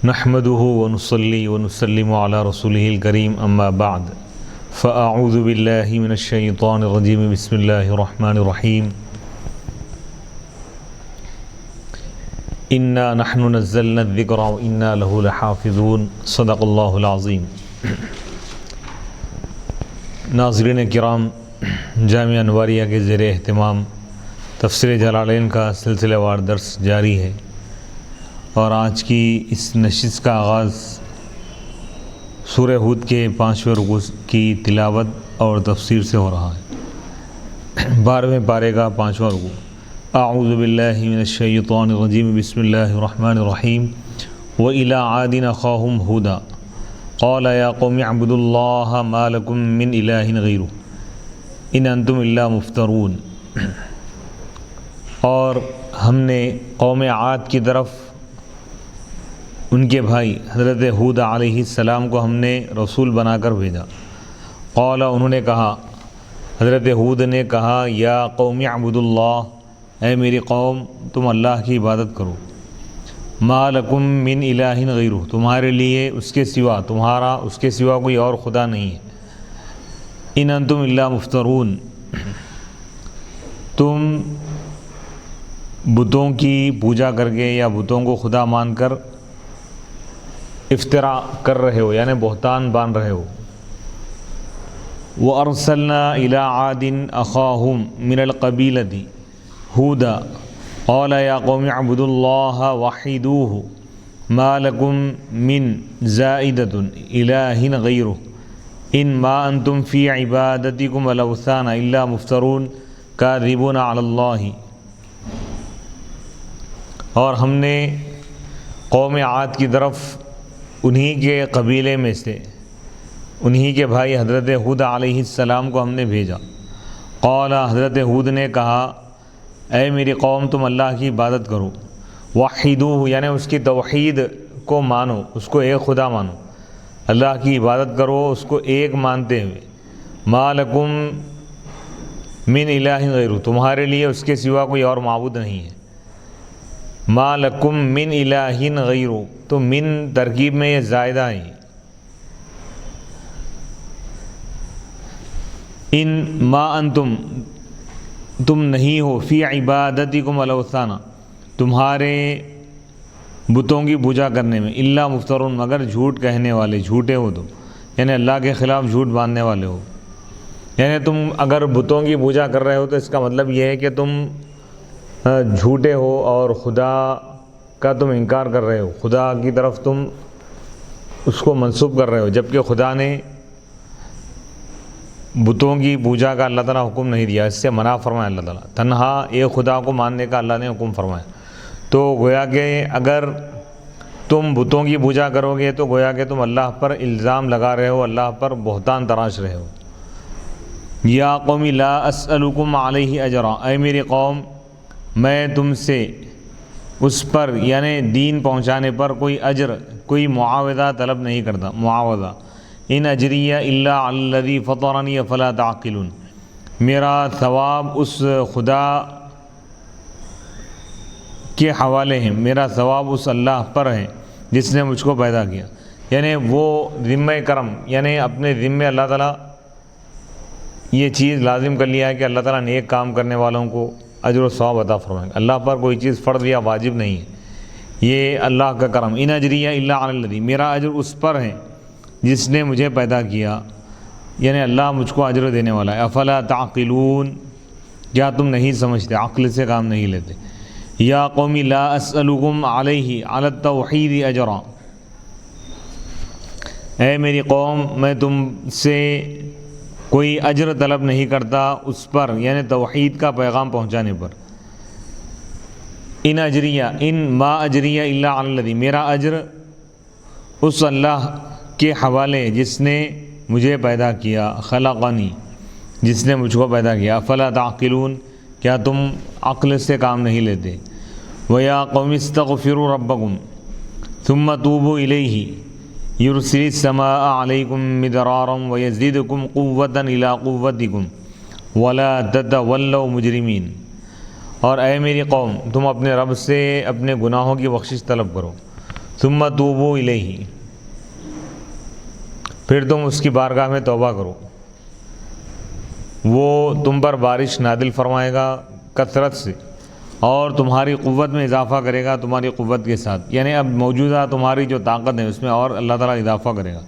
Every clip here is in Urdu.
نحمده ونصلي ونسلم على رسوله الكريم اما بعد فاعوذ بالله من الشيطان الرجيم بسم الله الرحمن الرحيم انا نحن نزلنا الذكر وانا له لحافظون صدق الله العظيم۔ ناظرین کرام، جامعہ انواریہ کے زیر اہتمام تفسیر جلالین کا سلسلہ وار درس جاری ہے، اور آج کی اس نشست کا آغاز سورہ ہود کے 5ویں رکوع کی تلاوت اور تفسیر سے ہو رہا ہے۔ 12ویں پارے کا 5واں رکوع۔ اعوذ باللہ من الشیطان الرجیم بسم اللہ الرحمن الرحیم۔ وَإِلَىٰ عَادٍ أَخَاهُمْ هُودًا قَالَ يَا قَوْمِ اعْبُدُوا اللَّهَ مَا لَكُم مِّنْ إِلَٰهٍ غَيْرُهُ إِنْ أَنْتُمْ إِلَّا مُفْتَرُونَ۔ اور ہم نے قوم عاد کی طرف ان کے بھائی حضرت ہود علیہ السلام کو ہم نے رسول بنا کر بھیجا۔ قال، انہوں نے کہا، حضرت ہود نے کہا، یا قوم اعبدوا اللہ، اے میری قوم تم اللہ کی عبادت کرو۔ ما لکم من الہ غیرہ، تمہارے لیے اس کے سوا کوئی اور خدا نہیں ہے۔ ان انتم الا مفترون، تم بتوں کی پوجا کر کے یا بتوں کو خدا مان کر افتراء کر رہے ہو، یعنی بہتان باندھ رہے ہو۔ وَأَرْسَلْنَا إِلَىٰ عَادٍ أَخَاهُمْ مِنَ الْقَبِيلَةِ هُودًا قَالَ يَا قَوْمِ اعْبُدُوا اللَّهَ وَحِّدُوهُ مَا لَكُم مِّن زَائِدَةٍ إِلَٰهٍ غَيْرُهُ إِن مَّا أَنتُمْ فِي عِبَادَتِكُمْ الْأَوْثَانَ إِلَّا مُفْتَرُونَ كَاذِبُونَ عَلَى اللَّهِ۔ اور ہم نے قوم عاد کی طرف انہی کے قبیلے میں سے انہی کے بھائی حضرت ہود علیہ السلام کو ہم نے بھیجا۔ قال، حضرت ہود نے کہا، اے میری قوم تم اللہ کی عبادت کرو۔ وحیدوہ، یعنی اس کی توحید کو مانو، اس کو ایک خدا مانو، اللہ کی عبادت کرو اس کو ایک مانتے ہوئے۔ ما لکم من الہ غیرہ، تمہارے لیے اس کے سوا کوئی اور معبود نہیں ہے۔ ما لکم من الہ غیرہ، تو من ترکیب میں یہ زائدہ ہے۔ ان ما انتم، تم نہیں ہو، فی عبادتکم الاوثان، تمہارے بتوں کی پوجا کرنے میں، الا مفترون، مگر جھوٹ کہنے والے، جھوٹے ہو تم، یعنی اللہ کے خلاف جھوٹ باندھنے والے ہو۔ یعنی تم اگر بتوں کی پوجا کر رہے ہو تو اس کا مطلب یہ ہے کہ تم جھوٹے ہو اور خدا کا تم انکار کر رہے ہو، خدا کی طرف تم اس کو منسوب کر رہے ہو، جبکہ خدا نے بتوں کی پوجا کا اللہ تعالیٰ حکم نہیں دیا، اس سے منع فرمایا اللہ تعالیٰ، تنہا ایک خدا کو ماننے کا اللہ نے حکم فرمایا۔ تو گویا کہ اگر تم بتوں کی پوجا کرو گے تو گویا کہ تم اللہ پر الزام لگا رہے ہو، اللہ پر بہتان تراش رہے ہو۔ یا قوم لا اسألکم علیہ اجرا، اے میری قوم میں تم سے اس پر، یعنی دین پہنچانے پر کوئی اجر، کوئی معاوضہ طلب نہیں کرتا، معاوضہ۔ ان اجریہ الا علی الذی فطرنی افلا تعقلون، میرا ثواب اس خدا کے حوالے ہیں، میرا ثواب اس اللہ پر ہے جس نے مجھ کو پیدا کیا۔ یعنی وہ ذمہ کرم، یعنی اپنے ذمہ اللہ تعالیٰ یہ چیز لازم کر لیا ہے کہ اللہ تعالیٰ نیک کام کرنے والوں کو اجر و ثواب عطا فرمائے گا۔ اللہ پر کوئی چیز فرض یا واجب نہیں ہے، یہ اللہ کا کرم۔ ان اجریہ الا علی الذی، میرا اجر اس پر ہے جس نے مجھے پیدا کیا، یعنی اللہ مجھ کو اجر دینے والا ہے۔ افلا تعقلون، کیا تم نہیں سمجھتے، عقل سے کام نہیں لیتے۔ یا قوم لا اسألکم علیہ علی التوحید اجرا، اے میری قوم میں تم سے کوئی اجر طلب نہیں کرتا اس پر، یعنی توحید کا پیغام پہنچانے پر۔ ان اجریہ، ان ما اجریہ الا علی الذی، میرا اجر اس اللہ کے حوالے جس نے مجھے پیدا کیا، خلقنی، جس نے مجھ کو پیدا کیا۔ افلا تعقلون، کیا تم عقل سے کام نہیں لیتے۔ ویا قوم استغفروا ربکم ثم توبوا الیہ یرسل السماء علیکم مدرارا ویزدکم قوة الی قوتکم ولا تتولوا مجرمین۔ اور اے میری قوم، تم اپنے رب سے اپنے گناہوں کی بخشش طلب کرو، ثم توبوا الیہ، پھر تم اس کی بارگاہ میں توبہ کرو، وہ تم پر بارش نازل فرمائے گا کثرت سے، اور تمہاری قوت میں اضافہ کرے گا تمہاری قوت کے ساتھ، یعنی اب موجودہ تمہاری جو طاقت ہے اس میں اور اللہ تعالیٰ اضافہ کرے گا،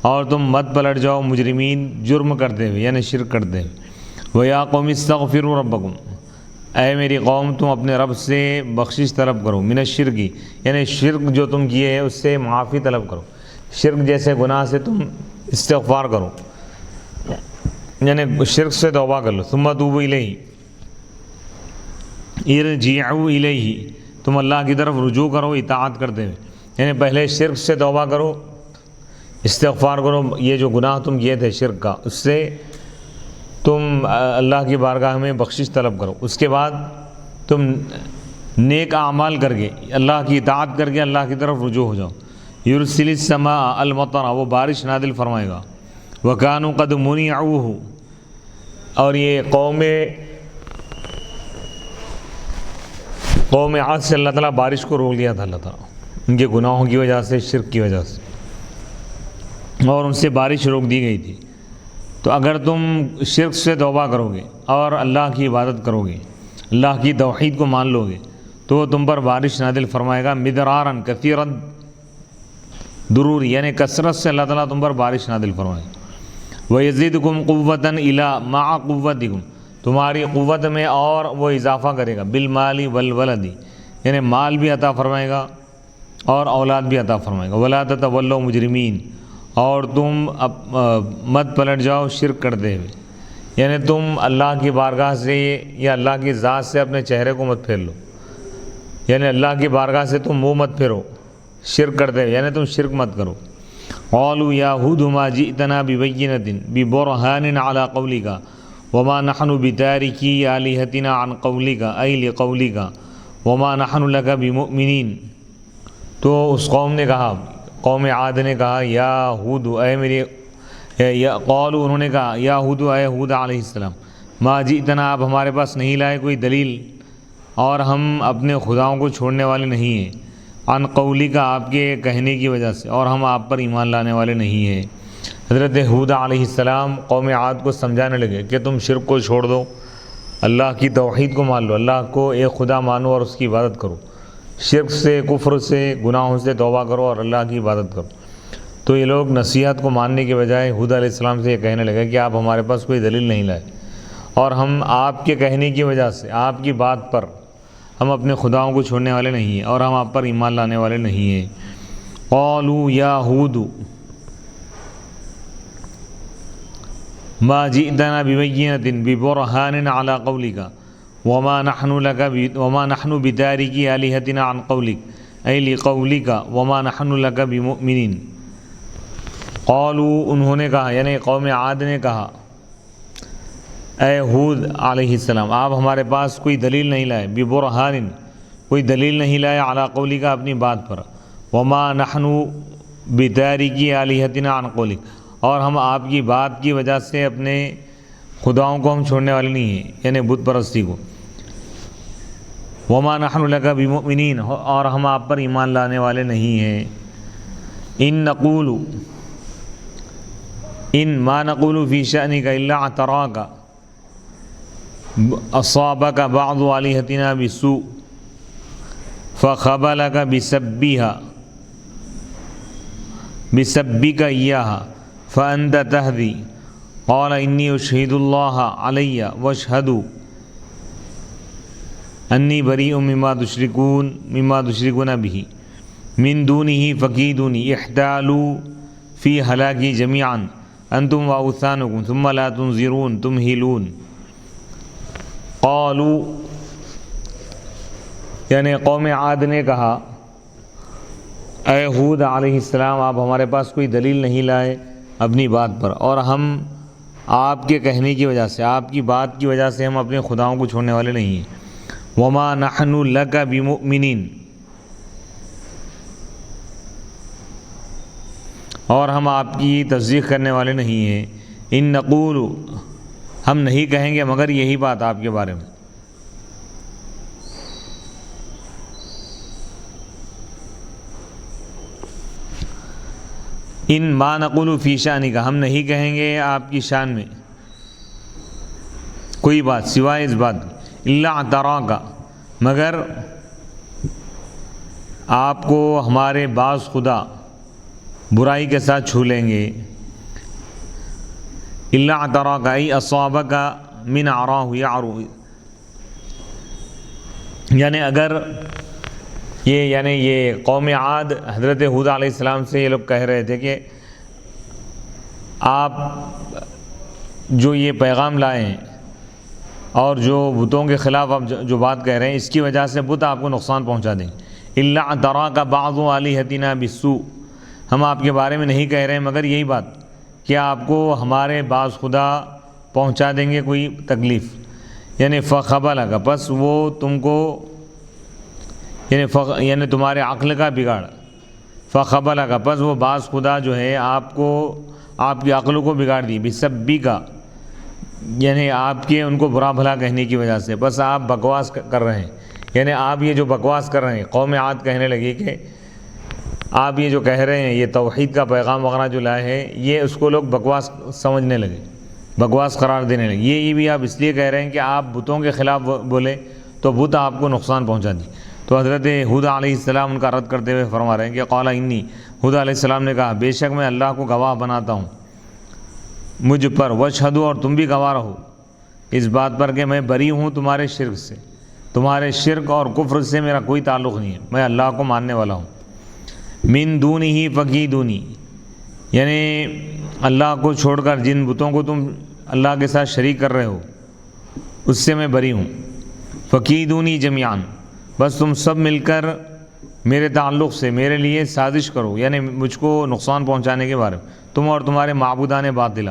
اور تم مت پلٹ جاؤ مجرمین جرم کرتے ہوئے یعنی شرک کرتے ہوئے۔ وَيَا قَوْمِ اسْتَغْفِرُوا رَبَّكُمْ، اے میری قوم تم اپنے رب سے بخشش طلب کرو، من الشرک یعنی شرک جو تم کیے ہیں اس سے معافی طلب کرو، شرک جیسے گناہ سے تم استغفار کرو، یعنی شرک سے توبہ کر لو۔ ثم توبوا الیہ، ارجعوا الیہ، تم اللہ کی طرف رجوع کرو اطاعت کرتے ہوئے، یعنی پہلے شرک سے توبہ کرو، استغفار کرو، یہ جو گناہ تم کیے تھے شرک کا اس سے تم اللہ کی بارگاہ میں بخشش طلب کرو، اس کے بعد تم نیک اعمال کر کے اللہ کی اطاعت کر کے اللہ کی طرف رجوع ہو جاؤ۔ یرسل السماء المطر، وہ بارش نازل فرمائے گا، وَكَانُوا قَدْ مُنِعُوهُ، اور یہ قوم عاد سے اللہ تعالیٰ بارش کو روک دیا تھا، اللہ تعالیٰ ان کے گناہوں کی وجہ سے، شرک کی وجہ سے، اور ان سے بارش روک دی گئی تھی۔ تو اگر تم شرک سے توبہ کرو گے اور اللہ کی عبادت کرو گے، اللہ کی توحید کو مان لو گے، تو وہ تم پر بارش نازل فرمائے گا، مدراراً کثیراً ضروری یعنی کثرت سے اللہ تعالیٰ تم پر بارش نازل فرمائے گا۔ وَيَزِدْكُمْ قُوَّةً إِلَىٰ مَعَ قُوَّتِكُمْ، تمہاری قوت میں اور وہ اضافہ کرے گا، بالمال والولد یعنی مال بھی عطا فرمائے گا اور اولاد بھی عطا فرمائے گا۔ وَلَا تَتَوَلَّوْا مُجْرِمِينَ، اور تم مت پلٹ جاؤ شرک کرتے ہوئے، یعنی تم اللہ کی بارگاہ سے یا اللہ کی ذات سے اپنے چہرے کو مت پھیر لو، یعنی اللہ کی بارگاہ سے تم منہ مت پھیرو شرک کرتے ہوئے، یعنی تم شرک مت کرو۔ قالوا یا ہود ما جئتنا ببینۃ ببرہان علی قولک وما نحن بتارکی آلہتنا عن قولک ای لقولک وما نحن لک بمؤمنین۔ تو اس قوم نے کہا، قوم عاد نے کہا، یا ہود اے میرے، قالوا انہوں نے کہا، یا ہود اے ہود علیہ السلام، ما جئتنا آپ ہمارے پاس نہیں لائے کوئی دلیل، اور ہم اپنے خداؤں کو چھوڑنے والے نہیں ہیں، عن قولی کا آپ کے کہنے کی وجہ سے، اور ہم آپ پر ایمان لانے والے نہیں ہیں۔ حضرت ہود علیہ السلام قوم عاد کو سمجھانے لگے کہ تم شرک کو چھوڑ دو، اللہ کی توحید کو مان لو، اللہ کو ایک خدا مانو اور اس کی عبادت کرو، شرک سے، کفر سے، گناہوں سے توبہ کرو اور اللہ کی عبادت کرو۔ تو یہ لوگ نصیحت کو ماننے کے بجائے ہود علیہ السلام سے یہ کہنے لگے کہ آپ ہمارے پاس کوئی دلیل نہیں لائے، اور ہم آپ کے کہنے کی وجہ سے، آپ کی بات پر ہم اپنے خداؤں کو چھوڑنے والے نہیں ہیں، اور ہم آپ پر ایمان لانے والے نہیں ہیں۔ قالوا یا ہود ما جئتنا ببینۃ ببرہان علی قولک وما نحن بتارکی آلہتنا عن قولک ای لقولک وما نحن لک بمؤمنین۔ قالوا انہوں نے کہا، یعنی قوم عاد نے کہا، اے ہود علیہ السلام آپ ہمارے پاس کوئی دلیل نہیں لائے، ببرہان کوئی دلیل نہیں لائے، علی قولک اپنی بات پر، وما نحن بتارکی آلہتنا عن قولک اور ہم آپ کی بات کی وجہ سے اپنے خداؤں کو ہم چھوڑنے والے نہیں ہیں، یعنی بت پرستی کو، وما نحن لک بمؤمنین اور ہم آپ پر ایمان لانے والے نہیں ہیں۔ ان ما نقول فی شأنک الا اعتراک اصابک بعض آلہتنا بسوء فخبلک بسبک ایہا فانت تہدی قال انی اشہد اللہ علی واشہدوا انی بریء مما تشرکون بہ من دونہ فکیدونی احتالوا فی ہلاکی جمیعا انتم واوثانکم ثم لا تنظرون تمہلون۔ قالوا یعنی قوم عاد نے کہا، اے ہود علیہ السلام آپ ہمارے پاس کوئی دلیل نہیں لائے اپنی بات پر، اور ہم آپ کے کہنے کی وجہ سے، آپ کی بات کی وجہ سے ہم اپنے خداؤں کو چھوڑنے والے نہیں ہیں۔ وما نحن لک بمؤمنین اور ہم آپ کی تصدیق کرنے والے نہیں ہیں۔ ان نقول ہم نہیں کہیں گے مگر یہی بات آپ کے بارے میں۔ ان ما نقول فی شأنک، ہم نہیں کہیں گے آپ کی شان میں کوئی بات سوائے اس بات الا اعتراک، مگر آپ کو ہمارے بعض خدا برائی کے ساتھ چھو لیں گے. الا اعتراک ای اصابک من عراہ یعرو، یعنی اگر یہ قوم عاد حضرت ہود علیہ السلام سے یہ لوگ کہہ رہے تھے کہ آپ جو یہ پیغام لائے ہیں اور جو بتوں کے خلاف آپ جو بات کہہ رہے ہیں، اس کی وجہ سے بت آپ کو نقصان پہنچا دیں. الا اعتراک بعض آلہتنا بالسوء، ہم آپ کے بارے میں نہیں کہہ رہے ہیں مگر یہی بات کہ آپ کو ہمارے بعض خدا پہنچا دیں گے کوئی تکلیف. یعنی فخبلک، پس وہ تم کو یعنی تمہارے عقل کا بگاڑ. فخبلک، پس وہ بعض خدا جو ہے آپ کو آپ کی عقل کو بگاڑ دی. بسبک، یعنی آپ کے ان کو برا بھلا کہنے کی وجہ سے. بس آپ بکواس کر رہے ہیں، یعنی آپ یہ جو بکواس کر رہے ہیں، قوم عاد کہنے لگی کہ آپ یہ جو کہہ رہے ہیں، یہ توحید کا پیغام وغیرہ جو لائے ہیں، یہ اس کو لوگ بکواس سمجھنے لگے، بکواس قرار دینے لگے. یہ بھی آپ اس لیے کہہ رہے ہیں کہ آپ بتوں کے خلاف بولے تو بت آپ کو نقصان پہنچا دی. تو حضرت ہود علیہ السلام ان کا رد کرتے ہوئے فرما رہے ہیں کہ قال انی، ہود علیہ السلام نے کہا بے شک میں اللہ کو گواہ بناتا ہوں مجھ پر، واشہدوا، اور تم بھی گواہ رہو اس بات پر کہ میں بری ہوں تمہارے شرک سے، تمہارے شرک اور کفر سے میرا کوئی تعلق نہیں ہے، میں اللہ کو ماننے والا ہوں. من دونہ فکیدونی، یعنی اللہ کو چھوڑ کر جن بتوں کو تم اللہ کے ساتھ شریک کر رہے ہو اس سے میں بری ہوں. فکیدونی جمیعا، بس تم سب مل کر میرے تعلق سے میرے لیے سازش کرو، یعنی مجھ کو نقصان پہنچانے کے بارے میں، تم اور تمہارے معبودان باطلہ.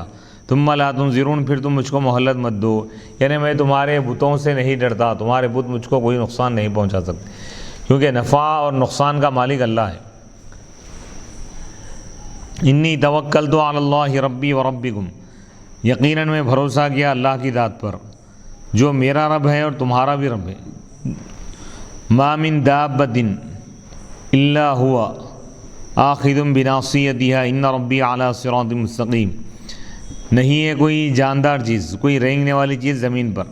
ثم لا تنظرون، پھر تم مجھ کو مہلت مت دو، یعنی میں تمہارے بتوں سے نہیں ڈرتا، تمہارے بت مجھ کو کوئی نقصان نہیں پہنچا سکتے، کیونکہ نفع اور نقصان کا مالک اللہ ہے. انی توکلت علی اللہ ربی و ربکم، یقیناً میں بھروسہ کیا اللہ کی ذات پر جو میرا رب ہے اور تمہارا بھی رب ہے. ما من دابۃ الا هو آخذ بناصیتها ان ربی علی صراط مستقیم، نہیں ہے کوئی جاندار چیز، کوئی رینگنے والی چیز زمین پر،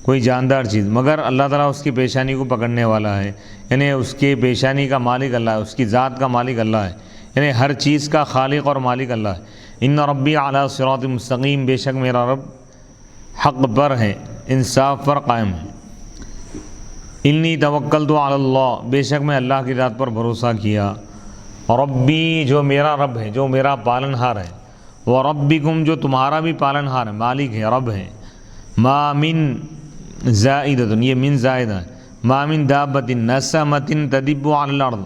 کوئی جاندار چیز، مگر اللہ تعالیٰ اس کی پیشانی کو پکڑنے والا ہے. یعنی اس کی پیشانی کا مالک اللہ ہے، اس کی ذات کا مالک اللہ ہے، یعنی ہر چیز کا خالق اور مالک اللہ ہے. ان ربی علی صراط مستقیم، بے شک میرا رب حق پر ہے، انصاف پر قائم ہے. انی توکلت علی اللہ، بے شک میں اللہ کی ذات پر بھروسہ کیا. ربی، جو میرا رب ہے، جو میرا پالن ہار ہے. وربکم، جو تمہارا بھی پالن ہار ہے، مالک ہے، رب ہے. ما من زائدۃ، یہ من زائدہ ہے. ما من دابۃ نسمۃ تدب علی الارض،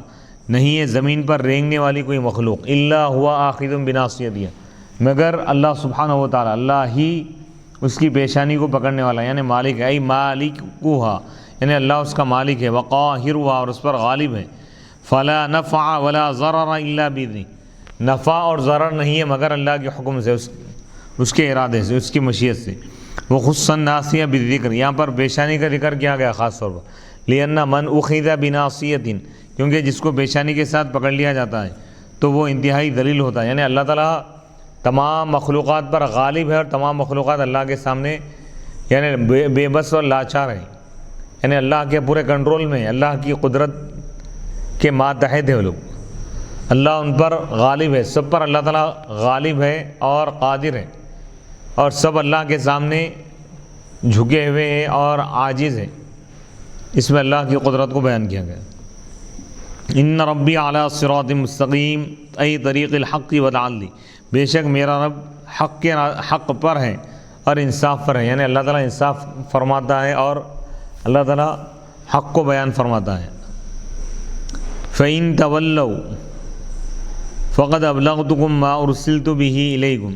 نہیں ہے زمین پر رینگنے والی کوئی مخلوق، الا هو آخذ بناصیتها، مگر اللہ سبحانہ و تعالی، اللہ ہی اس کی پیشانی کو پکڑنے والا، یعنی مالک ہے. ای مالکها، یعنی اللہ اس کا مالک ہے. وقاہرها، اور اس پر غالب ہے. فلا نفع ولا ضرر الا باذنہ، نفع اور ضرر نہیں ہے مگر اللہ کے حکم سے، اس کے ارادے سے، اس کی مشیت سے. وخص الناصیہ بالذکر، یہاں پر پیشانی کا ذکر کیا گیا خاص طور پر. لأن من اخذ بناصیۃ، کیونکہ جس کو پیشانی کے ساتھ پکڑ لیا جاتا ہے تو وہ انتہائی ذلیل ہوتا ہے. یعنی اللہ تعالیٰ تمام مخلوقات پر غالب ہے اور تمام مخلوقات اللہ کے سامنے یعنی بے بس اور لاچار ہیں. یعنی اللہ کے پورے کنٹرول میں، اللہ کی قدرت کے ماتحت ہے وہ لوگ. اللہ ان پر غالب ہے، سب پر اللہ تعالیٰ غالب ہے اور قادر ہے، اور سب اللہ کے سامنے جھکے ہوئے ہیں اور عاجز ہیں. اس میں اللہ کی قدرت کو بیان کیا گیا. ان ربی علی صراط مستقیم ای طریق الحق والعدل، بے شک میرا رب حق پر ہے اور انصاف پر ہے. یعنی اللہ تعالیٰ انصاف فرماتا ہے اور اللہ تعالیٰ حق کو بیان فرماتا ہے. فَإِن تَوَلَّوْا فَقَدْ أَبْلَغْتُكُمْ مَا أُرْسِلْتُ بِهِ إِلَيْكُمْ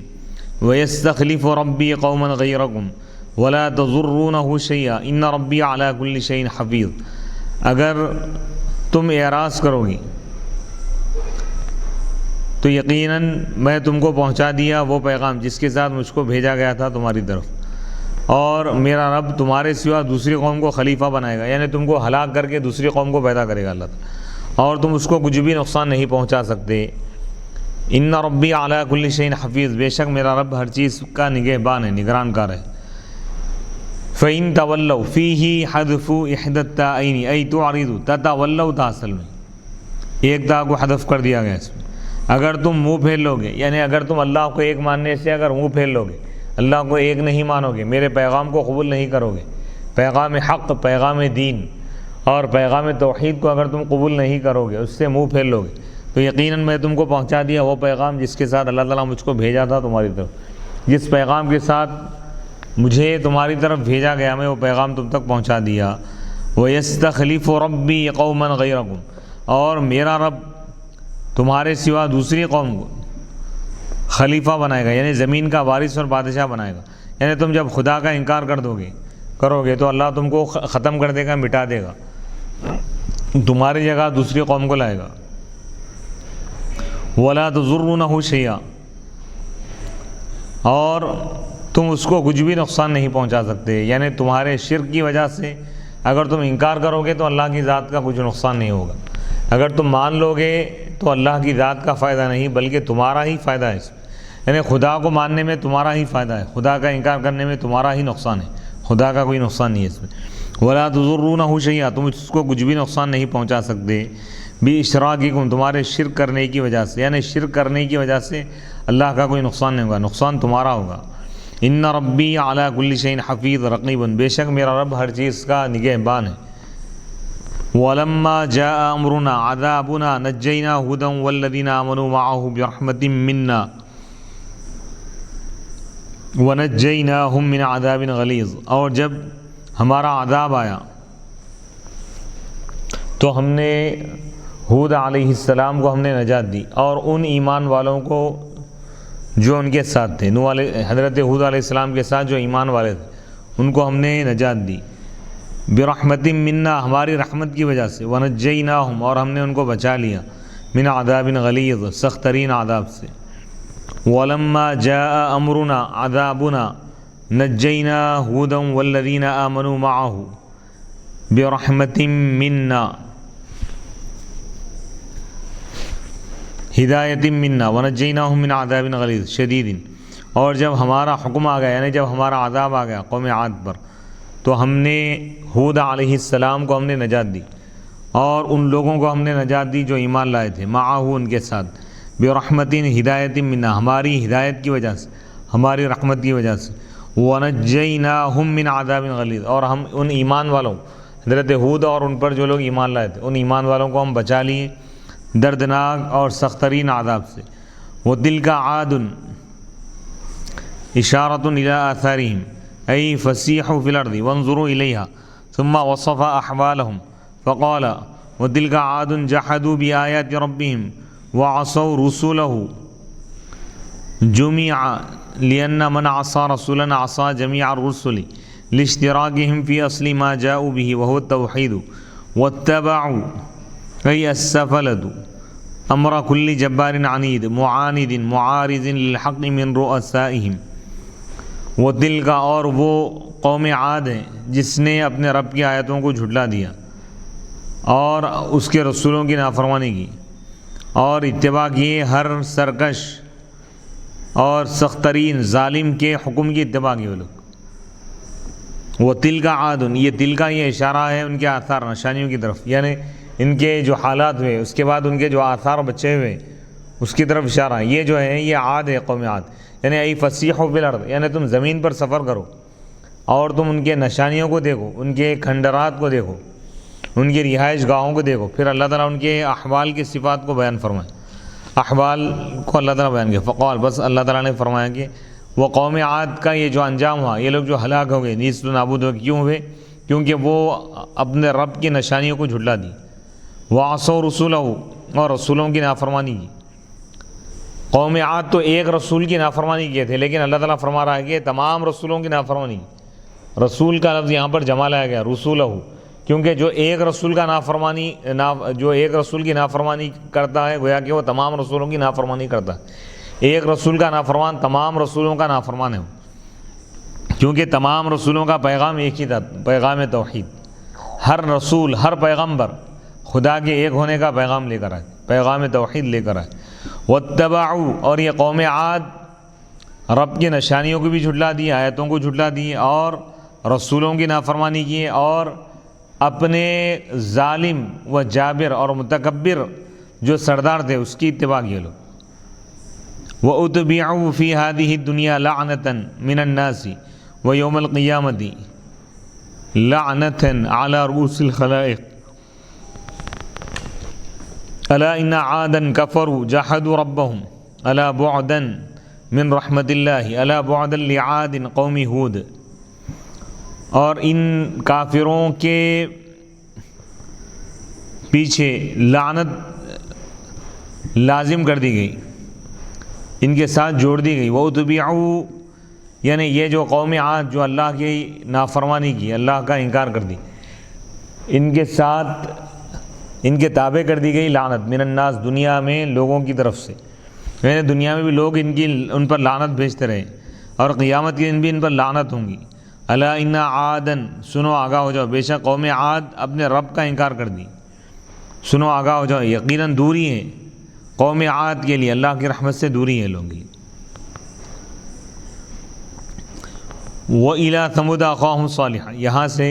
وَيَسْتَخْلِفُ رَبِّي قَوْمًا غَيْرَكُمْ وَلَا تَضُرُّونَهُ شَيْئًا إِنَّ رَبِّي عَلَى كُلِّ شَيْءٍ حَفِيظٌ. اگر تم اعراض کرو گی تو یقیناً میں تم کو پہنچا دیا وہ پیغام جس کے ساتھ مجھ کو بھیجا گیا تھا تمہاری طرف، اور میرا رب تمہارے سوا دوسری قوم کو خلیفہ بنائے گا، یعنی تم کو ہلاک کر کے دوسری قوم کو پیدا کرے گا اللہ تعالیٰ، اور تم اس کو کچھ بھی نقصان نہیں پہنچا سکتے. ان ربی علی کل شیء حفیظ، بے شک میرا رب ہر چیز کا نگہبان ہے، نگران کار ہے۔ فإن تولوا فیہ حذف احدى التاءین ای تعرضوا، تتولوا تھا اصل میں، ایک تا کو حذف کر دیا گیا اس میں۔ اگر تم منہ پھیر لو گے، یعنی اگر تم اللہ کو ایک ماننے سے اگر منہ پھیر لو گے، اللہ کو ایک نہیں مانو گے، میرے پیغام کو قبول نہیں کرو گے، پیغام حق، پیغام دین اور پیغام توحید کو اگر تم قبول نہیں کرو گے، اس سے منہ پھیر لو گے، تو یقیناً میں تم کو پہنچا دیا وہ پیغام جس کے ساتھ اللہ تعالیٰ مجھ کو بھیجا تھا تمہاری طرف، جس پیغام کے ساتھ مجھے تمہاری طرف بھیجا گیا میں وہ پیغام تم تک پہنچا دیا۔ وَيَسْتَخْلِفُ رَبِّي قَوْمًا غَيْرَكُمْ، اور میرا رب تمہارے سوا دوسری قوم کو خلیفہ بنائے گا، یعنی زمین کا وارث اور بادشاہ بنائے گا۔ یعنی تم جب خدا کا انکار کرو گے تو اللہ تم کو ختم کر دے گا، مٹا دے گا، تمہاری جگہ دوسری قوم کو لائے گا۔ وَلَا تَضُرُّونَهُ شَيْئًا، اور تم اس کو کچھ بھی نقصان نہیں پہنچا سکتے، یعنی تمہارے شرک کی وجہ سے اگر تم انکار کرو گے تو اللہ کی ذات کا کچھ نقصان نہیں ہوگا، اگر تم مان لو گے تو اللہ کی ذات کا فائدہ نہیں بلکہ تمہارا ہی فائدہ ہے اس میں، یعنی خدا کو ماننے میں تمہارا ہی فائدہ ہے، خدا کا انکار کرنے میں تمہارا ہی نقصان ہے، خدا کا کوئی نقصان نہیں ہے اس میں۔ وَلَا تَضُرُّونَهُ شَيْئًا، تم اس کو کچھ بھی نقصان نہیں پہنچا سکتے، بِإِشْرَاكِكُمْ، تمہارے شرک کرنے کی وجہ سے، یعنی شرک کرنے کی وجہ سے اللہ کا کوئی نقصان نہیں ہوگا، نقصان تمہارا ہوگا۔ ان ربی علی کل شیء حفیظ رقیب، بے شک میرا رب ہر چیز کا نگہبان ہے۔ وَلَمَّا جَاءَ أَمْرُنَا عَذَابُنَا نَجَّيْنَا هُودًا وَالَّذِينَ آمَنُوا مَعَهُ بِرَحْمَةٍ مِنَّا وَنَجَّيْنَاهُم مِّنْ عَذَابٍ غَلِيظٍ، اور جب ہمارا عذاب آیا تو ہم نے ہود علیہ السلام کو ہم نے نجات دی، اور ان ایمان والوں کو جو ان کے ساتھ تھے، حضرت ہود علیہ السلام کے ساتھ جو ایمان والے تھے ان کو ہم نے نجات دی، برحمت منا، ہماری رحمت کی وجہ سے، ونجیناہم، اور ہم نے ان کو بچا لیا، من عذاب غلیظ، سخت ترین عذاب سے۔ ولما جاء امرنا عذابنا نجینا ہودا والذین آمنوا معه برحمت منا ہدایت منا ونجیناہم من عذاب غلیظ شدید، اور جب ہمارا حکم آ گیا، یعنی جب ہمارا عذاب آ گیا قوم عاد پر، تو ہم نے ہود علیہ السلام کو ہم نے نجات دی، اور ان لوگوں کو ہم نے نجات دی جو ایمان لائے تھے، معاہو، ان کے ساتھ، برحمت ہدایت منا، ہماری ہدایت کی وجہ سے، ہماری رحمت کی وجہ سے، ونجیناہم من عذاب غلیظ، اور ہم ان ایمان والوں، حضرت ہود اور ان پر جو لوگ ایمان لائے تھے ان ایمان والوں کو ہم بچا لیے دردناک اور سخت ترین عذاب سے۔ وَتِلْكَ عَادٌ إِشَارَةٌ إِلَىٰ آثَارِهِمْ أي فسيحوا في الأرض وانظروا إليها ثم وصف أحوالهم فقال وتلك عاد جحدوا بآيات ربهم وعصوا رسله جميعا لأن من عصى رسولا عصى جميع الرسل لاشتراكهم في أصل ما جاءوا به وهو التوحيد واتبعوا أي السفلة أمر كل جبار عنيد معاند معارض للحق من رؤسائهم۔ وہ دل کا، اور وہ قوم عاد ہے جس نے اپنے رب کی آیتوں کو جھٹلا دیا اور اس کے رسولوں کی نافرمانی کی اور اتباع کیے ہر سرکش اور سخت ترین ظالم کے حکم کی اتباع کی وہ لوگ۔ وہ دل کا عاد، یہ دل کا یہ اشارہ ہے ان کے آثار نشانیوں کی طرف، یعنی ان کے جو حالات ہوئے اس کے بعد ان کے جو آثار بچے ہوئے اس کی طرف اشارہ ہے۔ یہ جو ہے یہ عاد ہے، قوم عاد، یعنی ای فسیحوا فی الارض، یعنی تم زمین پر سفر کرو اور تم ان کے نشانیوں کو دیکھو، ان کے کھنڈرات کو دیکھو، ان کی رہائش گاہوں کو دیکھو، پھر اللہ تعالیٰ ان کے احوال کی صفات کو بیان فرمائے، احوال کو اللہ تعالیٰ بیان کیا۔ فقال، بس اللہ تعالیٰ نے فرمایا کہ وہ قوم عاد کا یہ جو انجام ہوا، یہ لوگ جو ہلاک ہو گئے، نیست و نابود ہو گئے، کیوں ہوئے؟ کیونکہ وہ اپنے رب کی نشانیوں کو جھٹلا دی، وعصوا رسولہ، اور رسولوں کی نافرمانی کی۔ قوم عاد تو ایک رسول کی نافرمانی کیے تھے، لیکن اللہ تعالیٰ فرما رہا ہے کہ تمام رسولوں کی نافرمانی کی۔ رسول کا لفظ یہاں پر جمع لایا گیا، رسولہ، کیونکہ جو ایک رسول کی نافرمانی کرتا ہے گویا کہ وہ تمام رسولوں کی نافرمانی کرتا ہے۔ ایک رسول کا نافرمان تمام رسولوں کا نافرمان ہے، کیونکہ تمام رسولوں کا پیغام ایک ہی تھا، پیغام توحید۔ ہر رسول، ہر پیغمبر خدا کے ایک ہونے کا پیغام لے کر آئے، پیغام توحید لے کر آئے۔ واتبعوا، اور یہ قوم عاد رب کی نشانیوں کو بھی جھٹلا دی، آیتوں کو جھٹلا دی، اور رسولوں کی نافرمانی کی، اور اپنے ظالم و جابر اور متکبر جو سردار تھے اس کی اتباع کیے لوگ۔ وَأُتْبِعُوا فِي هَذِهِ الدُّنْيَا لَعْنَةً مِنَ النَّاسِ وَيَوْمَ الْقِيَامَةِ لَعْنَةً عَلَى رُؤُوسِ الْخَلَائِقِ أَلَا إِنَّ عَادًا كَفَرُوا جَحَدُوا رَبَّهُمْ أَلَا بُعْدًا مِنْ رَحْمَةِ اللَّهِ أَلَا بُعْدًا لِعَادٍ قَوْمِ هُودٍ۔ اور ان کافروں کے پیچھے لعنت لازم کر دی گئی، ان کے ساتھ جوڑ دی گئی۔ وَأُتْبِعُوا، یعنی یہ جو قوم عاد جو اللہ کی نافرمانی کی، اللہ کا انکار کر دی، ان کے ساتھ ان کے تابع کر دی گئی لعنت من الناس، دنیا میں لوگوں کی طرف سے، یعنی دنیا میں بھی لوگ ان پر لعنت بھیجتے رہے، اور قیامت کے دن بھی ان پر لعنت ہوں گی۔ الا ان عادن، سنو آگاہ ہو جاؤ، بے شک قوم عاد اپنے رب کا انکار کر دی، سنو آگاہ ہو جاؤ، یقیناً دوری ہے قوم عاد کے لیے، اللہ کی رحمت سے دوری ہے لوگوں کے لیے۔ وَإِلَىٰ ثَمُودَ أَخَاهُمْ صَالِحًا، یہاں سے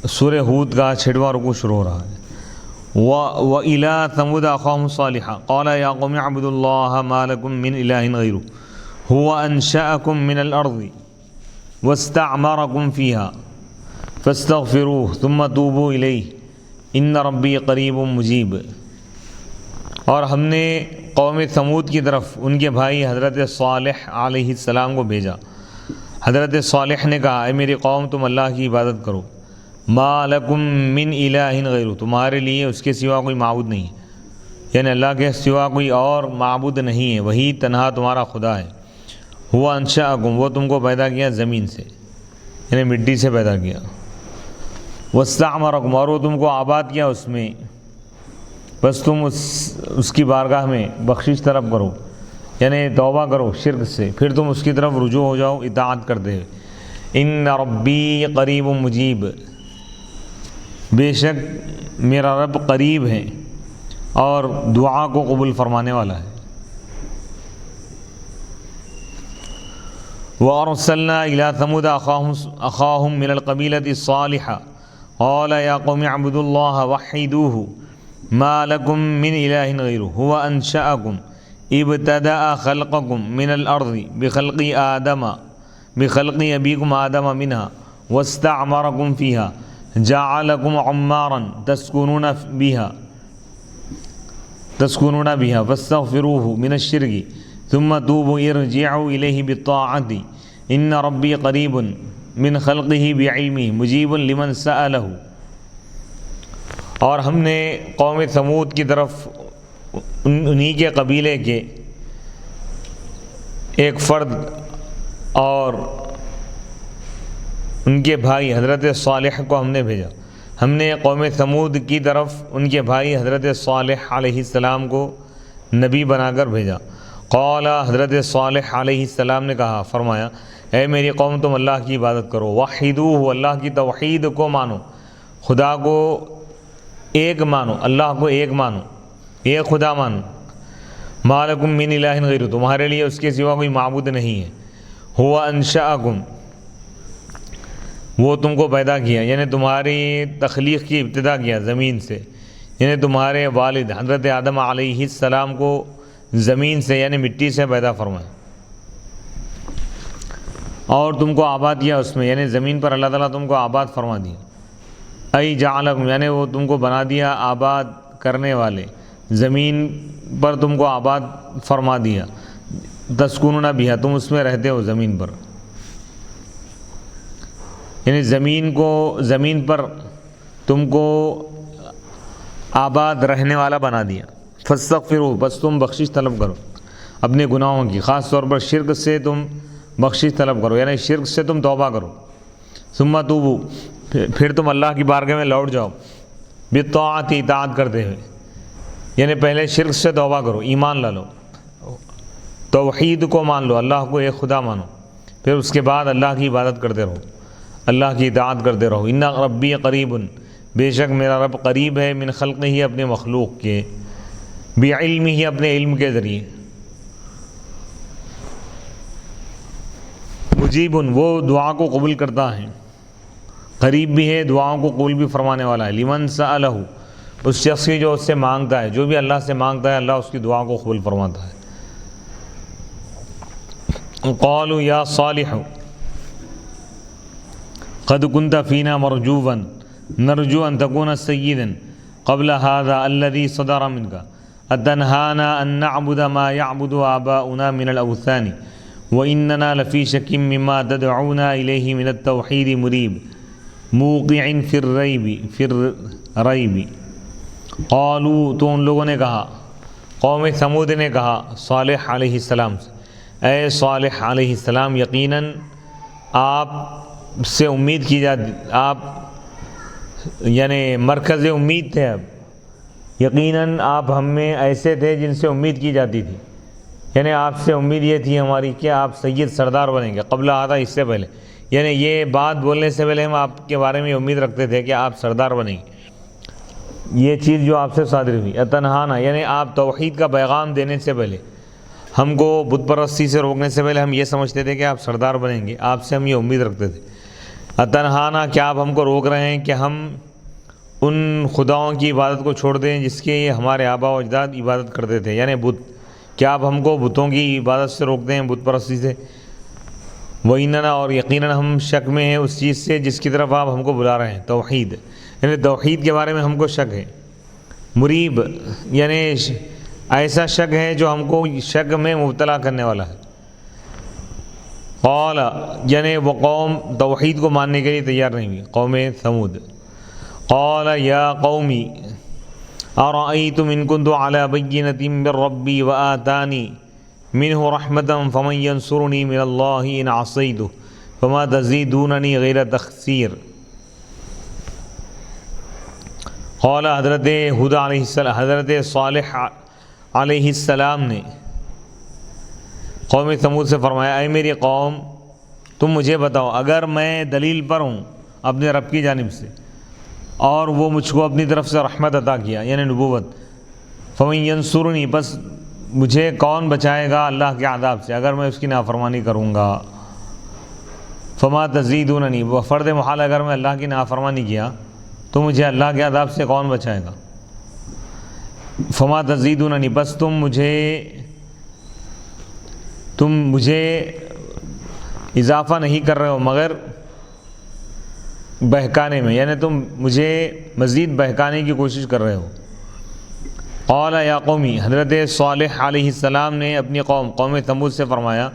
سورہ ہود کا 6واں رکوع شروع ہو رہا ہے۔ وَإِلَىٰ ثَمُودَ أَخَاهُمْ صَالِحًا قَالَ يَا قَوْمِ اعْبُدُوا اللَّهَ مَا لَكُم مِّنْ إِلَٰهٍ غَيْرُهُ هُوَ أَنشَأَكُم مِّنَ الْأَرْضِ وَاسْتَعْمَرَكُم فِيهَا فَاسْتَغْفِرُوهُ ثُمَّ تُوبُوا إِلَيْهِ إِنَّ رَبِّي قَرِيبٌ مُجِيبٌ۔ اور ہم نے قوم ثمود کی طرف ان کے بھائی حضرت صالح علیہ السلام کو بھیجا۔ حضرت صالح نے کہا، اے میری قوم تم اللہ کی عبادت کرو، ما لکم من الہ غیرہ، تمہارے لیے اس کے سوا کوئی معبود نہیں ہے، یعنی اللہ کے سوا کوئی اور معبود نہیں ہے، وہی تنہا تمہارا خدا ہے۔ ہوا انشأکم، وہ تم کو پیدا کیا زمین سے، یعنی مٹی سے پیدا کیا۔ واستعمرکم، اور وہ تم کو آباد کیا اس میں، بس تم اس کی بارگاہ میں بخشش طلب کرو، یعنی توبہ کرو شرک سے، پھر تم اس کی طرف رجوع ہو جاؤ اطاعت کرتے ہوئے۔ ان ربی قریب مجیب، بے شک میرا رب قریب ہے اور دعا کو قبول فرمانے والا ہے۔ وَأَرْسَلْنَا إِلَىٰ ثَمُودَ أَخَاهُمْ مِنَ الْقَبِيلَةِ الصَّالِحَةِ قَالَ يَا قَوْمِ اعْبُدُوا اللَّهَ وَحِّدُوهُ مَا لَكُم مِّنْ إِلَٰهٍ غَيْرُهُ هُوَ أَنشَأَكُمْ ابْتَدَأَ خَلْقَكُم مِّنَ الْأَرْضِ بِخَلْقِ أَبِيكُمْ آدَمَ مِنْهَا وَاسْتَعْمَرَكُمْ فِيهَا جَعَلَكُمْ عُمَّارًا تَسْكُنُونَ بِهَا فَاسْتَغْفِرُوهُ مِنَ الشِّرْكِ ثُمَّ تُوبُوا ارْجِعُوا إِلَيْهِ بِالطَّاعَةِ إِنَّ رَبِّي قَرِيبٌ مِّنْ خَلْقِهِ بِعِلْمِهِ مُجِيبٌ لِمَنْ سَأَلَهُ۔ اور ہم نے قوم ثمود کی طرف انہی کے قبیلے کے ایک فرد اور ان کے بھائی حضرت صالح کو ہم نے بھیجا۔ ہم نے قوم ثمود کی طرف ان کے بھائی حضرت صالح علیہ السلام کو نبی بنا کر بھیجا۔ قال، حضرت صالح علیہ السلام نے کہا، فرمایا، اے میری قوم تم اللہ کی عبادت کرو، وحیدوہ، اللہ کی توحید کو مانو، خدا کو ایک مانو، اللہ کو ایک مانو، ایک خدا مانو۔ ما لکم من الہ غیرہ، تمہارے لیے اس کے سوا کوئی معبود نہیں ہے۔ ہوا انشأکم، وہ تم کو پیدا کیا، یعنی تمہاری تخلیق کی ابتدا کیا زمین سے، یعنی تمہارے والد حضرت آدم علیہ السلام کو زمین سے یعنی مٹی سے پیدا فرمایا، اور تم کو آباد کیا اس میں، یعنی زمین پر اللہ تعالیٰ تم کو آباد فرما دیا۔ ای جعلکم، یعنی وہ تم کو بنا دیا آباد کرنے والے، زمین پر تم کو آباد فرما دیا، تسکونون بہا، تم اس میں رہتے ہو زمین پر، یعنی زمین پر تم کو آباد رہنے والا بنا دیا۔ فاستغفروا، بس تم بخشش طلب کرو اپنے گناہوں کی، خاص طور پر شرک سے تم بخشش طلب کرو، یعنی شرک سے تم توبہ کرو۔ ثم توبوا، پھر تم اللہ کی بارگاہ میں لوٹ جاؤ، بالطاعت، اطاعت کرتے ہوئے، یعنی پہلے شرک سے توبہ کرو، ایمان لا لو، توحید کو مان لو، اللہ کو ایک خدا مانو، پھر اس کے بعد اللہ کی عبادت کرتے رہو، اللہ کی اطاعت کرتے رہو۔ ان ربی قریب، بے شک میرا رب قریب ہے، من خلقہ، اپنے مخلوق کے، بعلم ہی اپنے علم کے ذریعے، مجیب وہ دعا کو قبول کرتا ہے، قریب بھی ہے، دعاؤں کو قبول بھی فرمانے والا ہے، لمن سألہ اس شخص کی جو اس سے مانگتا ہے، جو بھی اللہ سے مانگتا ہے اللہ اس کی دعا کو قبول فرماتا ہے۔ قالوا یا صالح قد كنت فينا مرجوا نرجو ان تكون سيدا قبل هذا الذي صدر منك اتنهانا ان نعبد ما يعبد آباؤنا من الاوثان واننا لفي شك مما تدعونا اليه من التوحيد مريب موقع في الريب قالوا تو ان لوگوں نے کہا، قوم ثمود نے کہا صالح علیہ السلام سے، اے صالح علیہ السلام یقیناً آپ سے امید کی جاتی، آپ یعنی مرکز امید تھے، اب یقیناً آپ ہم میں ایسے تھے جن سے امید کی جاتی تھی، یعنی آپ سے امید یہ تھی ہماری کہ آپ سید سردار بنیں گے، قبل آتا اس سے پہلے، یعنی یہ بات بولنے سے پہلے ہم آپ کے بارے میں امید رکھتے تھے کہ آپ سردار بنیں گے، یہ چیز جو آپ سے صادر ہوئی۔ اتنہانا یعنی آپ توحید کا پیغام دینے سے پہلے، ہم کو بت پرستی سے روکنے سے پہلے ہم یہ سمجھتے تھے کہ آپ سردار بنیں گے، آپ سے ہم یہ امید رکھتے تھے۔ اتنہانا کیا آپ ہم کو روک رہے ہیں کہ ہم ان خداؤں کی عبادت کو چھوڑ دیں جس کے ہمارے آبا و اجداد عبادت کرتے تھے، یعنی بت، کیا آپ ہم کو بتوں کی عبادت سے روکتے ہیں، بت پرستی سے؟ وَإِنَّنَا اور یقیناً ہم شک میں ہیں اس چیز سے جس کی طرف آپ ہم کو بلا رہے ہیں، توحید، یعنی توحید کے بارے میں ہم کو شک ہے۔ مریب یعنی ایسا شک ہے جو ہم کو شک میں مبتلا کرنے والا ہے۔ قال یعنی وہ قوم توحید کو ماننے کے لیے تیار نہیں ہوئی، قوم ثمود۔ قال یا قومی ارأیتم ان کنت علی بینۃ من ربی وآتانی منہ رحمۃ فمن ینصرنی من اللہ ان عصیتہ فما تزیدوننی غیر تخسیر۔ قال حضرت ہود علیہ السلام، حضرت صالح علیہ السلام نے قوم ثمود سے فرمایا، اے میری قوم تم مجھے بتاؤ اگر میں دلیل پر ہوں اپنے رب کی جانب سے اور وہ مجھ کو اپنی طرف سے رحمت عطا کیا یعنی نبوت، فمن ینصرنی بس مجھے کون بچائے گا اللہ کے عذاب سے اگر میں اس کی نافرمانی کروں گا، فما تزیدوننی فرد محال اگر میں اللہ کی نافرمانی کیا تو مجھے اللہ کے عذاب سے کون بچائے گا، فما تزیدوننی بس تم مجھے اضافہ نہیں کر رہے ہو مگر بہکانے میں، یعنی تم مجھے مزید بہکانے کی کوشش کر رہے ہو۔ قال یا قومی حضرت صالح علیہ السلام نے اپنی قوم ثمود سے فرمایا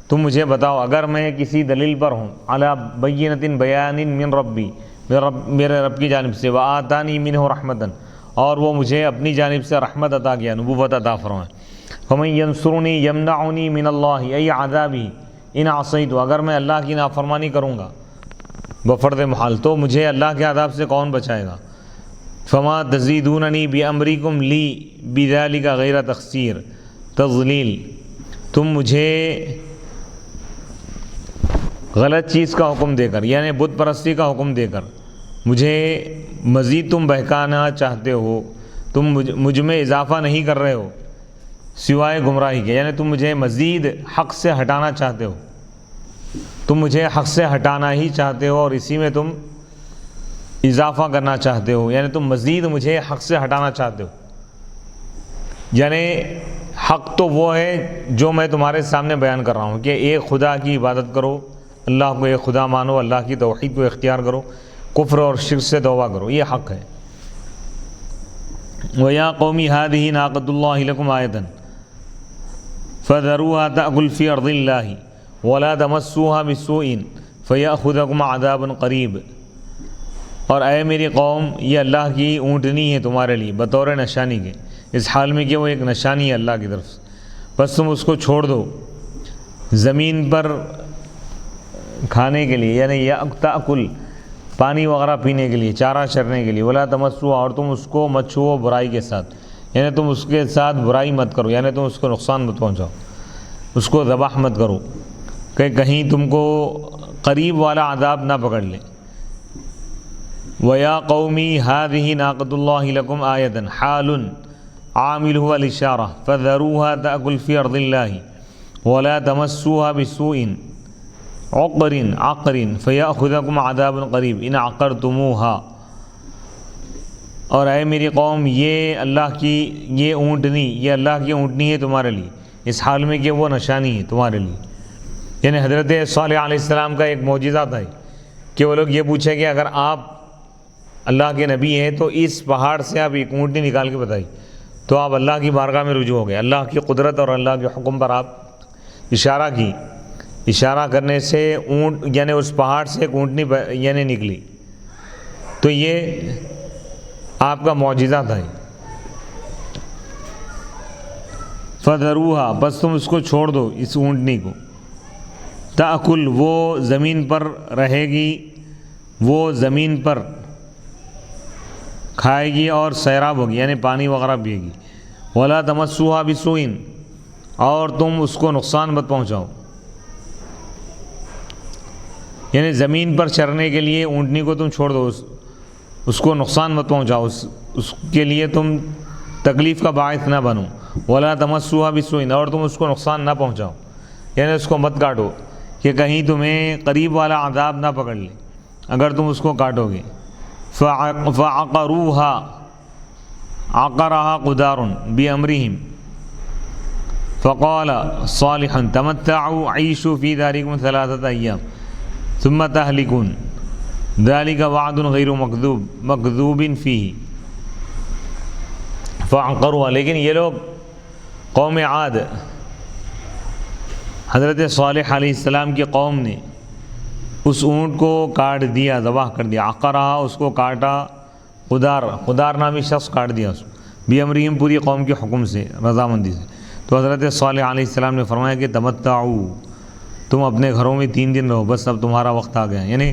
تم مجھے بتاؤ اگر میں کسی دلیل پر ہوں، علی بینۃ بیان من ربی میرے رب کی جانب سے، وآتانی منہ رحمۃ اور وہ مجھے اپنی جانب سے رحمت عطا کیا، نبوت عطا فرمائے، فمن ینصرنی یمنعنی من اللہ ای عذابی ان عصیت اگر میں اللہ کی نافرمانی کروں گا بفرد محال تو مجھے اللہ کے عذاب سے کون بچائے گا، فما تزیدوننی بامرکم لی بذلک غیر تخسیر تضلیل تم مجھے غلط چیز کا حکم دے کر یعنی بت پرستی کا حکم دے کر مجھے مزید تم بہکانا چاہتے ہو، تم مجھ میں اضافہ نہیں کر رہے ہو سوائے گمراہی کے، یعنی تم مجھے مزید حق سے ہٹانا چاہتے ہو، تم مجھے حق سے ہٹانا ہی چاہتے ہو اور اسی میں تم اضافہ کرنا چاہتے ہو، یعنی تم مزید مجھے حق سے ہٹانا چاہتے ہو، یعنی حق تو وہ ہے جو میں تمہارے سامنے بیان کر رہا ہوں کہ ایک خدا کی عبادت کرو، اللہ کو ایک خدا مانو، اللہ کی توحید کو اختیار کرو، کفر اور شرک سے توبہ کرو، یہ حق ہے۔ وَيَا قَوْمِ هَٰذِهِ نَاقَةُ اللَّهِ لَكُمْ آیَةً فَذَرُوهَا تَأْكُلْ فِي أَرْضِ اللَّهِ وَلَا تَمَسُّوهَا بِسُوءٍ فَيَأْخُذَكُمْ عَذَابٌ قَرِيبٌ اور اے میری قوم یہ اللہ کی اونٹنی ہے تمہارے لیے بطور نشانی کے، اس حال میں کہ وہ ایک نشانی ہے اللہ کی طرف سے، بس تم اس کو چھوڑ دو زمین پر کھانے کے لیے، یعنی تأکل پانی وغیرہ پینے کے لیے، چارہ چرنے کے لیے، ولا تمسوا اور تم اس کو مت چھوؤ برائی کے ساتھ، یعنی تم اس کے ساتھ برائی مت کرو، یعنی تم اس کو نقصان مت پہنچاؤ، اس کو ذبح مت کرو کہ کہیں تم کو قریب والا عذاب نہ پکڑ لے۔ وَيَا قَوْمِ هَٰذِهِ نَاقَةُ اللَّهِ لَكُمْ آیَةً حال عاملہ الاشارہ فذروها تأکل فی ارض اللہ ولا تمسوها بسوء عقر فیأخذکم عذاب قریب ان عقرتموها. اور اے میری قوم، یہ اللہ کی یہ اونٹنی، یہ اللہ کی اونٹنی ہے تمہارے لیے، اس حال میں کہ وہ نشانی ہے تمہارے لیے. یعنی حضرت صالح علیہ السلام کا ایک معجزہ تھا کہ وہ لوگ یہ پوچھیں کہ اگر آپ اللہ کے نبی ہیں تو اس پہاڑ سے آپ ایک اونٹنی نکال کے بتائیے. تو آپ اللہ کی بارگاہ میں رجوع ہو گئے. اللہ کی قدرت اور اللہ کے حکم پر آپ اشارہ کی. اشارہ کرنے سے اونٹ یعنی اس پہاڑ سے ایک اونٹنی یعنی نکلی. تو یہ آپ کا معجزہ تھا. فذروها، بس تم اس کو چھوڑ دو، اس اونٹنی کو. تأکل، وہ زمین پر رہے گی، وہ زمین پر کھائے گی اور سیراب ہوگی یعنی پانی وغیرہ پیے گی. ولا تمسوها بسوء، اور تم اس کو نقصان مت پہنچاؤ. یعنی زمین پر چرنے کے لیے اونٹنی کو تم چھوڑ دو، اس کو نقصان مت پہنچاؤ، اس کے لیے تم تکلیف کا باعث نہ بنو. ولا تمسوها بسوء، اور تم اس کو نقصان نہ پہنچاؤ یعنی اس کو مت کاٹو کہ کہیں تمہیں قریب والا عذاب نہ پکڑ لے اگر تم اس کو کاٹو گے. فعقروها، عقرها قدار بأمرهم فقال صالح تمتعوا عيشوا في داركم 3 أيام ثم تهلكون ذلك وعد غیر مکذوب فيه. فعقروها، لیکن یہ لوگ قوم عاد، حضرت صالح علیہ السلام کی قوم نے اس اونٹ کو کاٹ دیا، ذبح کر دیا. عقرہا، اس کو کاٹا. قدار نامی شخص کاٹ دیا اس کو، بِأَمْرِهِمْ، پوری قوم کے حکم سے، رضامندی سے. تو حضرت صالح علیہ السلام نے فرمایا کہ تمتعوا، تم اپنے گھروں میں 3 دن رہو، بس اب تمہارا وقت آ گیا. یعنی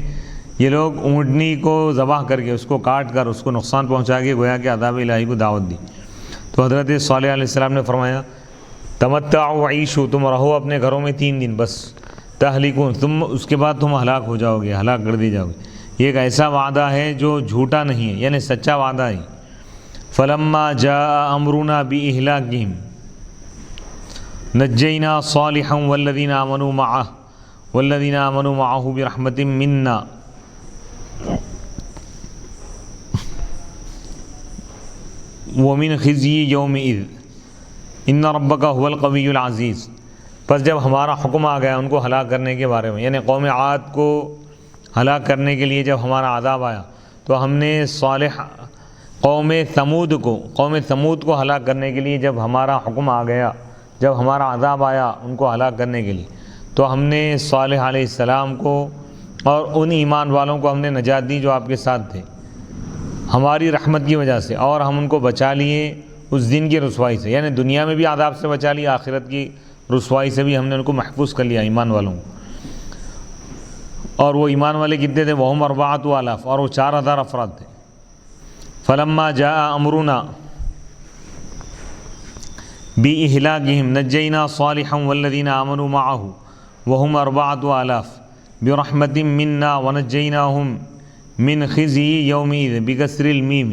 یہ لوگ اونٹنی کو ذبح کر کے، اس کو کاٹ کر اس کو نقصان پہنچا کے گویا کہ عذاب الہی کو دعوت دی. تو حضرت صالح علیہ السلام نے فرمایا تمتعوا عیشوا، تم رہو اپنے گھروں میں 3 دن بس. تہلکون، تم اس کے بعد تم ہلاک ہو جاؤ گے، ہلاک کر دی جاؤ گے. یہ ایک ایسا وعدہ ہے جو جھوٹا نہیں ہے، یعنی سچا وعدہ ہے. فلما جاء امرنا بإهلاكهم نجینا صالحا والذین آمنوا معه برحمت منا ومن خزي يومئذ ان ربک هو القوی العزیز. پس جب ہمارا حکم آ گیا ان کو ہلاک کرنے کے بارے میں، یعنی قوم عاد کو ہلاک کرنے کے لیے جب ہمارا عذاب آیا تو ہم نے صالح قوم ثمود کو ہلاک کرنے کے لیے جب ہمارا حکم آ گیا، جب ہمارا عذاب آیا ان کو ہلاک کرنے کے لیے، تو ہم نے صالح علیہ السلام کو اور ان ایمان والوں کو ہم نے نجات دی جو آپ کے ساتھ تھے ہماری رحمت کی وجہ سے، اور ہم ان کو بچا لیے اس دن کی رسوائی سے. یعنی دنیا میں بھی عذاب سے بچا لیا، آخرت کی رسوائی سے بھی ہم نے ان کو محفوظ کر لیا، ایمان والوں کو. اور وہ ایمان والے کتنے تھے؟ وہم 4,000، اور وہ 4,000 افراد تھے. فلما جاء امرنا بإهلاكهم نجینا صالحا والذین آمنوا معه وهم 4,000 برحمت منا ونجیناهم من خزي يومئذ بكسر الميم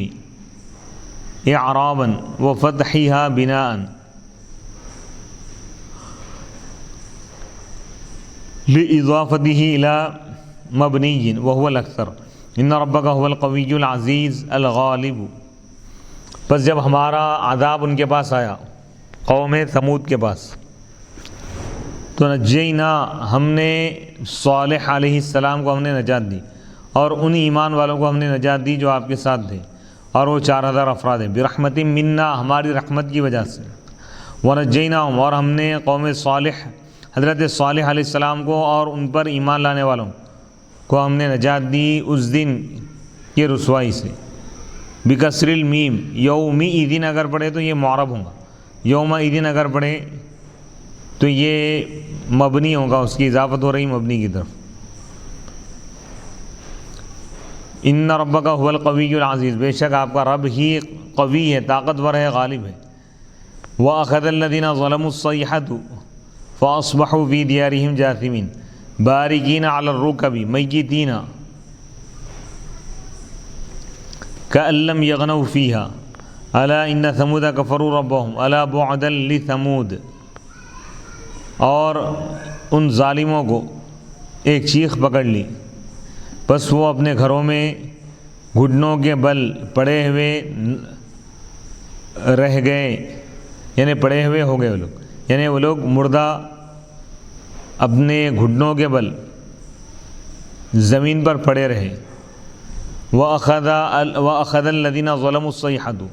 اعرابا وفتحها بناء لإضافته إلى مبني وهو الأكثر ان ربك هو القوي العزيز الغالب. پس جب ہمارا عذاب ان کے پاس آیا، قوم ثمود کے پاس، تو نجینا، ہم نے صالح علیہ السلام کو ہم نے نجات دی، اور ان ایمان والوں کو ہم نے نجات دی جو آپ کے ساتھ تھے، اور وہ 4,000 افراد ہیں. برحمت منا، ہماری رحمت کی وجہ سے. ونجیناہم، اور ہم نے قوم صالح، حضرت صالح علیہ السلام کو اور ان پر ایمان لانے والوں کو ہم نے نجات دی اس دن کی رسوائی سے. بکسر المیم، یومئذ اگر پڑھے تو یہ معرب ہوگا، یومئذ اگر پڑھے تو یہ مبنی ہوگا، اس کی اضافت ہو رہی مبنی کی طرف. ان ربک هو القوی العزیز، بے شک آپ کا رب ہی قوی ہے، طاقتور ہے، غالب ہے. وَأَخَذَ الَّذِينَ ظَلَمُوا الصَّيْحَةُ فَأَصْبَحُوا فِي دِيَارِهِمْ جَاثِمِينَ بارکین علی الرکب میتین کأن لم یغنوا فیہا الا ان ثمود کفروا ربهم الا بعدا لثمود، اور ان ظالموں کو ایک چیخ پکڑ لی، بس وہ اپنے گھروں میں گھٹنوں کے بل پڑے ہوئے رہ گئے، یعنی پڑے ہوئے ہو گئے وہ لوگ، یعنی وہ لوگ مردہ اپنے گھٹنوں کے بل زمین پر پڑے رہے۔ وَأَخَذَ الَّذِينَ ظَلَمُوا الصَّيْحَةُ،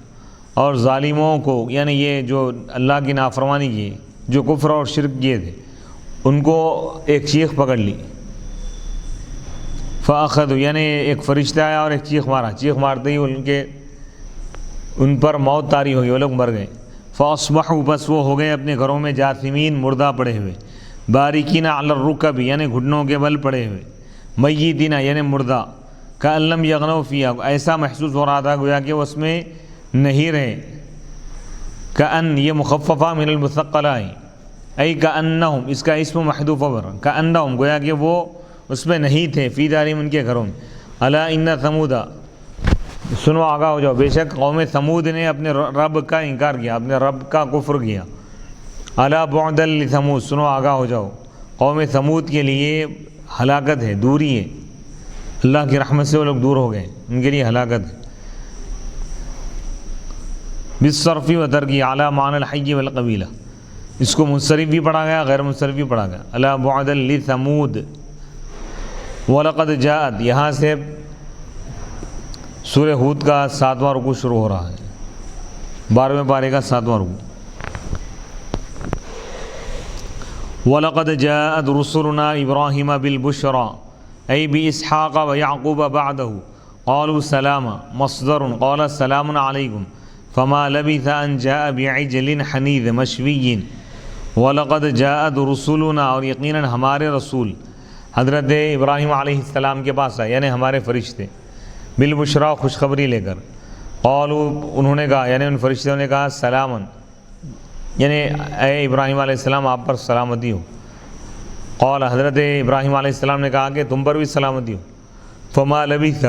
اور ظالموں کو یعنی یہ جو اللہ کی نافرمانی کی، جو کفر اور شرک کیے تھے، ان کو ایک چیخ پکڑ لی۔ فَأَخَذُوا، یعنی ایک فرشتہ آیا اور ایک چیخ مارا، چیخ مارتے ہی ان پر موت طاری ہوئی، وہ لوگ مر گئے۔ فَأَصْبَحُوا، بس وہ ہو گئے اپنے گھروں میں جاثمین، مردہ پڑے ہوئے، بارکین علی الرکب، یعنی گھٹنوں کے بل پڑے ہوئے، میتین یعنی مردہ، کأن لم یغنوا فیہا، ایسا محسوس ہو رہا تھا گویا کہ وہ اس میں نہیں رہے۔ کأن یہ مخففہ من المثقلہ ہے، ای کأنہم، اس کا اسم محذوف خبر، کأنہم گویا کہ وہ اس میں نہیں تھے، فی دارہم ان کے گھروں میں۔ الا ان ثمود، سنو آگاہ ہو جاؤ، بے شک قوم ثمود نے اپنے رب کا انکار کیا، اپنے رب کا کفر کیا۔ الا بعدا لثمود، سنو آگاہ ہو جاؤ، قوم ثمود کے لیے ہلاکت ہے، دوری ہے، اللہ کی رحمت سے وہ لوگ دور ہو گئے، ان کے لیے ہلاکت ہے۔ بالصرف و ترکی اعلیٰ معنی الحی والقبیلہ، اس کو منصرف بھی پڑھا گیا، غیر منصرف بھی پڑھا گیا۔ الا بعدا لثمود وَلَقَدْ جَاءَتْ، یہاں سے سورہ ہود کا 7واں رکوع شروع ہو رہا ہے، 12ویں پارے کا 7واں رکوع۔ وَلَقَدْ جَاءَتْ رُسُلُنَا إِبْرَاهِيمَ بِالْبُشْرَى أي بإسحاق ويعقوب بعده قالوا سلاما، مصدر قال سلام عليكم فما لبث أن جاء بعجل حنيذ مشوي۔ وَلَقَدْ جَاءَتْ رُسُلُنَا، اور یقیناً ہمارے رسول حضرت ابراہیم علیہ السلام کے پاس آئے، یعنی ہمارے فرشتے، بالبشرا، خوشخبری لے کر۔ قالوا، انہوں نے کہا، یعنی ان فرشتوں نے کہا، سلامن، یعنی اے ابراہیم علیہ السلام آپ پر سلامتی ہو۔ قال، حضرت ابراہیم علیہ السلام نے کہا کہ تم پر بھی سلامتی ہو۔ فما لبث،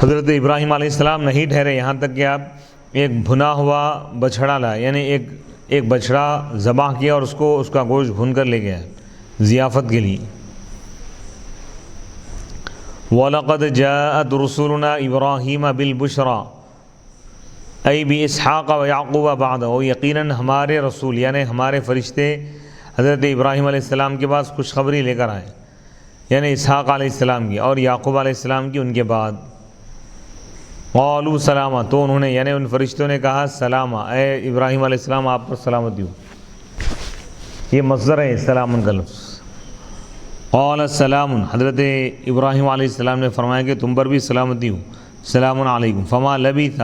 حضرت ابراہیم علیہ السلام نہیں ٹھہرے یہاں تک کہ آپ ایک بھنا ہوا بچھڑا لائے، یعنی ایک بچڑا ذبح کیا اور اس کا گوشت بھون کر لے گیا ضیافت کے لیے۔ وَلَقَدْ جَاءَتْ رُسُلُنَا إِبْرَاهِيمَ بِالْبُشْرَى أي بِإِسْحَاقَ وَيَعْقُوبَ بَعْدَهُ، اور یقیناً ہمارے رسول یعنی ہمارے فرشتے حضرت ابراہیم علیہ السلام کے پاس خوشخبری لے کر آئے، یعنی اسحاق علیہ السلام کی اور یعقوب علیہ السلام کی ان کے بعد۔ قالوا سلاما، تو انہوں نے یعنی ان فرشتوں نے کہا سلامہ، اے ابراہیم علیہ السلام آپ پر سلامتی ہو، یہ مصدر ہے سلام کا لفظ۔ قال سلام، حضرت ابراہیم علیہ السلام نے فرمایا کہ تم پر بھی سلامتی ہو، سلام علیکم۔ فما لبث،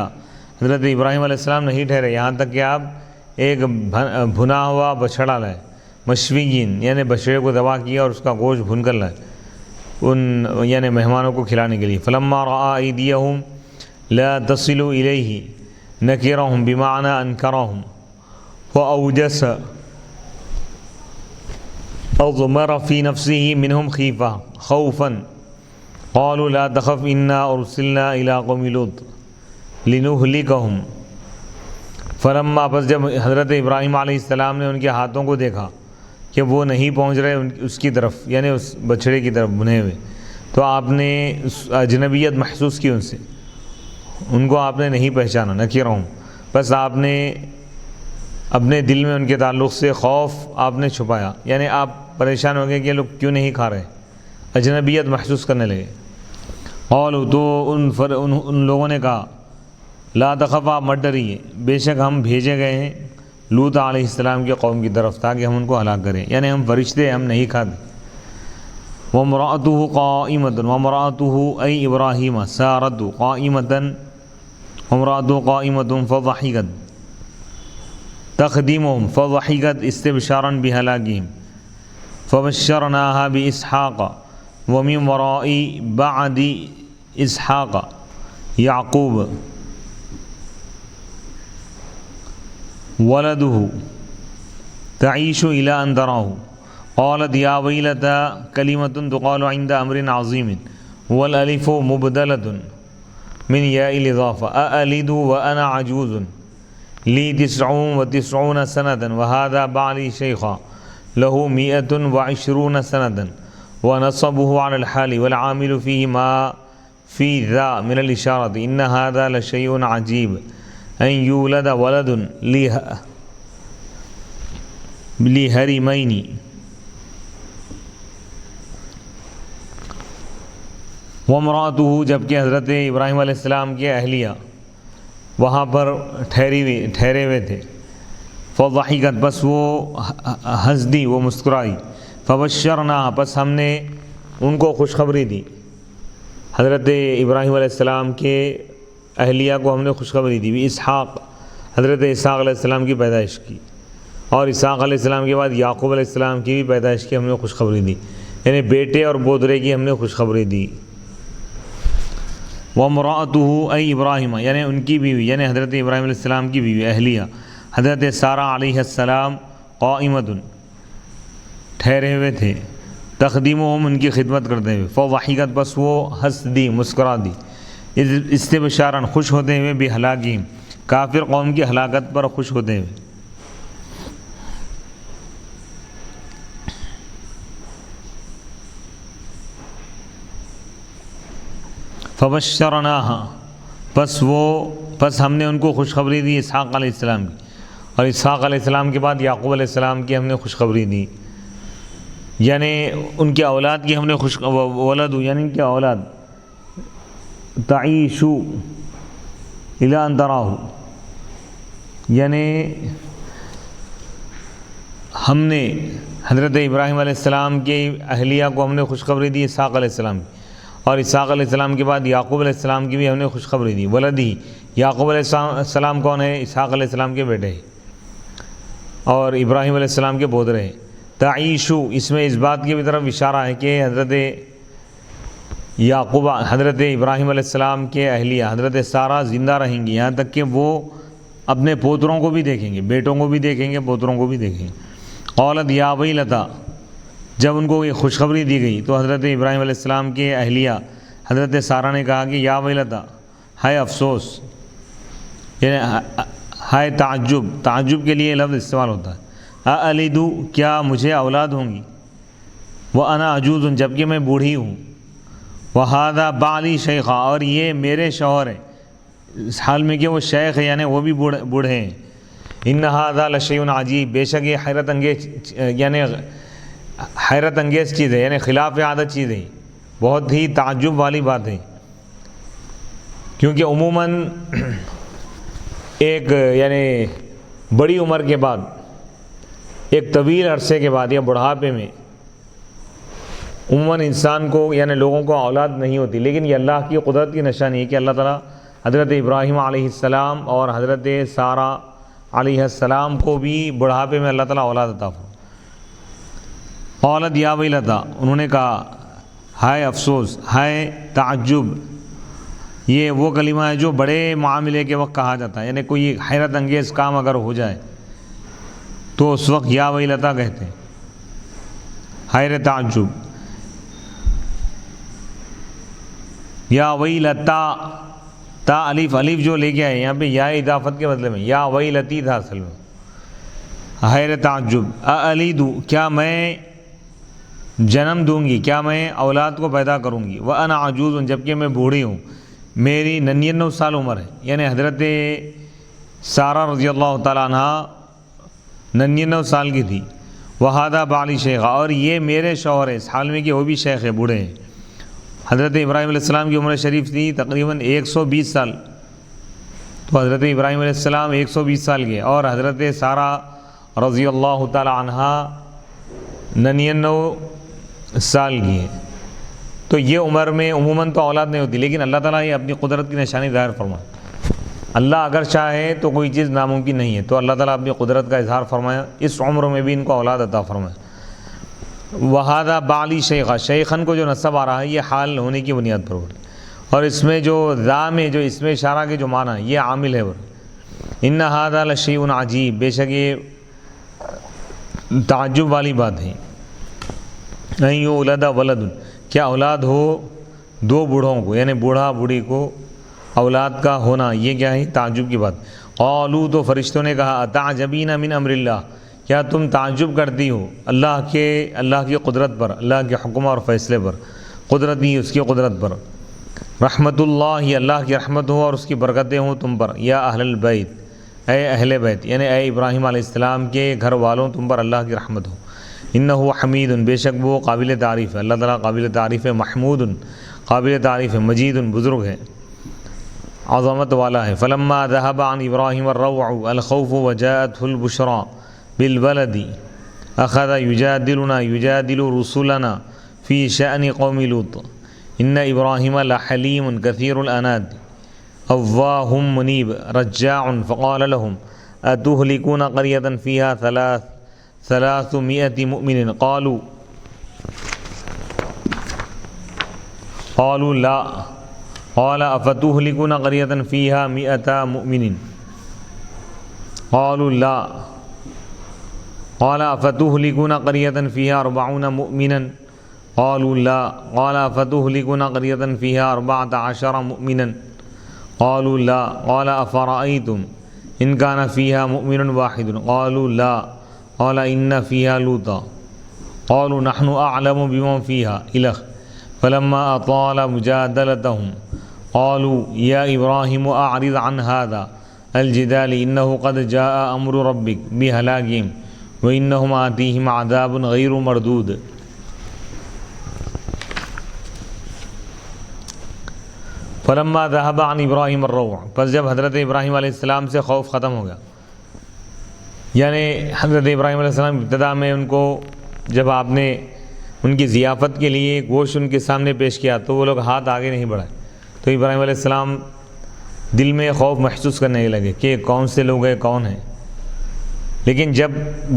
حضرت ابراہیم علیہ السلام نہیں ٹھہرے یہاں تک کہ آپ ایک بھنا ہوا بچھڑا لائے، مشویین یعنی بچڑے کو ذبح کیا اور اس کا گوشت بھون کر لائے ان یعنی مہمانوں کو کھلانے کے لیے۔ فلما رأى أيديهم لا تصل إليه نكرهم بمعنى أنكرهم وأوجس أضمر في نفسه منهم خيفة خوفا قالوا لا تخف إنا أرسلنا إلى قوم لوط لنهلكهم۔ فلما، پس جب حضرت ابراہیم علیہ السلام نے ان کے ہاتھوں کو دیکھا کہ وہ نہیں پہنچ رہے اس کی طرف یعنی اس بچڑے کی طرف بنے ہوئے، تو آپ نے اجنبیت محسوس کی ان سے، ان کو آپ نے نہیں پہچانا، نکرہم، بس آپ نے اپنے دل میں ان کے تعلق سے خوف آپ نے چھپایا، یعنی آپ پریشان ہو گئے کہ یہ لوگ کیوں نہیں کھا رہے، اجنبیت محسوس کرنے لگے۔ قالوا، تو ان لوگوں نے کہا، لا تخف، آپ مت ڈریے، بے شک ہم بھیجے گئے ہیں لوط علیہ السلام کی قوم کی طرف تاکہ ہم ان کو ہلاک کریں، یعنی ہم فرشتے ہم نہیں کھاتے۔ وامرأته قائمة، وامرأته أي إبراهيم سارت قائمة، وامرأته قائمة فضحكت تخدمهم فضحكت استبشارا بهلاكهم فبشرناها بإسحاق ومن وراء بعد إسحاق يعقوب ولده تعيش إلى أن تراه قالت يا ويلتى كلمة تقال عند أمر عظيم والألف مبدلة من یاء الاضافہ أألد وأنا عجوز لی 99 سنة وهذا بعلی شیخا له 120 سنة ونصبه على الحال والعامل فيه ما في ذا من الإشارة إن هذا لشيء عجيب أن يولد ولد لهرمين وامرأته، جبکہ حضرت ابراہیم علیہ السلام کے اہلیہ وہاں پر ٹھہرے ہوئے تھے. فضحکت، بس وہ ہنس دی، وہ مسکرائی. فبشرناها، پس ہم نے ان کو خوشخبری دی. حضرت ابراہیم علیہ السلام کے اہلیہ کو ہم نے خوشخبری دی. اسحاق، حضرت اسحاق علیہ السلام کی پیدائش کی، اور اسحاق علیہ السلام کے بعد یعقوب علیہ السلام کی بھی پیدائش کی ہم نے خوشخبری دی، یعنی بیٹے اور بودرے کی ہم نے خوشخبری دی. وامرأته ای ابراہیم، یعنی ان کی بیوی، یعنی حضرت ابراہیم علیہ السلام کی بیوی اہلیہ حضرت سارہ علیہ السلام قائمۃ، ٹھہرے ہوئے تھے. تخدیمہم، ان کی خدمت کرتے ہوئے. فضحکت، بس وہ ہنس دی، مسکرا دی. استبشارا، خوش ہوتے ہوئے. بہلاکہم، کافر قوم کی ہلاکت پر خوش ہوتے ہوئے. فبشرناها، پس ہم نے ان کو خوشخبری دی اسحاق علیہ السلام کی، اور اسحاق علیہ السلام کے بعد یعقوب علیہ السلام کی ہم نے خوشخبری دی، یعنی ان کی اولاد کی ہم نے ولد، یعنی ان کی اولاد. تعیشو الی ان تراہ، یعنی ہم نے حضرت ابراہیم علیہ السلام کی اہلیہ کو ہم نے خوشخبری دی اسحاق علیہ السلام کی، اور اسحاق علیہ السلام کے بعد یعقوب علیہ السلام کی بھی ہم نے خوشخبری دی. ولدی، یعقوب علیہ السلام کون ہے؟ اسحاق علیہ السلام کے بیٹے ہیں اور ابراہیم علیہ السلام کے بودرے ہیں. تعیشو، اس میں اس بات کی طرف اشارہ ہے کہ حضرت یعقوب، حضرت ابراہیم علیہ السلام کے اہلیہ حضرت سارہ زندہ رہیں گی، یہاں تک کہ وہ اپنے پوتروں کو بھی دیکھیں گے، بیٹوں کو بھی دیکھیں گے، پوتروں کو بھی دیکھیں گے. قالت یا ویلتا، جب ان کو یہ خوشخبری دی گئی تو حضرت ابراہیم علیہ السلام کے اہلیہ حضرت سارہ نے کہا کہ یا ویلتا، ہائے افسوس، یعنی ہائے تعجب، تعجب کے لیے لفظ استعمال ہوتا ہے. اَأَلِدُ، کیا مجھے اولاد ہوں گی؟ وَأَنَا عَجُوزٌ، جبکہ میں بوڑھی ہوں. وَهَذَا بَعْلِي شَيْخًا، اور یہ میرے شوہر ہیں، اس حال میں کہ وہ شیخ ہے، یعنی وہ بھی بوڑھے ہیں. إِنَّ هَذَا لَشَيْءٌ عَجِيبٌ، بے شک یہ حیرت انگیز چیز ہے، یعنی خلاف عادت چیز ہے، بہت ہی تعجب والی بات ہے. کیونکہ عموماً ایک یعنی بڑی عمر کے بعد، ایک طویل عرصے کے بعد یا بڑھاپے میں عموماً انسان کو یعنی لوگوں کو اولاد نہیں ہوتی، لیکن یہ اللہ کی قدرت کی نشانی ہے کہ اللہ تعالیٰ حضرت ابراہیم علیہ السلام اور حضرت سارہ علیہ السلام کو بھی بڑھاپے میں اللہ تعالیٰ اولاد عطا فرمائے. قالت یا ویلتا، انہوں نے کہا ہائے افسوس، ہائے تعجب. یہ وہ کلمہ ہے جو بڑے معاملے کے وقت کہا جاتا ہے، یعنی کوئی حیرت انگیز کام اگر ہو جائے تو اس وقت یا ویلتا کہتے ہیں، حیر تعجب. یا ویلتا، تا الف، الف جو لے کے آئے یہاں پہ یا اضافت کے بدلے میں یا ویلتی تھا اصل میں. حیر تعجب. اَأَلِدُ، کیا میں جنم دوں گی، کیا میں اولاد کو پیدا کروں گی. وَأَنَا عَجُوزٌ، جبکہ میں بوڑھی ہوں، میری 99 سال عمر ہے، یعنی حضرت سارہ رضی اللہ تعالیٰ عنہ 99 سال کی تھی. وَهَذَا بَعْلِي شَيْخًا، اور یہ میرے شوہر ہے، اس حال میں کہ وہ بھی شیخ ہے، بوڑھے ہیں. حضرت ابراہیم علیہ السلام کی عمر شریف تھی تقریباً 120 سال، تو حضرت ابراہیم علیہ السلام 120 سال کے، اور حضرت سارہ رضی اللہ تعالیٰ عنہ 99 سال کی ہے. تو یہ عمر میں عموماً تو اولاد نہیں ہوتی، لیکن اللہ تعالیٰ یہ اپنی قدرت کی نشانی ظاہر فرمائے. اللہ اگر چاہے تو کوئی چیز ناممکن نہیں ہے، تو اللہ تعالیٰ اپنی قدرت کا اظہار فرمایا، اس عمر میں بھی ان کو اولاد عطا فرمایا. وَهَذَا بَعْلِي شَيْخًا، شیخن کو جو نسب آ رہا ہے یہ حال ہونے کی بنیاد پر ہو رہا ہے، اور اس میں جو ذا میں جو اس میں اشارہ کے جو معنی ہے یہ عامل ہے. إِنَّ هَذَا لَشَيْءٌ عَجِيبٌ، بے شک یہ تعجب والی بات ہے. أَن يُولَدَ وَلَدٌ، کیا اولاد ہو دو بوڑھوں کو، یعنی بوڑھا بوڑھی کو اولاد کا ہونا یہ کیا ہے؟ تعجب کی بات۔ قالوا تو فرشتوں نے کہا اتعجبین من امر اللہ، کیا تم تعجب کرتی ہو اللہ کی قدرت پر، اللہ کے حکم اور فیصلے پر، قدرت ہی اس کی قدرت پر۔ رحمت اللہ، اللہ کی رحمت ہو اور اس کی برکتیں ہوں تم پر، یا اہل البیت، اے اہل بیت، یعنی اے ابراہیم علیہ السلام کے گھر والوں تم پر اللہ کی رحمت ہو۔ انہ حمید، بے شک وہ قابل تعریف ہے، اللہ تعالیٰ قابل تعریف ہے، محمود قابل تعریف ہے، مجید بزرگ ہے، عظمت والا ہے۔ فلما ذهب عن ابراہیم الروع الخوف وجاءته البشرى بالولد اخذ يجادل رسلنا في شأن قوم لوط ان ابراہیم لحلیم كثير الاناد اواه منیب رجاع فقال لهم اتهلكون قرية فيها 300 مؤمن قالوا لا قال افتهلكون قرية فيها 100 مؤمن قالوا لا قال افتهلكون قرية فيها 40 مؤمنا قالوا لا قال افتهلكون قرية فيها 14 مؤمنا قالوا لا قال افرأيتم ان كان فيها مؤمن واحد قالوا لا قال ان فيها لوطا قالوا نحن اعلم بمن فيها الخ فلما اطال مجادلتهم قالوا يا ابراهيم اعرض عن هذا الجدال انه قد جاء امر ربك بهلاكهم وانهم آتيهم عذاب غير مردود۔ فلما ذهب عن ابراہیم الروع، پس جب حضرت ابراہیم علیہ السلام سے خوف ختم ہو گیا، یعنی حضرت ابراہیم علیہ السلام ابتدا میں ان کو جب آپ نے ان کی ضیافت کے لیے گوشت ان کے سامنے پیش کیا تو وہ لوگ ہاتھ آگے نہیں بڑھائے، تو ابراہیم علیہ السلام دل میں خوف محسوس کرنے لگے کہ کون سے لوگ ہیں، کون ہیں۔ لیکن جب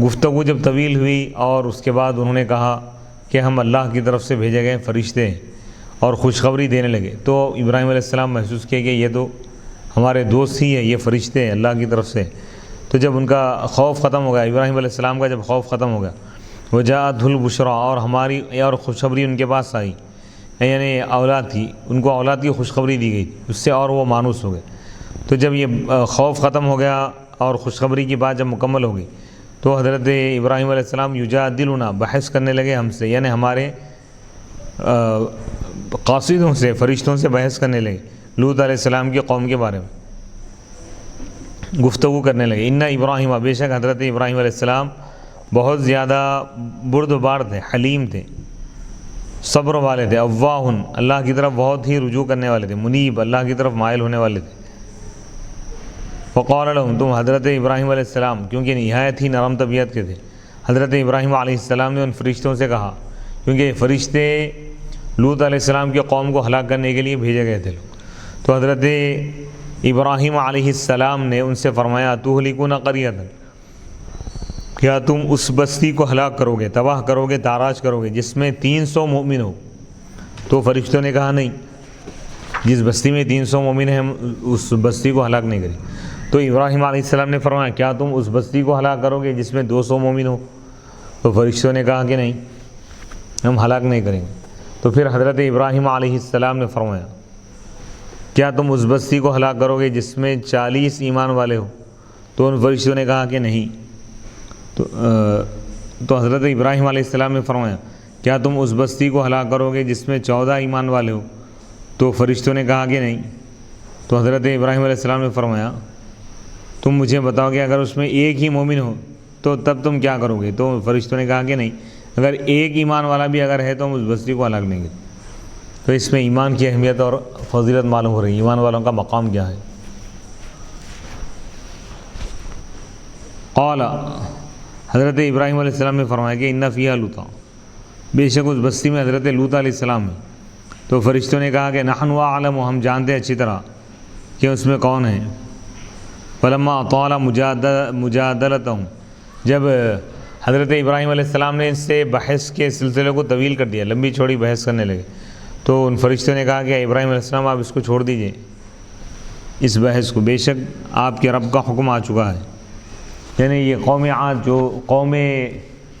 گفتگو طویل ہوئی اور اس کے بعد انہوں نے کہا کہ ہم اللہ کی طرف سے بھیجے گئے فرشتے ہیں اور خوشخبری دینے لگے، تو ابراہیم علیہ السلام محسوس کیا کہ یہ تو ہمارے دوست ہی ہیں، یہ فرشتے ہیں اللہ کی طرف سے۔ تو جب ان کا خوف ختم ہو گیا، ابراہیم علیہ السلام کا جب خوف ختم ہو گیا، وجاءت البشریٰ، اور ہماری اور خوشخبری ان کے پاس آئی، یعنی اولاد تھی، ان کو اولاد کی خوشخبری دی گئی، اس سے اور وہ مانوس ہو گئے۔ تو جب یہ خوف ختم ہو گیا اور خوشخبری کی بات جب مکمل ہو گئی تو حضرت ابراہیم علیہ السلام یجادلنا، بحث کرنے لگے ہم سے، یعنی ہمارے قاصدوں سے، فرشتوں سے بحث کرنے لگے، لوط علیہ السلام کی قوم کے بارے میں گفتگو کرنے لگے۔ ان ابراہیم، بے شک حضرت ابراہیم علیہ السلام بہت زیادہ بردبار تھے، حلیم تھے، صبر والے تھے، اواہن، اللہ کی طرف بہت ہی رجوع کرنے والے تھے، منیب، اللہ کی طرف مائل ہونے والے تھے۔ وقال لهم، تم حضرت ابراہیم علیہ السلام کیونکہ نہایت ہی نرم طبیعت کے تھے، حضرت ابراہیم علیہ السلام نے ان فرشتوں سے کہا، کیونکہ فرشتے لوط علیہ السلام کی قوم کو ہلاک کرنے کے لیے بھیجے گئے تھے لوگ، تو حضرت ابراہیم علیہ السلام نے ان سے فرمایا تہلکون قریۃ، کیا تم اس بستی کو ہلاک کرو گے، تباہ کرو گے، تاراج کرو گے جس میں 300 مومن ہو؟ تو فرشتوں نے کہا نہیں، جس بستی میں 300 مومن ہیں ہم اس بستی کو ہلاک نہیں کریں۔ تو ابراہیم علیہ السلام نے فرمایا کیا تم اس بستی کو ہلاک کرو گے جس میں 200 مومن ہو؟ تو فرشتوں نے کہا کہ نہیں، ہم ہلاک نہیں کریں گے۔ تو پھر حضرت ابراہیم علیہ السلام نے فرمایا کیا تم اس بستی کو ہلاک کرو گے جس میں 40 ایمان والے ہو؟ تو ان فرشتوں نے کہا کہ نہیں۔ تو حضرت ابراہیم علیہ السلام نے فرمایا کیا تم اس بستی کو ہلاک کرو گے جس میں 14 ایمان والے ہو؟ تو فرشتوں نے کہا کہ نہیں۔ تو حضرت ابراہیم علیہ السلام نے فرمایا تم مجھے بتاؤ کہ اگر اس میں ایک ہی مومن ہو تو تب تم کیا کرو گے؟ تو فرشتوں نے کہا کہ نہیں، اگر ایک ایمان والا بھی اگر ہے تو ہم اس بستی کو ہلاک نہیں کریں۔ تو اس میں ایمان کی اہمیت اور فضیلت معلوم ہو رہی ہے، ایمان والوں کا مقام کیا ہے۔ قال، حضرت ابراہیم علیہ السلام نے فرمایا کہ ان فیہا لوطا، بے شک اس بستی میں حضرت لوط علیہ السلام ہے۔ تو فرشتوں نے کہا کہ نحن اعلم، ہم جانتے ہیں اچھی طرح کہ اس میں کون ہے۔ فلما اطال مجادلتهم، جب حضرت ابراہیم علیہ السلام نے ان سے بحث کے سلسلے کو طویل کر دیا، لمبی چوڑی بحث کرنے لگے، تو ان فرشتوں نے کہا کہ ابراہیم علیہ السلام آپ اس کو چھوڑ دیجئے، اس بحث کو، بے شک آپ کے رب کا حکم آ چکا ہے۔ یعنی یہ قوم عاد، جو قوم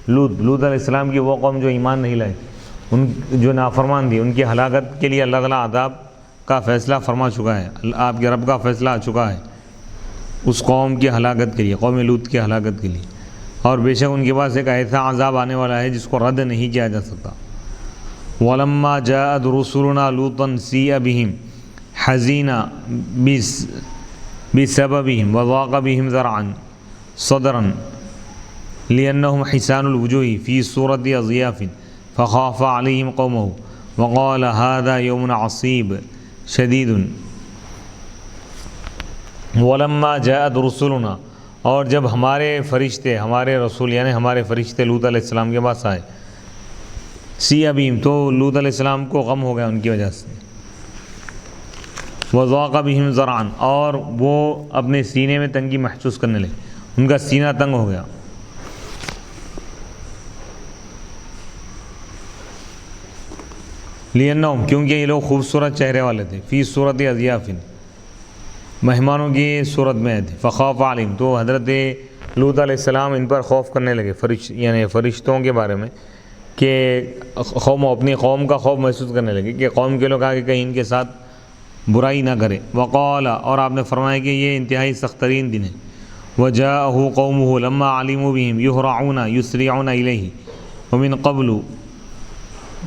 لوط علیہ السلام کی وہ قوم جو ایمان نہیں لائے، ان جو نافرمان تھی، ان کی ہلاکت کے لیے اللہ تعالیٰ عذاب کا فیصلہ فرما چکا ہے، آپ کے رب کا فیصلہ آ چکا ہے اس قوم کی ہلاکت کے لیے، قوم لوط کی ہلاکت کے لیے، اور بے شک ان کے پاس ایک ایسا عذاب آنے والا ہے جس کو رد نہیں کیا جا سکتا۔ وَلَمَّا جَاءَتْ رُسُلُنَا لُوطًا سِیءَ بِهِمْ حَزِینًا بِسَبَبِهِمْ وَضَاقَ بِهِمْ ذَرْعًا صَدْرًا لِأَنَّهُمْ حِسَانُ الْوُجُوهِ فِي صُورَةِ أَضْيَافٍ فَخَافَ عَلَيْهِمْ قَوْمَهُ وَقَالَ هَذَا يَوْمٌ عَصِیبٌ شَدِیدٌ۔ وَلَمَّا جَاءَتْ رُسُلُنَا، اور جب ہمارے فرشتے، ہمارے رسول یعنی ہمارے فرشتے لوط علیہ السلام کے پاس آئے، سِیءَ بِهِمْ تو لوط علیہ السلام کو غم ہو گیا ان کی وجہ سے، وَضَاقَ بِهِمْ ذَرْعًا اور وہ اپنے سینے میں تنگی محسوس کرنے لگے، ان کا سینہ تنگ ہو گیا۔ لِأَنَّهُمْ کیونکہ یہ لوگ خوبصورت چہرے والے تھے، فی صورت اضیاف مہمانوں کی صورت میں تھے، فخاف علیہم تو حضرت لوط علیہ السلام ان پر خوف کرنے لگے، یعنی فرشتوں کے بارے میں، کہ اپنی قوم کا خوف محسوس کرنے لگے کہ قوم کے لوگ آگے کہیں ان کے ساتھ برائی نہ کرے۔ وقال اور آپ نے فرمایا کہ یہ انتہائی سخت ترین دن ہے۔ وجاءه قومه لما علموا بهم يسرعون إليه ومن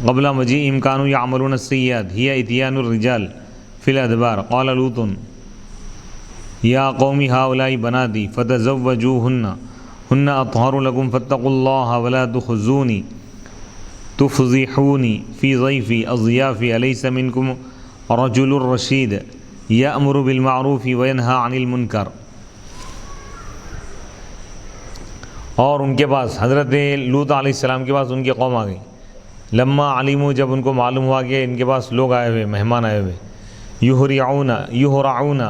قبل مجيئهم كانوا يعملون السيئات هي إتيان الرجال في الأدبار قال لوط يا قوم هؤلاء بناتي فتزوجوهن هن أطهر لكم فاتقوا الله ولا تخزوني تفضحوني في ضيفي أضيافي أليس منكم رجل رشید یأمر بالمعروف وینہی عن المنکر۔ اور ان کے پاس حضرت لوط علیہ السلام کے پاس ان کی قوم آ گئی، لما علموا جب ان کو معلوم ہوا کہ ان کے پاس لوگ آئے ہوئے، مہمان آئے ہوئے، یہرعون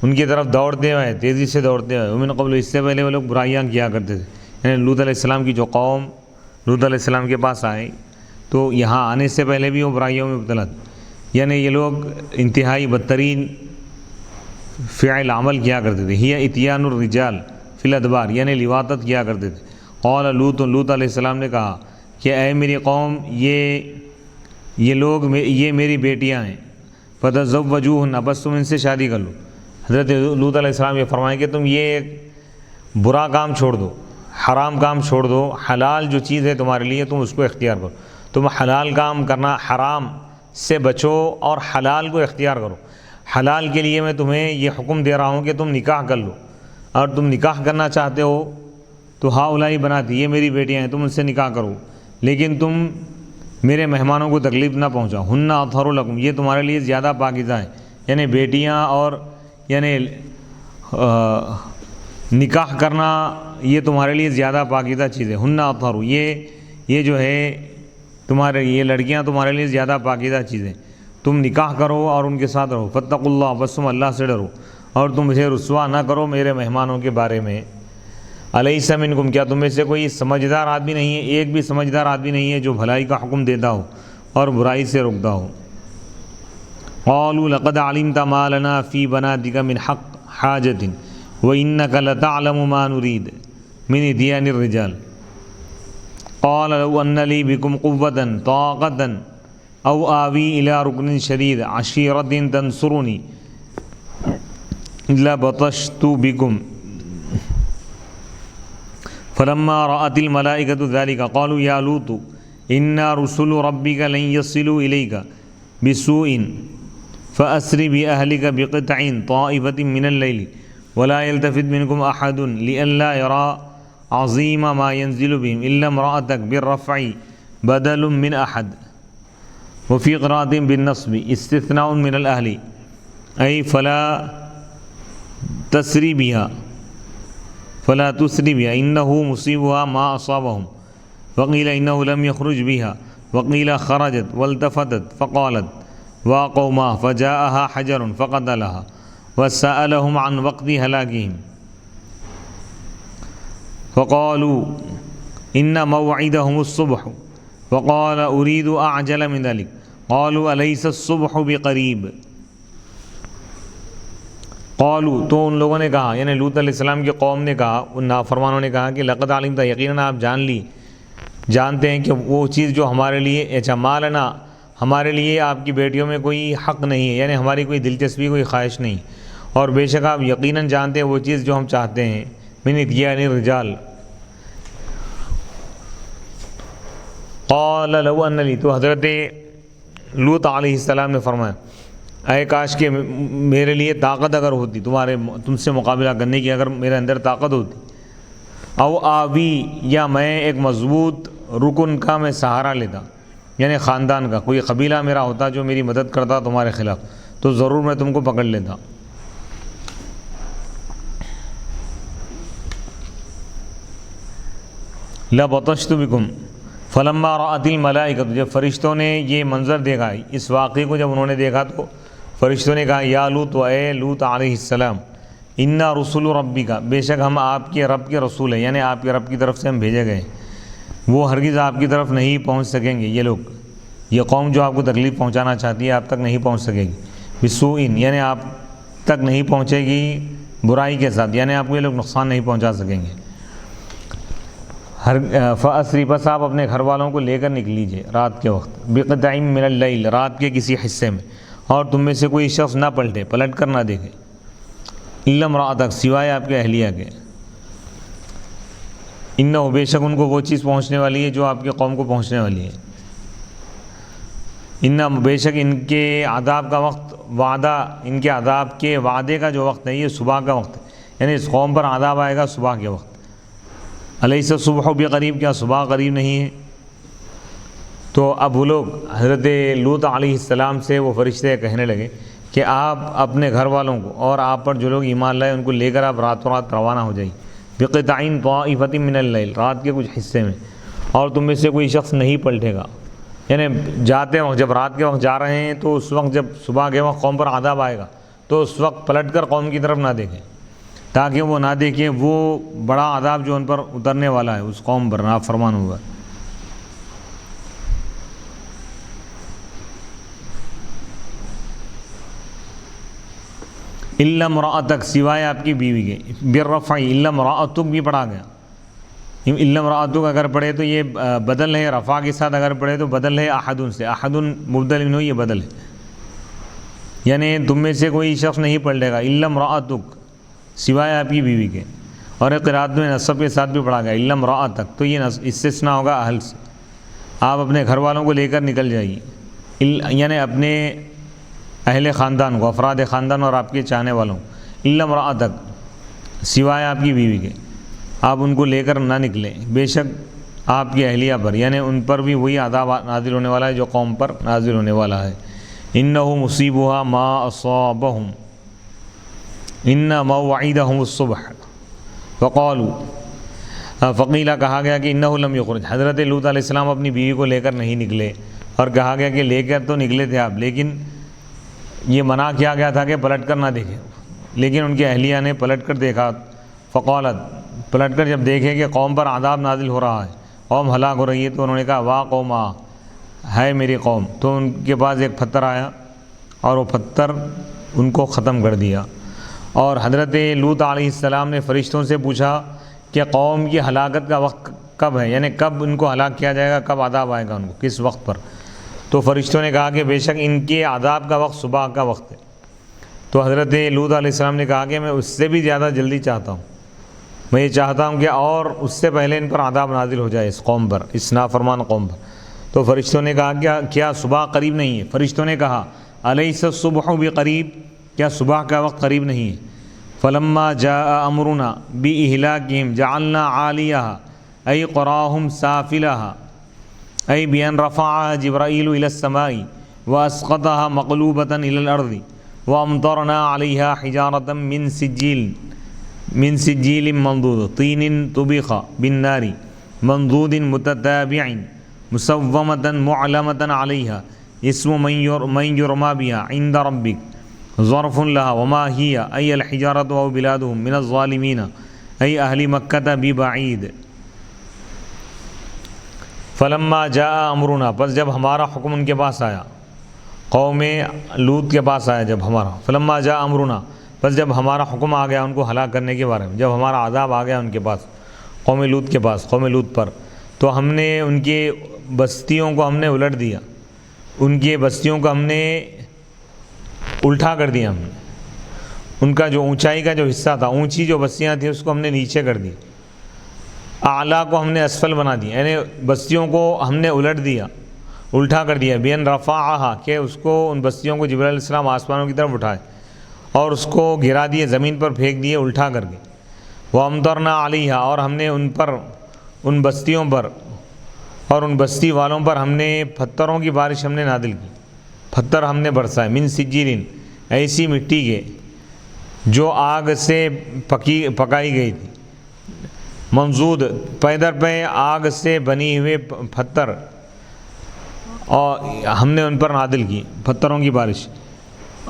ان کی طرف دوڑتے ہوئے، تیزی سے دوڑتے ہوئے، ومن قبل اس سے پہلے وہ لوگ برائیاں کیا کرتے تھے، یعنی لوط علیہ السلام کی جو قوم لوط علیہ السلام کے پاس آئے تو یہاں آنے سے پہلے بھی وہ برائیوں میں مبتلا تھے، یعنی یہ لوگ انتہائی بدترین فعل عمل کیا کرتے تھے، ہی اتیان الرجال فی الادبار یعنی لواطت کیا کرتے تھے۔ قال لوط علیہ السلام نے کہا کہ اے میری قوم یہ لوگ یہ میری بیٹیاں ہیں، فتزوجوہن بس تم ان سے شادی کر لو۔ حضرت لوط علیہ السلام یہ فرمائیں کہ تم یہ ایک برا کام چھوڑ دو، حرام کام چھوڑ دو، حلال جو چیز ہے تمہارے لیے تم اس کو اختیار کرو، تم حلال کام کرنا، حرام سے بچو اور حلال کو اختیار کرو۔ حلال کے لیے میں تمہیں یہ حکم دے رہا ہوں کہ تم نکاح کر لو، اور تم نکاح کرنا چاہتے ہو تو ہؤلاء بناتی یہ میری بیٹیاں ہیں، تم ان سے نکاح کرو، لیکن تم میرے مہمانوں کو تکلیف نہ پہنچاؤ۔ ہن اطہر لکم یہ تمہارے لیے زیادہ پاکیزہ ہیں، یعنی بیٹیاں اور یعنی نکاح کرنا یہ تمہارے لیے زیادہ پاکیزہ چیز ہے۔ ہن اطہر یہ جو ہے تمہارے یہ لڑکیاں تمہارے لیے زیادہ پاکیزہ چیزیں، تم نکاح کرو اور ان کے ساتھ رہو۔ فاتقوا اللہ بس تم اللہ سے ڈرو اور تم مجھے رسوا نہ کرو میرے مہمانوں کے بارے میں۔ الیس منکم کیا تم میں سے کوئی سمجھدار آدمی نہیں ہے، ایک بھی سمجھدار آدمی نہیں ہے جو بھلائی کا حکم دیتا ہو اور برائی سے روکتا ہو۔ قالوا لقد علمت ما لنا فی بناتک من حق حاجۃ وانک لتعلم ما نريد من اتیان الرجال قال لو ان لی بکم قوۃ طاقۃ او آوی الی رکن شدید عشیرۃ تنصرنی لبطشت بکم فلما رأت الملائکۃ ذلک قالوا یا لوط انا رسل ربک لن یصلوا الیک بسوء فأسر بأهلك بقطع طائفة من الليل ولا يلتفت منكم أحد لئلا يرى عظيم ما ينزل بهم إلا امرأتك بالرفع بدل من أحد وفي قراءة بالنصب استثناء من الأهل أي فلا تسري بها إنه مصيبها ما أصابهم وقيل إنه لم يخرج بها وقيل خرجت والتفتت فقالت وقوما فجاءها حجر فقتلها وسألهم عن وقت هلاكهم فقالوا إن موعدهم الصبح وقال أريد أعجل من ذلك قالوا أليس الصبح بقريب قالوا تو ان لوگوں نے کہا یعنی لوط علیہ السلام کی قوم نے کہا، ان نافرمانوں نے کہا کہ لقد علمت یقیناً آپ جانتے ہیں کہ وہ چیز جو ہمارے لیے مالنا ہمارے لیے آپ کی بیٹیوں میں کوئی حق نہیں ہے، یعنی ہماری کوئی دلچسپی کوئی خواہش نہیں، اور بے شک آپ یقیناً جانتے ہیں وہ چیز جو ہم چاہتے ہیں، من اتیان الرجال قال لو ان لی، تو حضرت لوط علیہ السلام نے فرمایا اے کاش کہ میرے لیے طاقت اگر ہوتی، تم سے مقابلہ کرنے کی اگر میرے اندر طاقت ہوتی، او آوی، یا میں ایک مضبوط رکن کا میں سہارا لیتا، یعنی خاندان کا کوئی قبیلہ میرا ہوتا جو میری مدد کرتا تمہارے خلاف، تو ضرور میں تم کو پکڑ لیتا۔ لَبَطَشْتُ بِكُمْ فَلَمَّا رَأَتِ الْمَلَائِكَةُ، جب فرشتوں نے یہ منظر دیکھا، اس واقعے کو جب انہوں نے دیکھا تو فرشتوں نے کہا یا لوط، و اے لوط علیہ السلام، اِنَّا رُسُلُ رَبِّكَ، بے شک ہم آپ کے رب کے رسول ہیں، یعنی آپ کے رب کی طرف سے ہم بھیجے گئے ہیں، وہ ہرگز آپ کی طرف نہیں پہنچ سکیں گے، یہ لوگ، یہ قوم جو آپ کو تکلیف پہنچانا چاہتی ہے آپ تک نہیں پہنچ سکے گی، بِسُوءٍ، یعنی آپ تک نہیں پہنچے گی برائی کے ساتھ، یعنی آپ کو یہ لوگ نقصان نہیں پہنچا سکیں گے۔ فَأَسْرِ، بس آپ اپنے گھر والوں کو لے کر نکل لیجیے رات کے وقت، بِقِطْعٍ مِّنَ اللَّيْلِ، رات کے کسی حصے میں، اور تم میں سے کوئی شخص نہ پلٹ کر نہ دیکھے، إِلَّا امْرَأَتَكَ، سوائے آپ کے اہلیہ کے، إِنَّهُ، بے شک ان کو وہ چیز پہنچنے والی ہے جو آپ کی قوم کو پہنچنے والی ہے، إِنَّ، بے شک ان کے عذاب کا وقت، وعدہ، ان کے عذاب کے وعدے کا جو وقت ہے یہ صبح کا وقت ہے، یعنی اس قوم پر عذاب آئے گا صبح کے وقت، الیس الصبح بقریب، کیا صبح قریب نہیں ہے؟ تو اب وہ لوگ حضرت لوط علیہ السلام سے وہ فرشتے کہنے لگے کہ آپ اپنے گھر والوں کو اور آپ پر جو لوگ ایمان لائے ان کو لے کر آپ راتوں رات روانہ ہو جائیے، بقطع طائفۃ من اللیل، رات کے کچھ حصے میں، اور تم میں سے کوئی شخص نہیں پلٹے گا، یعنی جاتے وقت، جب رات کے وقت جا رہے ہیں تو اس وقت جب صبح کے وقت قوم پر عذاب آئے گا تو اس وقت پلٹ کر قوم کی طرف نہ دیکھیں، تاکہ وہ نہ دیکھیں وہ بڑا عذاب جو ان پر اترنے والا ہے اس قوم پر نافرمان ہوگا۔ الا امرأتک، سوائے آپ کی بیوی کے، بالرفع الا امرأتک بھی پڑھا گیا، الا امرأتک اگر پڑھے تو یہ بدل ہے، رفع کے ساتھ اگر پڑھے تو بدل ہے احد سے، احد مبدل منہ، یہ بدل ہے، یعنی تم میں سے کوئی شخص نہیں پلٹے گا، الا امرأتک، سوائے آپ کی بیوی کے، اور ایک قرات میں نصب کے ساتھ بھی پڑھا گیا الا امرأتک، تو یہ استثناء ہوگا اہل سے، آپ اپنے گھر والوں کو لے کر نکل جائیے، یعنی اپنے اہل خاندان کو، افراد خاندان اور آپ کے چاہنے والوں، الا امرأتک، سوائے آپ کی بیوی کے، آپ ان کو لے کر نہ نکلیں، بے شک آپ کی اہلیہ پر، یعنی ان پر بھی وہی عذاب نازل ہونے والا ہے جو قوم پر نازل ہونے والا ہے، انہ مصیبها ما اصابهم ان موعدهم الصبح وقالوا، فقیلہ، کہا گیا کہ انہ لم یخرج، حضرت لوط علیہ السلام اپنی بیوی کو لے کر نہیں نکلے، اور کہا گیا کہ لے کر تو نکلے تھے آپ، لیکن یہ منع کیا گیا تھا کہ پلٹ کر نہ دیکھیں، لیکن ان کی اہلیہ نے پلٹ کر دیکھا، فقالت، پلٹ کر جب دیکھے کہ قوم پر عذاب نازل ہو رہا ہے، قوم ہلاک ہو رہی ہے، تو انہوں نے کہا واہ قوم آ، ہے میری قوم، تو ان کے پاس ایک پتھر آیا اور وہ پتھر ان کو ختم کر دیا، اور حضرت لوط علیہ السلام نے فرشتوں سے پوچھا کہ قوم کی ہلاکت کا وقت کب ہے، یعنی کب ان کو ہلاک کیا جائے گا، کب عذاب آئے گا ان کو، کس وقت پر؟ تو فرشتوں نے کہا کہ بے شک ان کے عذاب کا وقت صبح کا وقت ہے، تو حضرت لوط علیہ السلام نے کہا کہ میں اس سے بھی زیادہ جلدی چاہتا ہوں، میں یہ چاہتا ہوں کہ اور اس سے پہلے ان پر عذاب نازل ہو جائے، اس قوم پر، اس نافرمان قوم پر۔ تو فرشتوں نے کہا کیا صبح قریب نہیں ہے؟ فرشتوں نے کہا الیس الصبح بقریب، کیا صبح کا وقت قریب نہیں ہے؟ فلما جاء امرنا باہلاکہم جعلنا عالیہا ای قراہم سافلہا ای بان رفعها جبرائیل الى السماء واسقطها مقلوبة الى الارض وامطرنا علیہا حجارة من سجیل منضود طین طبخ بالنار منضود متتابع مسومة معلمة علیہا اسم من یرمى بها عند ربک ظرف لها وما هي ای الحجارة او بلادهم من الظالمین ای اہل مکہ ببعید۔ فلما جاء امرنا، پس جب ہمارا حکم ان کے پاس آیا، قوم لوط کے پاس آیا جب ہمارا، فلما جاء امرنا، پس جب ہمارا حکم آ گیا ان کو ہلاک کرنے کے بارے میں، جب ہمارا عذاب آ گیا ان کے پاس، قوم لوط کے پاس، قوم لوط پر، تو ہم نے ان کی بستیوں کو ہم نے الٹ دیا، ان کی بستیوں کو ہم نے الٹا کر دیا، ہم نے ان کا جو اونچائی کا جو حصہ تھا، اونچی جو بستیاں تھیں اس کو ہم نے نیچے کر دی، اعلیٰ کو ہم نے اسفل بنا دیا، یعنی بستیوں کو ہم نے الٹ دیا، الٹا کر دیا، بین رفعہا، کہ اس کو ان بستیوں کو جبرائیل علیہ السلام آسمانوں کی طرف اٹھائے اور اس کو گرا دیے، زمین پر پھینک دیے الٹا کر کے، وَأَمْطَرْنَا عَلَيْهَا، اور ہم نے ان پر، ان بستیوں پر اور ان بستی والوں پر ہم نے پتھروں کی بارش ہم نے نازل کی، پتھر ہم نے برسائے، من سجیل، ایسی مٹی کے جو آگ سے پکائی گئی تھی، منضود، پے در پہ آگ سے بنی ہوئے پتھر، اور ہم نے ان پر نازل کی پتھروں کی بارش،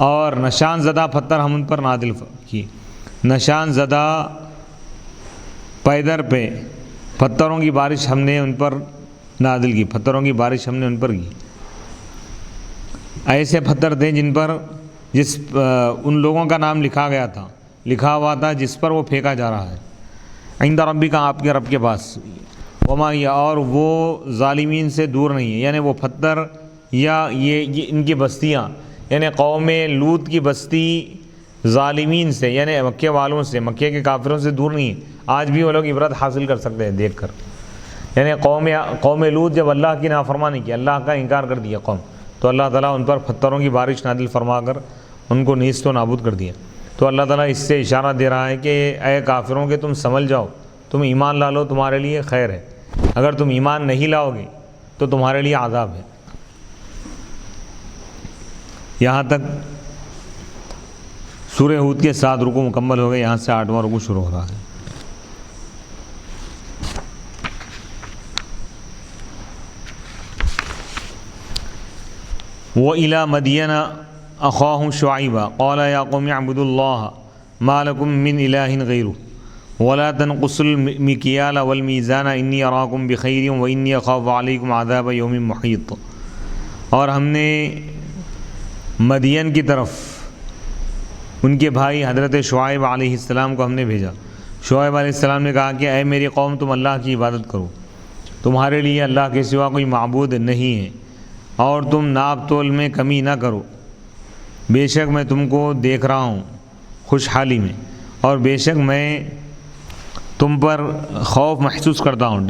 اور نشان زدہ پتھر ہم ان پر نازل کی، نشان زدہ پے در پہ پتھروں کی بارش ہم نے ان پر نازل کی، پتھروں کی بارش ہم نے ان پر کی۔ ایسے پتھر تھے جن پر ان لوگوں کا نام لکھا گیا تھا، لکھا ہوا تھا جس پر وہ پھینکا جا رہا ہے، عند ربک، آپ کے رب کے پاس، وما ہی، اور وہ ظالمین سے دور نہیں ہے، یعنی وہ پتھر یا یہ ان کی بستیاں، یعنی قوم لوط کی بستی ظالمین سے، یعنی مکے والوں سے، مکے کے کافروں سے دور نہیں ہے، آج بھی وہ لوگ عبرت حاصل کر سکتے ہیں دیکھ کر، یعنی قوم لوط جب اللہ کی نافرمانی کی، اللہ کا انکار کر دیا قوم، تو اللہ تعالیٰ ان پر پتھروں کی بارش نازل فرما کر ان کو نیست و نابود کر دیا۔ تو اللہ تعالیٰ اس سے اشارہ دے رہا ہے کہ اے کافروں کے تم سنبھل جاؤ، تم ایمان لا لو، تمہارے لیے خیر ہے، اگر تم ایمان نہیں لاؤ گے تو تمہارے لیے عذاب ہے۔ یہاں تک سورہ ہود کے 7 رکوع مکمل ہو گئے، یہاں سے 8واں رکوع شروع ہو رہا ہے۔ وَإِلَى مَدْيَنَ أَخَاهُمْ شُعَيْبًا قَالَ يَا قَوْمِ اعْبُدُوا اللَّهَ مَا لَكُم مِّنْ إِلَٰهٍ غَيْرُهُ وَلَا تَنْقُصُوا الْمِكْيَالَ وَالْمِيزَانَ إِنِّي أَرَاكُمْ بِخَيْرٍ وَإِنِّي أَخَافُ عَلَيْكُمْ عَذَابَ يَوْمٍ مُحِيطٍ۔ اور ہم نے مدین کی طرف ان کے بھائی حضرت شعیب علیہ السلام کو ہم نے بھیجا۔ شعیب علیہ السلام نے کہا کہ اے میری قوم، تم اللہ کی عبادت کرو، تمہارے لیے اللہ کے سوا کوئی معبود نہیں ہے، اور تم ناپ تول میں کمی نہ کرو، بے شک میں تم کو دیکھ رہا ہوں خوشحالی میں، اور بے شک میں تم پر خوف محسوس کرتا ہوں،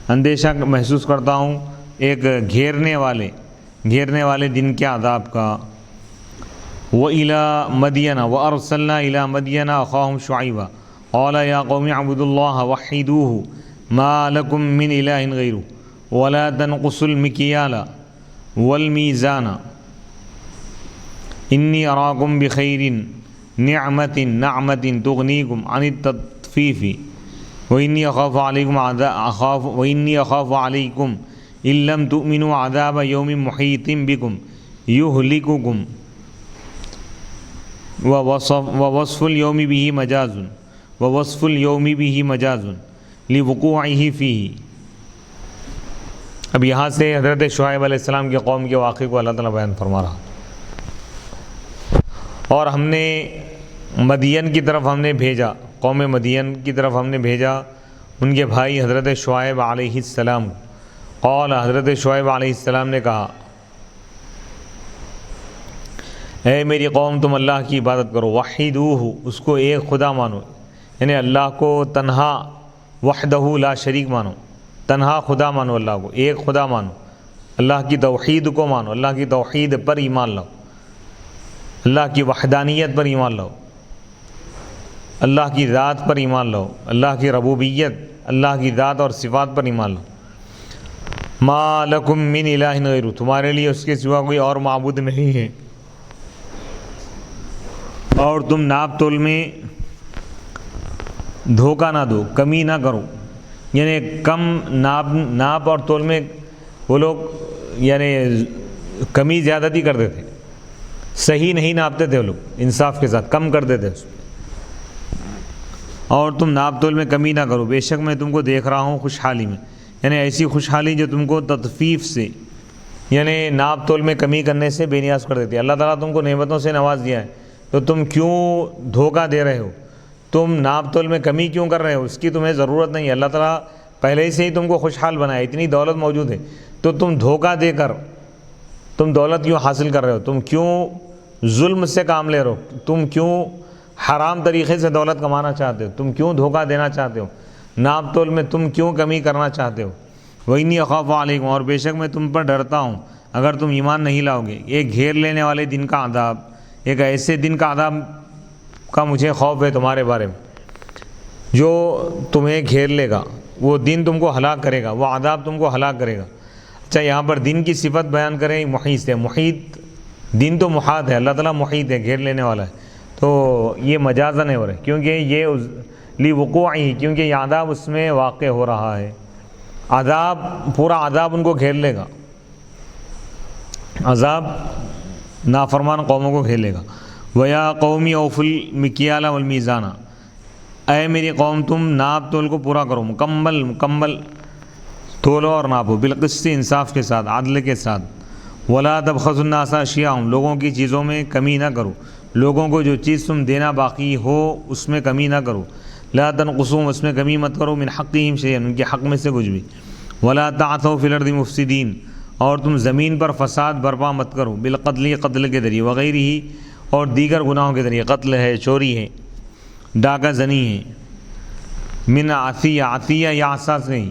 اندیشہ محسوس کرتا ہوں ایک گھیرنے والے دن کے عذاب کا۔ وَإِلَى مَدْيَنَ وَأَرْسَلْنَا إِلَى مَدْيَنَ أَخَاهُمْ شُعَيْبًا قَالَ يَا قَوْمِ اعْبُدُوا اللَّهَ وَحِّدُوهُ مَا لَكُم مِّنْ إِلَٰهٍ غَيْرُهُ وَلَا تَنْقُصُوا الْمِكْيَالَ وَالْمِيزَانَ إِنِّي أَرَاكُمْ بِخَيْرٍ نِعْمَةٍ تُغْنِيكُمْ عَنِ التَّطْفِيفِ وَإِنِّي أَخَافُ عَلَيْكُمْ إِن لَّمْ تُؤْمِنُوا عَذَابَ يَوْمٍ مُحِيطٍ بِكُمْ يُهْلِكُكُمْ وَوَصْفُ الْيَوْمِ بِهِ مَجَازٌ لِوُقُوعِهِ فِيهِ۔ اب یہاں سے حضرت شعیب علیہ السلام کے قوم کے واقعے کو اللہ تعالیٰ بیان فرما رہا، اور ہم نے مدین کی طرف ہم نے بھیجا، قوم مدین کی طرف ہم نے بھیجا ان کے بھائی حضرت شعیب علیہ السلام۔ قال، حضرت شعیب علیہ السلام نے کہا، اے میری قوم، تم اللہ کی عبادت کرو، وحیدوہ، اس کو ایک خدا مانو، یعنی اللہ کو تنہا، وحدہ لا شریک مانو، تنہا خدا مانو، اللہ کو ایک خدا مانو، اللہ کی توحید کو مانو، اللہ کی توحید پر ایمان لاؤ، اللہ کی وحدانیت پر ایمان لاؤ، اللہ کی ذات پر ایمان لاؤ، اللہ کی ربوبیت، اللہ کی ذات اور صفات پر ایمان لاؤ۔ ما لکم من الہ غیرہ، تمہارے لیے اس کے سوا کوئی اور معبود نہیں ہے، اور تم ناپ تول میں دھوکہ نہ دو، کمی نہ کرو، یعنی کم ناپ اور تول میں وہ لوگ یعنی کمی زیادتی کر دیتے، صحیح نہیں ناپتے تھے وہ لوگ، انصاف کے ساتھ کم کر دیتے اس میں، اور تم ناپ تول میں کمی نہ کرو، بے شک میں تم کو دیکھ رہا ہوں خوشحالی میں، یعنی ایسی خوشحالی جو تم کو تطفیف سے، یعنی ناپ تول میں کمی کرنے سے بے نیاز کر دیتی ہے۔ اللہ تعالیٰ تم کو نعمتوں سے نواز دیا ہے، تو تم کیوں دھوکہ دے رہے ہو، تم ناپ تول میں کمی کیوں کر رہے ہو، اس کی تمہیں ضرورت نہیں ہے، اللہ تعالیٰ پہلے سے ہی تم کو خوشحال بنایا، اتنی دولت موجود ہے، تو تم دھوکہ دے کر تم دولت کیوں حاصل کر رہے ہو؟ تم کیوں ظلم سے کام لے رہے ہو؟ تم کیوں حرام طریقے سے دولت کمانا چاہتے ہو؟ تم کیوں دھوکہ دینا چاہتے ہو؟ ناپ تول میں تم کیوں کمی کرنا چاہتے ہو؟ وَإِنِّي أَخَافُ عَلَيْكُمْ، اور بے شک میں تم پر ڈرتا ہوں اگر تم ایمان نہیں لاؤ گے، ایک گھیر لینے والے دن کا عذاب، ایک ایسے دن کا عذاب کا مجھے خوف ہے تمہارے بارے میں جو تمہیں گھیر لے گا، وہ دن تم کو ہلاک کرے گا، وہ عذاب تم کو ہلاک کرے گا۔ اچھا، یہاں پر دن کی صفت بیان کریں، محیط ہے۔ محیط، دن تو محاط ہے، اللہ تعالیٰ محیط ہے، گھیر لینے والا ہے، تو یہ مجازن ہے، اور کیونکہ یہ لِوُقُوعِهِ، کیونکہ یہ عذاب اس میں واقع ہو رہا ہے، عذاب، پورا عذاب ان کو گھیر لے گا، عذاب نافرمان قوموں کو گھیر لے گا۔ وَيَا قَوْمِ أَوْفُوا الْمِكْيَالَ وَالْمِيزَانَ، اے میری قوم تم ناپ تول کو پورا کرو، مکمل تولو اور ناپو، بالقسط، انصاف کے ساتھ، عدل کے ساتھ۔ وَلَا تَبْخَسُوا النَّاسَ أَشْيَاءَهُمْ، لوگوں کی چیزوں میں کمی نہ کرو، لوگوں کو جو چیز تم دینا باقی ہو اس میں کمی نہ کرو۔ لا تنقصوهم، اس میں کمی مت کرو، من حقہم شیئا، ان کے حق میں سے کچھ بھی۔ ولا تعثوا فی الارض مفسدین، اور تم زمین پر فساد برپا مت کرو، بالقتل، قتل کے ذریعے، وغیرہ، اور دیگر گناہوں کے ذریعے، قتل ہے، چوری ہے، ڈاکہ زنی ہے۔ من عطیہ، عطیہ یا عصا سے ہی،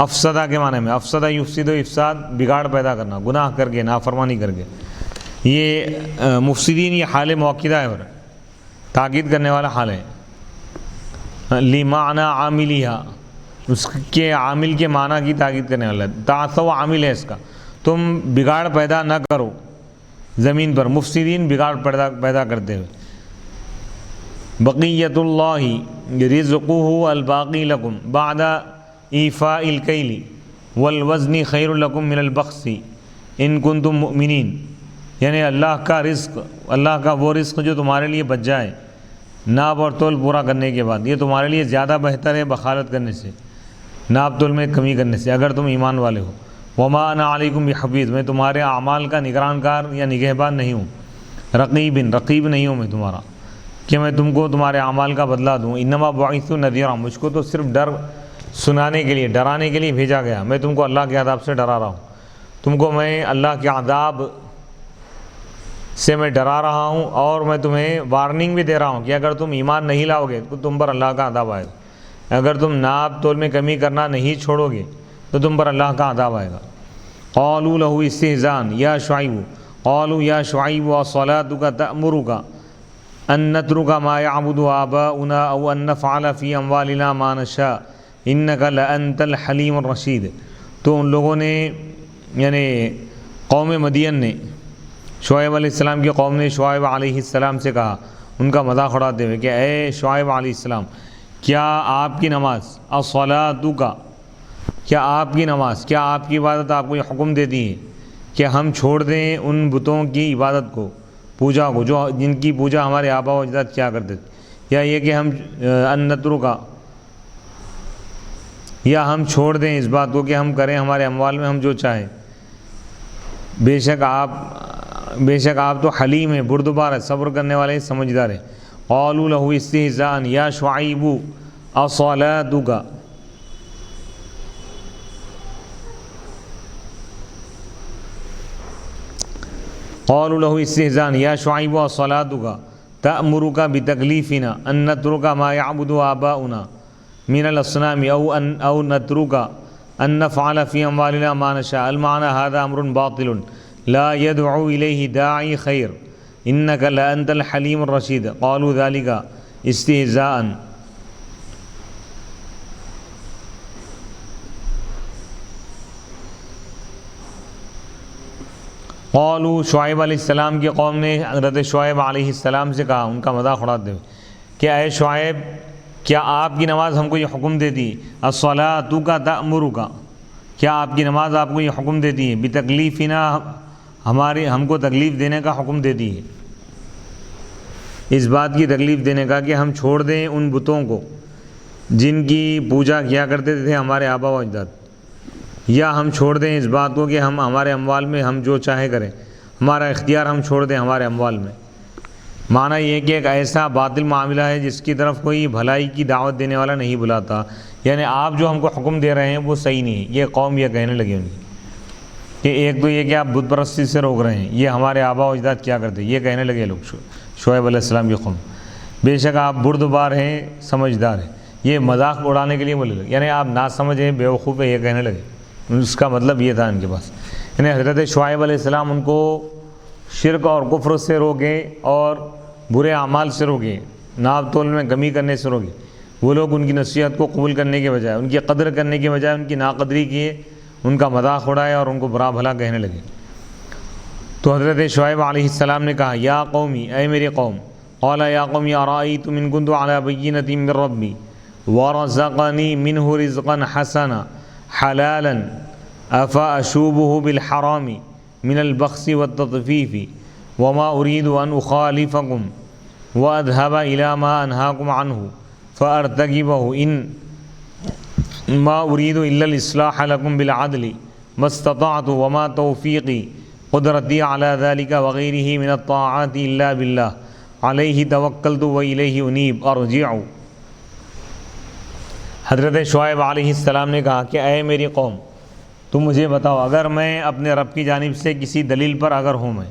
افسدہ کے معنی میں، افسدہ یفسد، افساد بگاڑ پیدا کرنا، گناہ کر کے، نافرمانی کر کے۔ یہ مفسدین، یہ حال موقدہ ہے اور تاکید کرنے والا حال ہے۔ لِمَعْنَى عَامِلِهَا، اس کے عامل کے معنی کی تاکید کرنے والا ہے۔ تعثوا عامل ہے اس کا، تم بگاڑ پیدا نہ کرو زمین پر، مفسدین، بگاڑ پیدا کرتے ہوئے۔ بقیۃ اللہ رزقہ الباقی لکم بعد ایفاء الکیل والوزن خیر لکم من البخس ان کنتم مؤمنین، یعنی اللہ کا رزق، اللہ کا وہ رزق جو تمہارے لیے بچ جائے ناپ اور تول پورا کرنے کے بعد، یہ تمہارے لیے زیادہ بہتر ہے بخالت کرنے سے، ناپ تول میں کمی کرنے سے، اگر تم ایمان والے ہو۔ وما انا علیکم بحفیظ، میں تمہارے اعمال کا نگران کار یا نگہبان نہیں ہوں، رقیب نہیں ہوں میں تمہارا، کہ میں تم کو تمہارے اعمال کا بدلہ دوں۔ انما بعثت نذیرا، مجھ کو تو صرف ڈر سنانے کے لیے، ڈرانے کے لیے بھیجا گیا، میں تم کو اللہ کے عذاب سے ڈرا رہا ہوں، تم کو میں اللہ کے عذاب سے میں ڈرا رہا ہوں، اور میں تمہیں وارننگ بھی دے رہا ہوں کہ اگر تم ایمان نہیں لاؤ گے تو تم پر اللہ کا عذاب آئے گا، اگر تم ناپ تول میں کمی کرنا نہیں چھوڑو گے تو تم پر اللہ کا عذاب آئے گا۔ قالوا له استہزاء یا شعیب، قالوا یا شعیب اصلاتک تأمرک ان نترک ما یعبد آباؤنا او ان نفعل فی اموالنا ما نشاء انک لانت الحلیم الرشید۔ تو ان لوگوں نے، یعنی قوم مدین نے، شعیب علیہ السلام کی قوم نے شعیب علیہ السلام سے کہا، ان کا مذاق اڑاتے ہوئے کہ اے شعیب علیہ السلام، کیا آپ کی نماز، الصلاۃ، کیا آپ کی نماز، کیا آپ کی عبادت آپ کو یہ حکم دیتی ہے کہ ہم چھوڑ دیں ان بتوں کی عبادت کو، پوجا کو، جو جن کی پوجا ہمارے آبا و اجداد کیا کرتے تھے، یا یہ کہ ہم نترکا، یا ہم چھوڑ دیں اس بات کو کہ ہم کریں ہمارے اموال میں ہم جو چاہیں۔ بے شک آپ تو حلیم ہیں، بردبار ہے، صبر کرنے والے ہیں، سمجھدار ہیں۔ قالوا له استہزاء یا شعیب اصلاتک، قالوا له استہزاء یا شعیب اصلاتک تأمرک بتکلیفنا ان نترک ما یعبد آباؤنا من الاصنام او نترک ان نفعل فی اموالنا ما نشاء، المعنى هذا امر باطل لا يدعو الیہ داعی خیر انک لانت الحلیم الرشید۔ قالوا ذلك استہزاء، قالوا، شعیب علیہ السلام کی قوم نے حضرت شعیب علیہ السلام سے کہا، ان کا مذاق اڑاتے ہوئے کہ اے شعیب، کیا آپ کی نماز ہم کو یہ حکم دیتی ہے، الصلاۃ تأمرک، کیا آپ کی نماز آپ کو یہ حکم دیتی ہے، بتکلیفنا، ہم کو تکلیف دینے کا حکم دیتی ہے، اس بات کی تکلیف دینے کا کہ ہم چھوڑ دیں ان بتوں کو جن کی پوجا کیا کرتے تھے ہمارے آبا و اجداد، یا ہم چھوڑ دیں اس بات کو کہ ہم ہمارے اموال میں ہم جو چاہے کریں، ہمارا اختیار ہم چھوڑ دیں ہمارے اموال میں۔ معنی یہ کہ ایک ایسا باطل معاملہ ہے جس کی طرف کوئی بھلائی کی دعوت دینے والا نہیں بلاتا، یعنی آپ جو ہم کو حکم دے رہے ہیں وہ صحیح نہیں ہے، یہ قوم یہ کہنے لگی ان کی۔ کہ ایک تو یہ کہ آپ بت پرستی سے روک رہے ہیں، یہ ہمارے آبا و اجداد کیا کرتے، یہ کہنے لگے لوگ شعیب علیہ السلام کی قوم۔ بے شک آپ بردبار ہیں، سمجھدار ہیں، یہ مذاق اڑانے کے لیے بولے لگے، یعنی آپ نہ سمجھیں، بیوقوف ہے، یہ کہنے لگے۔ اس کا مطلب یہ تھا ان کے پاس، یعنی حضرت شعیب علیہ السلام ان کو شرک اور کفر سے روکے اور برے اعمال سے روکے، ناپ تول میں کمی کرنے سے روکے۔ وہ لوگ ان کی نصیحت کو قبول کرنے کے بجائے، ان کی قدر کرنے کے بجائے ان کی ناقدری کیے، ان کا مذاق اڑائے اور ان کو برا بھلا کہنے لگے۔ تو حضرت شعیب علیہ السلام نے کہا یا قومی، اے میری قوم، قال یا قومی ارائیتم ان کنت علی بینۃ من ربی ورزقنی منہ رزقا حسنا حلالا افاشوبہ بالحرام من البخس والتطفیف وما اريد ان اخالفکم واذهب الى ما انهاکم عنہ فارتکبہ ان ما اريد الا الاصلاح لکم بالعدل ما استطعت وما توفیقی قدرتی علی ذلک وغیرہ من الطاعات الا باللہ علیہ توکلت والیہ انیب ارجع۔ حضرت شعیب علیہ السلام نے کہا کہ اے میری قوم، تم مجھے بتاؤ، اگر میں اپنے رب کی جانب سے کسی دلیل پر اگر ہوں،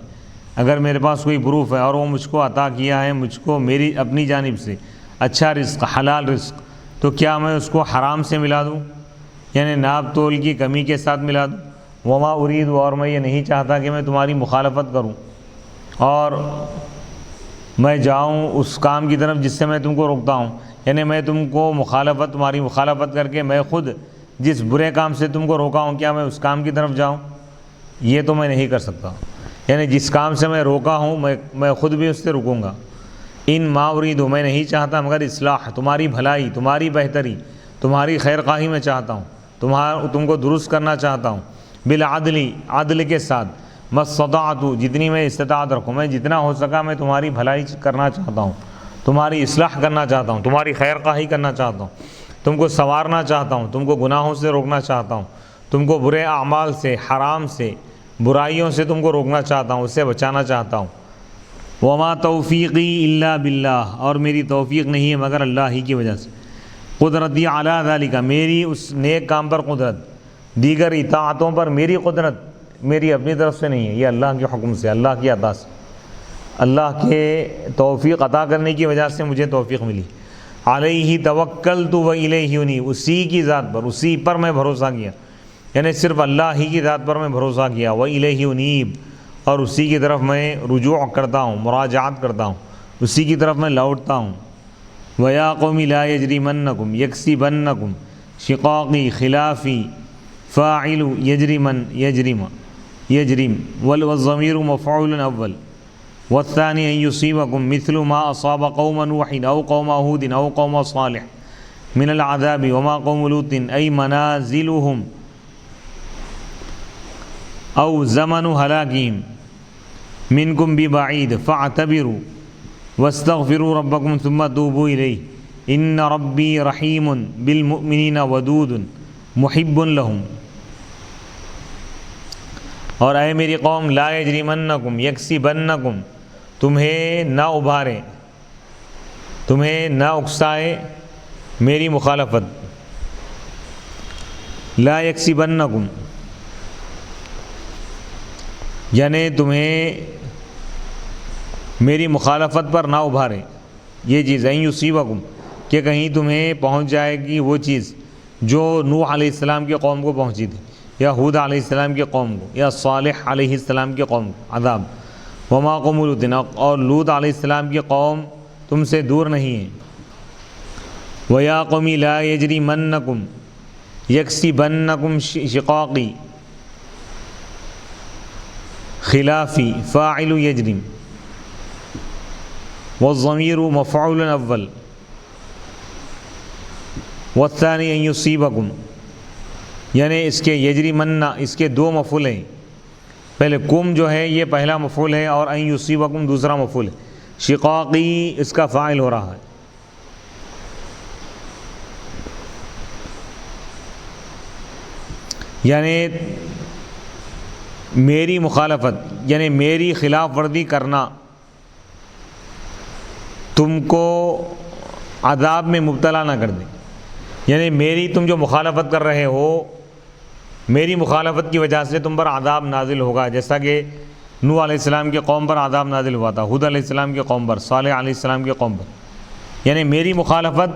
اگر میرے پاس کوئی پروف ہے اور وہ مجھ کو عطا کیا ہے، مجھ کو میری اپنی جانب سے اچھا رزق، حلال رزق، تو کیا میں اس کو حرام سے ملا دوں، یعنی ناپ تول کی کمی کے ساتھ ملا دوں؟ وما ارید، اور میں یہ نہیں چاہتا کہ میں تمہاری مخالفت کروں اور میں جاؤں اس کام کی طرف جس سے میں تم کو روکتا ہوں، یعنی میں تم کو تمہاری مخالفت کر کے میں خود جس برے کام سے تم کو روکا ہوں، کیا میں اس کام کی طرف جاؤں؟ یہ تو میں نہیں کر سکتا، یعنی جس کام سے میں روکا ہوں میں خود بھی اس سے رکوں گا۔ ان ما ارید، میں نہیں چاہتا مگر اصلاح، تمہاری بھلائی، تمہاری بہتری، تمہاری خیر خواہی میں چاہتا ہوں، تم کو درست کرنا چاہتا ہوں، بالعدل، عدل کے ساتھ، ما استطعت، جتنی میں استطاعت رکھوں، میں جتنا ہو سکا میں تمہاری بھلائی کرنا چاہتا ہوں، تمہاری اصلاح کرنا چاہتا ہوں، تمہاری خیر خواہی کرنا چاہتا ہوں، تم کو سنوارنا چاہتا ہوں، تم کو گناہوں سے روکنا چاہتا ہوں، تم کو برے اعمال سے، حرام سے، برائیوں سے تم کو روکنا چاہتا ہوں، اس سے بچانا چاہتا ہوں۔ وما توفیقی الا باللہ، اور میری توفیق نہیں ہے مگر اللہ ہی کی وجہ سے۔ قدرتی علی ذالک، میری اس نیک کام پر قدرت، دیگر اطاعتوں پر میری قدرت میری اپنی طرف سے نہیں ہے، یہ اللہ کے حکم سے، اللہ کی عطا سے، اللہ کے توفیق عطا کرنے کی وجہ سے مجھے توفیق ملی۔ علیہ توکلت و الیہ انیب، اسی کی ذات پر، اسی پر میں بھروسہ کیا، یعنی صرف اللہ ہی کی ذات پر میں بھروسہ کیا، و الیہ انیب، اور اسی کی طرف میں رجوع کرتا ہوں، مراجعت کرتا ہوں، اسی کی طرف میں لوٹتا ہوں۔ ویا قوم لا یجرمنکم یکسبنکم شقاقی خلافی فاعل یجرمن یجرم والضمیر مفعول اول والثانی ان یصیبکم مثل ما اصاب قوم نوح او قوم ہود او قوم صالح من العذاب وما قوم لوط ای منازلهم او زمن ہلاکہم منکم ببعید فاعتبروا واستغفروا ربکم ثم توبوا الیہ ان ربی رحیم بالمؤمنین ودود محب لهم۔ اور اے میری قوم، لا یجرمنکم یکسبنکم، تمہیں نہ ابھارے، تمہیں نہ اکسائے میری مخالفت، لا یکسبنکم یعنی تمہیں میری مخالفت پر نہ ابھارے یہ چیز، این یصیبکم، کہ کہیں تمہیں پہنچ جائے گی وہ چیز جو نوح علیہ السلام کی قوم کو پہنچی تھی، یا ہود علیہ السلام کی قوم کو، یا صالح علیہ السلام کی قوم کو، عذاب۔ وما قوم لوط، اور لوط علیہ السلام کی قوم تم سے دور نہیں ہے۔ ویا قوم لا یجرمنکم یکسبنکم شقاقی خلافی فاعل یجرم والضمیر مفعول اول والثانی ان یصیبکم، یعنی اس کے یجرمن، اس کے دو مفعول ہیں، پہلے کم جو ہے یہ پہلا مفعول ہے اور ان یصیبکم دوسرا مفعول ہے، شقاقی اس کا فاعل ہو رہا ہے۔ یعنی میری مخالفت، یعنی میری خلاف ورزی کرنا تم کو عذاب میں مبتلا نہ کر دے، یعنی میری تم جو مخالفت کر رہے ہو میری مخالفت کی وجہ سے تم پر عذاب نازل ہوگا، جیسا کہ نوح علیہ السلام کی قوم پر عذاب نازل ہوا تھا، ہود علیہ السلام کی قوم پر، صالح علیہ السلام کی قوم پر۔ یعنی میری مخالفت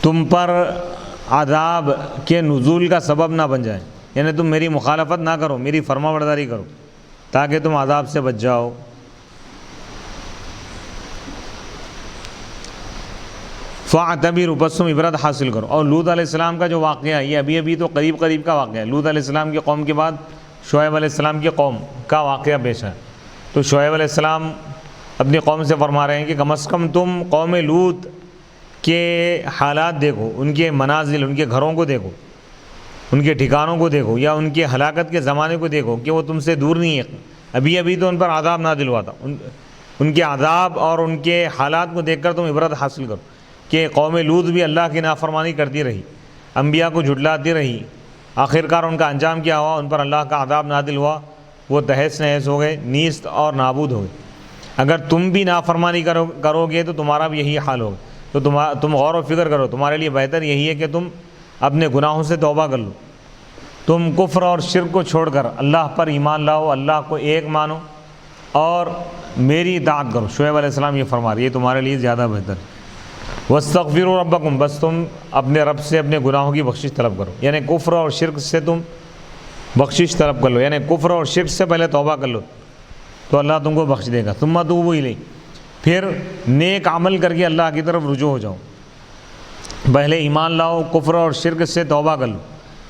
تم پر عذاب کے نزول کا سبب نہ بن جائے، یعنی تم میری مخالفت نہ کرو، میری فرما برداری کرو تاکہ تم عذاب سے بچ جاؤ۔ فَاعْتَبِرُوا، بس تم عبرت حاصل کرو۔ اور لوط علیہ السلام کا جو واقعہ ہے، یہ ابھی تو قریب کا واقعہ ہے۔ لوط علیہ السلام کی قوم کے بعد شعیب علیہ السلام کی قوم کا واقعہ پیش ہے۔ تو شعیب علیہ السلام اپنی قوم سے فرما رہے ہیں کہ کم از کم تم قوم لوط کے حالات دیکھو، ان کے منازل، ان کے گھروں کو دیکھو، ان کے ٹھکانوں کو دیکھو، یا ان کے ہلاکت کے زمانے کو دیکھو کہ وہ تم سے دور نہیں ہے۔ ابھی تو ان پر عذاب نازل ہوا تھا، ان کے عذاب اور ان کے حالات کو دیکھ کر تم عبرت حاصل کرو کہ قوم لوط بھی اللہ کی نافرمانی کرتی رہی، انبیاء کو جھٹلاتی رہی، آخرکار ان کا انجام کیا ہوا؟ ان پر اللہ کا عذاب نازل ہوا، وہ تہس نہس ہو گئے، نیست اور نابود ہو گئے۔ اگر تم بھی نافرمانی کرو گے تو تمہارا بھی یہی حال ہوگا۔ تو تم غور و فکر کرو، تمہارے لیے بہتر یہی ہے کہ تم اپنے گناہوں سے توبہ کر لو، تم کفر اور شرک کو چھوڑ کر اللہ پر ایمان لاؤ، اللہ کو ایک مانو اور میری اطاعت کرو۔ شعیب علیہ السلام یہ فرما رہے، یہ تمہارے لیے زیادہ بہتر ہے۔ وَاسْتَغْفِرُوا رَبَّكُمْ، بس تم اپنے رب سے اپنے گناہوں کی بخشش طلب کرو، یعنی کفر اور شرک سے تم بخشش طلب کر لو، یعنی کفر اور شرک سے پہلے توبہ کر لو تو اللہ تم کو بخش دے گا۔ ثُمَّ تُوبُوا إِلَيْهِ، پھر نیک عمل کر کے اللہ کی طرف رجوع ہو جاؤ۔ پہلے ایمان لاؤ، کفر اور شرک سے توبہ کر لو،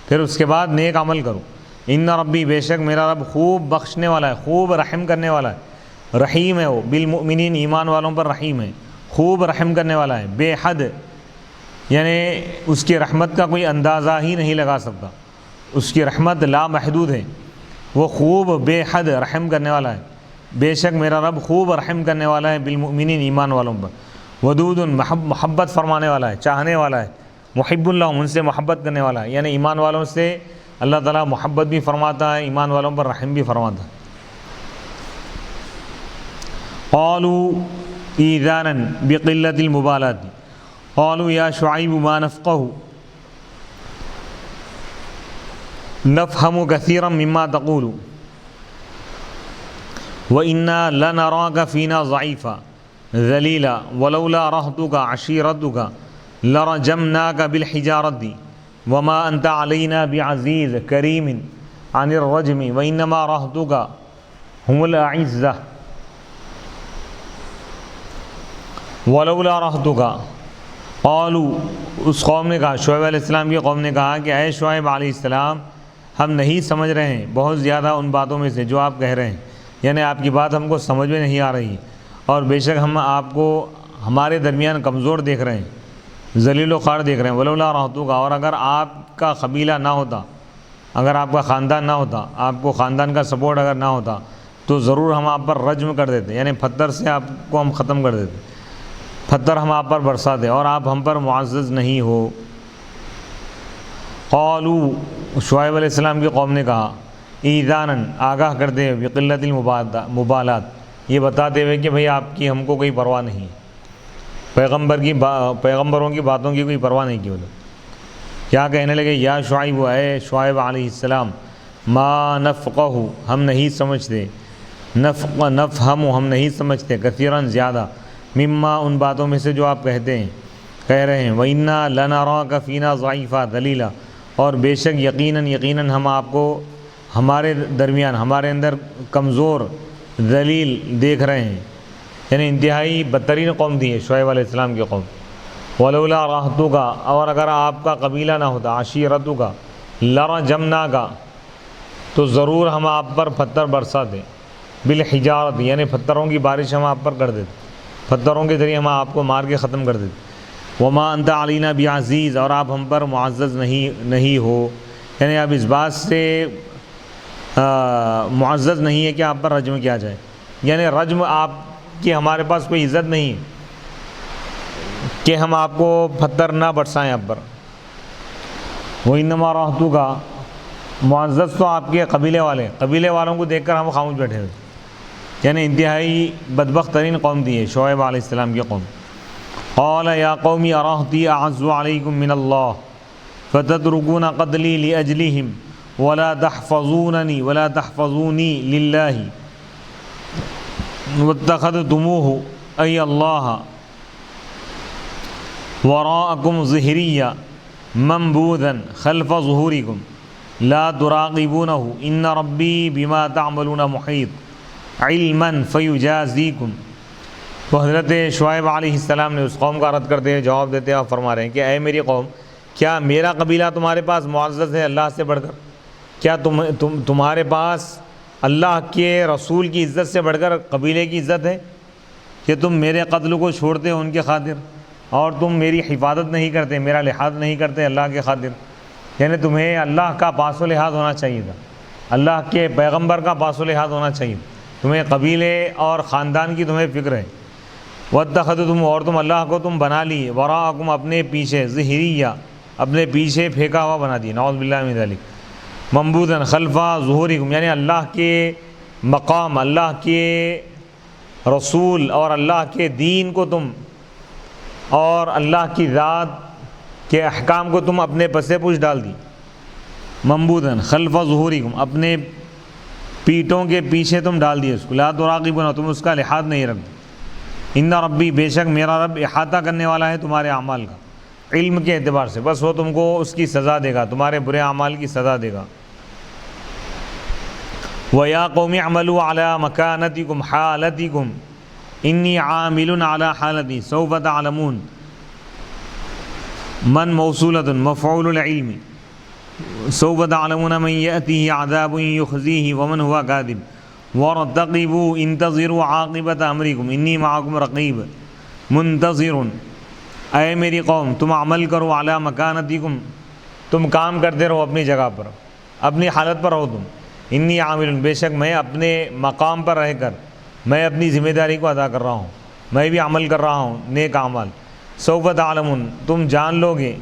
پھر اس کے بعد نیک عمل کرو۔ ان ربی، بے شک میرا رب خوب بخشنے والا ہے، خوب رحم کرنے والا ہے، رحیم ہے وہ، بالمؤمنین، ایمان والوں پر رحیم ہے، خوب رحم کرنے والا ہے، بے حد، یعنی اس کی رحمت کا کوئی اندازہ ہی نہیں لگا سکتا، اس کی رحمت لامحدود ہے، وہ خوب بے حد رحم کرنے والا ہے۔ بے شک میرا رب خوب رحم کرنے والا ہے، بالمؤمنین، ایمان والوں پر، ودود، محبت فرمانے والا ہے، چاہنے والا ہے، محب اللہ، ان سے محبت کرنے والا ہے، یعنی ایمان والوں سے اللہ تعالیٰ محبت بھی فرماتا ہے، ایمان والوں پر رحم بھی فرماتا ہے۔ قالوا ایذانا بقلت المبالات، قالوا یا شعیب ما نفقہ نفہم کثیرا مما تقول وَإِنَّا لَنَرَاكَ فِينَا ضَعِيفًا ذَلِيلًا وَلَوْلَا رَهْطُكَ عَشِيرَتُكَ لَرَجَمْنَاكَ بِالْحِجَارَةِ وَمَا أَنْتَ عَلَيْنَا بِعَزِيزٍ كَرِيمٍ عَنِ الرَّجْمِ وَإِنَّمَا رَهْطُكَ هُمُ الْأَعِزَّةُ وَلَوْلَا رَهْطُكَ، قالوا، اس قوم نے کہا، شعیب علیہ السلام کی قوم نے کہا کہ اے شعیب علیہ السلام، ہم نہیں سمجھ رہے ہیں بہت زیادہ ان باتوں میں سے جو آپ کہہ رہے ہیں، یعنی آپ کی بات ہم کو سمجھ میں نہیں آ رہی، اور بے شک ہم آپ کو ہمارے درمیان کمزور دیکھ رہے ہیں، ذلیل و خوار دیکھ رہے ہیں۔ ولولا رہتوکا، اور اگر آپ کا قبیلہ نہ ہوتا، اگر آپ کا خاندان نہ ہوتا، آپ کو خاندان کا سپورٹ اگر نہ ہوتا تو ضرور ہم آپ پر رجم کر دیتے، یعنی پتھر سے آپ کو ہم ختم کر دیتے، پتھر ہم آپ پر برساتے، اور آپ ہم پر معزز نہیں ہو۔ قالوا، شعیب علیہ السلام کی قوم نے کہا، ایذانن، آگاہ کرتے ہوئے، بقلت المبالات، یہ بتاتے ہوئے کہ بھئی آپ کی ہم کو کوئی پرواہ نہیں، پیغمبروں کی باتوں کی کوئی پرواہ نہیں کی۔ کیا کہنے لگے؟ یا شعیب، اے شعیب علیہ السلام، ما نفقہ، ہم نہیں سمجھتے، نفہم، ہم نہیں سمجھتے، کثیراً، زیادہ، مما، ان باتوں میں سے جو آپ کہہ رہے ہیں، وَإِنَّا لَنَرَاكَ فِينَا ضَعِيفًا ذَلِيلًا، اور بے شک یقیناً ہم آپ کو ہمارے درمیان، ہمارے اندر کمزور، ذلیل دیکھ رہے ہیں، یعنی انتہائی بدترین قوم تھی شعیب علیہ السلام کی قوم۔ ولولا رہتوکا، اور اگر آپ کا قبیلہ نہ ہوتا، عشیرتوکا، لرجمناکا، تو ضرور ہم آپ پر پتھر برساتے، بالحجارت، یعنی پتھروں کی بارش ہم آپ پر کر دیتے، پتھروں کے ذریعے ہم آپ کو مار کے ختم کر دیتے۔ وما انت علینا بعزیز، اور آپ ہم پر معزز نہیں ہو، یعنی آپ اس بات سے معزز نہیں ہے کہ آپ پر رجم کیا جائے، یعنی رجم آپ کی ہمارے پاس کوئی عزت نہیں ہے کہ ہم آپ کو پتھر نہ برسائیں آپ پر۔ وَإِنَّمَا رَهْتُكَ، معزز تو آپ کے قبیلے والوں کو دیکھ کر ہم خاموش بیٹھے ہوئے، یعنی انتہائی بدبخت ترین قوم تھی شعیب علیہ السلام کی قوم۔ قال یا قومی ارہتی اعز علیکم من اللہ، فتتركون قتلي لأجلهم ولا تحفظونني ولا تحفظوني لله واتخذتموه أي الله وراءكم ظهريا منبوذا خلف ظهوركم لا تراقبونه إن ربي بما تعملون محيط علما فيجازيكم. تو حضرت شعیب علیہ السلام نے اس قوم کا رد کرتے ہوئے جواب دیتے ہیں اور فرما رہے ہیں کہ اے میری قوم، کیا میرا قبیلہ تمہارے پاس معزز ہے اللہ سے بڑھ کر؟ کیا تمہارے پاس اللہ کے رسول کی عزت سے بڑھ کر قبیلے کی عزت ہے کہ تم میرے قتل کو چھوڑتے ہو ان کے خاطر، اور تم میری حفاظت نہیں کرتے، میرا لحاظ نہیں کرتے اللہ کے خاطر؟ یعنی تمہیں اللہ کا پاس و لحاظ ہونا چاہیے تھا، اللہ کے پیغمبر کا پاس و لحاظ ہونا چاہیے، تمہیں قبیلے اور خاندان کی تمہیں فکر ہے. واتخذتم، اور تم اللہ کو تم بنا لیے، وراءکم اپنے پیچھے، ظہریہ اپنے پیچھے پھینکا ہوا بنا دیے، نعوذ باللہ من ذلک، منبوذا خلف ظہورکم، یعنی اللہ کے مقام، اللہ کے رسول اور اللہ کے دین کو تم اور اللہ کی ذات کے احکام کو تم اپنے پسے پوچھ ڈال دی. منبوذا خلف ظہورکم، اپنے پیٹوں کے پیچھے تم ڈال دیے اس کو. لا تراقبون، تم اس کا لحاظ نہیں رکھتے. ان ربی، بے شک میرا رب احاطہ کرنے والا ہے تمہارے اعمال کا، علم کے اعتبار سے، بس وہ تم کو اس کی سزا دے گا، تمہارے برے اعمال کی سزا دے گا. وَيَا قَوْمِ اعْمَلُوا عَلَىٰ مَكَانَتِكُمْ حَالَتِكُمْ إِنِّي عَامِلٌ عَلَىٰ حَالَتِي سَوْفَ تَعْلَمُونَ. من موصولة مفعول العلم، سوف تعلمون من يأتيه عذاب يخزيه ومن هو كاذب وارتقبوا انتظروا عاقبة أمركم إني معكم رقيب منتظر. اے میری قوم، تم عمل کرو، علی مکانتکم، تم کام کرتے رہو اپنی جگہ پر، اپنی حالت پر رہو تم. انی عامل، بے شک میں اپنے مقام پر رہ کر میں اپنی ذمہ داری کو ادا کر رہا ہوں، میں بھی عمل کر رہا ہوں نیک اعمال. سوف تعلمون، تم جان لو گے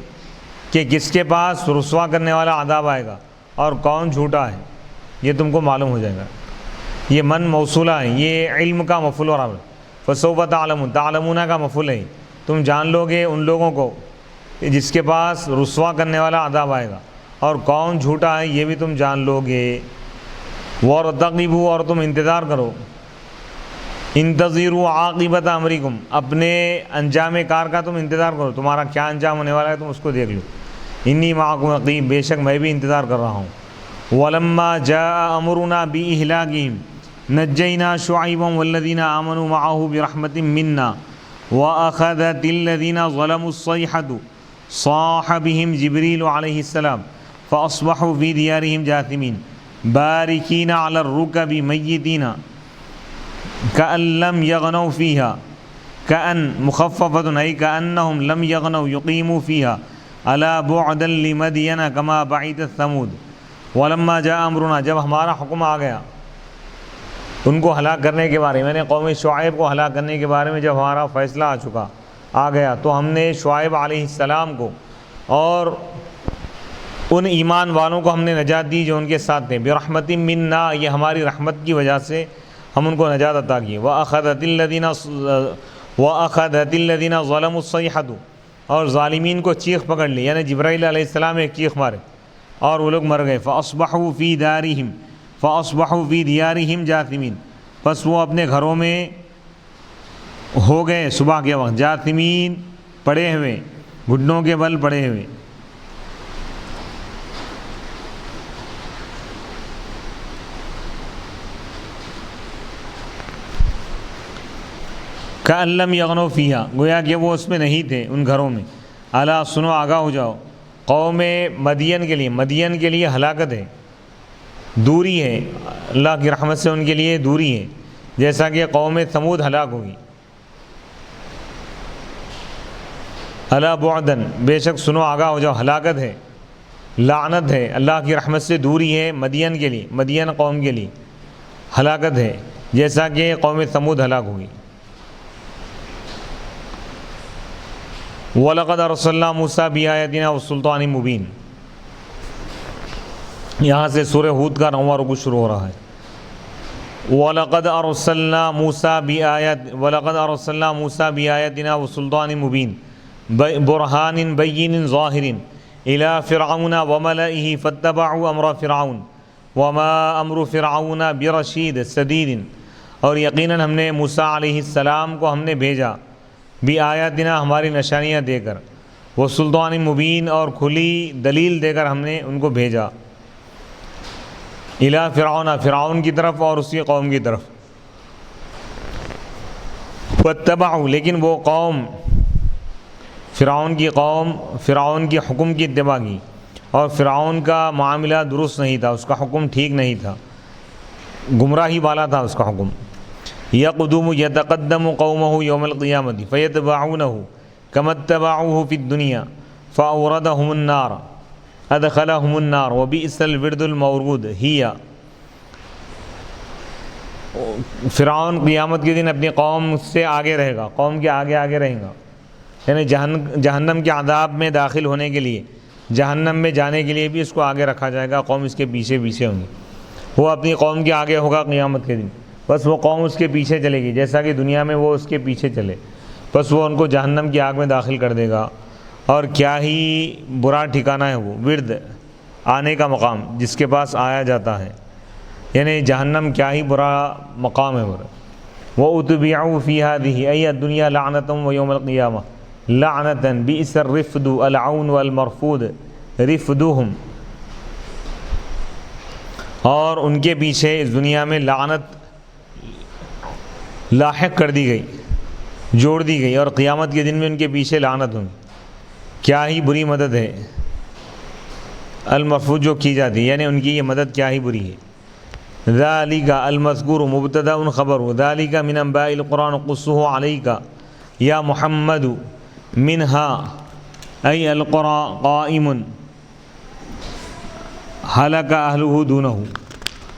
کہ کس کے پاس رسوا کرنے والا عذاب آئے گا اور کون جھوٹا ہے، یہ تم کو معلوم ہو جائے گا. یہ من موصولہ ہے، یہ علم کا مفعول اور عمل. فسوف تعلمون، تعلمون کا مفعول ہے، تم جان لو گے ان لوگوں کو جس کے پاس رسوا کرنے والا عذاب آئے گا، اور کون جھوٹا ہے یہ بھی تم جان لو گے. وارتقبوا، اور تم انتظار کرو، انتظروا عاقبۃ امرکم، اپنے انجام کار کا تم انتظار کرو، تمہارا کیا انجام ہونے والا ہے تم اس کو دیکھ لو. انی معکم رقیب، بے شک میں بھی انتظار کر رہا ہوں. ولما جاء امرنا باہلاکہم نجینا شعیبا والذین آمنوا معه برحمت منا واخذت الذین ظلموا الصیحۃ صاح بهم جبریل علیہ السلام فاصبحوا فی دیارہم جاثمین بارکین علی الرکب میتین کأن لم یغنوا فیہا، کأن مخففۃ ای کأنہم لم یغنوا یقیموا فیہا الا بعدا لمدین کما بعدت ثمود. ولما جاء امرنا، جب ہمارا حکم آ گیا ان کو ہلاک کرنے کے بارے میں، نے قوم شعیب کو ہلاک کرنے کے بارے میں جب ہمارا فیصلہ آ گیا تو ہم نے شعیب علیہ السلام کو اور ان ایمان والوں کو ہم نے نجات دی جو ان کے ساتھ تھے. برحمت منا، یہ ہماری رحمت کی وجہ سے ہم ان کو نجات عطا کی. وَأَخَذَتِ الَّذِينَ ظَلَمُوا الصَّيْحَةُ، اور ظالمین کو چیخ پکڑ لی، یعنی جبرائیل علیہ السلام ایک چیخ مارے اور وہ لوگ مر گئے. فَأَصْبَحُوا فِي دِيَارِهِمْ جَاثِمِينَ، بس وہ اپنے گھروں میں ہو گئے صبح کے وقت جاثمین، پڑے ہوئے، گھٹنوں کے بل پڑے ہوئے. کأن لم یغنوا فیہا، گویا کہ وہ اس میں نہیں تھے ان گھروں میں. الا سنو، آگاہ ہو جاؤ. قوم مدین کے لیے ہلاکت ہے، دوری ہے، اللہ کی رحمت سے ان کے لیے دوری ہے، جیسا کہ قوم ثمود ہلاک ہوگی. الا بعدن، بے شک سنو آگاہ ہو جاؤ، ہلاکت ہے، لعنت ہے، اللہ کی رحمت سے دوری ہے مدین کے لیے، مدین قوم کے لیے ہلاکت ہے، جیسا کہ قوم ثمود ہلاک ہوگی. وَلَقَدْ أَرْسَلْنَا مُوسَىٰ بِآيَاتِنَا وَسُلْطَانٍ مُبِينٍ. یہاں سے سورہ ہود کا 9واں رکوع شروع ہو رہا ہے. وَلَقَدْ أَرْسَلْنَا مُوسَىٰ بِآيَاتِنَا وَسُلْطَانٍ مُبِينٍ بُرْهَانٍ بَيِّنٍ ظَاهِرٍ إلى فرعون وملئه فاتبعوا أمر فرعون وما أمر فرعون برشید سدید، اور یقیناً ہم نے موسیٰ علیہ السلام کو ہم نے بھیجا بآیاتنا ہماری نشانیاں دے کر، وہ سلطان مبین اور کھلی دلیل دے کر ہم نے ان کو بھیجا، الی فرعون فرعون کی طرف اور اس کی قوم کی طرف، واتبعوا لیکن وہ قوم فرعون کی قوم فرعون کی حکم کی اتباع کی، اور فرعون کا معاملہ درست نہیں تھا، اس کا حکم ٹھیک نہیں تھا، گمراہی والا تھا اس کا حکم۔ یقدم یتقدم قومہ یوم القیامۃ فیتبعونہ کما اتبعوہ فی الدنیا فاوردہم النار ادخلہم النار وبئس الورد المورود ہی۔ فرعون قیامت کے دن اپنی قوم سے آگے رہے گا، قوم کے آگے آگے رہے گا، یعنی جہنم کے عذاب میں داخل ہونے کے لیے، جہنم میں جانے کے لیے بھی اس کو آگے رکھا جائے گا، قوم اس کے پیچھے پیچھے ہوں گی، وہ اپنی قوم کے آگے ہوگا قیامت کے دن، بس وہ قوم اس کے پیچھے چلے گی جیسا کہ دنیا میں وہ اس کے پیچھے چلے، بس وہ ان کو جہنم کی آگ میں داخل کر دے گا۔ اور کیا ہی برا ٹھکانہ ہے وہ ورد، آنے کا مقام جس کے پاس آیا جاتا ہے، یعنی جہنم کیا ہی برا مقام ہے وہ۔ وَأُتْبِعُوا فِي هَذِهِ أَيَّ الدُّنْيَا لَعْنَةً وَيَوْمَ الْقِيَامَةِ لَعْنَةً بِئْسَ الرِّفْدُ الْعَوْنُ وَالْمَرْفُودُ رِفْدُهُمْ، اور ان کے پیچھے اس دنیا میں لعنت لاحق کر دی گئی، جوڑ دی گئی، اور قیامت کے دن میں ان کے پیچھے لعنت ہوگی، کیا ہی بری مدد ہے المرفوض جو کی جاتی ہے، یعنی ان کی یہ مدد کیا ہی بری ہے۔ ذالک المذکور مبتدا خبر، ذالک من انباء القرآن نقصہ علیک یا محمد منہا ای القرى قائم ہلک اہلہ دونہ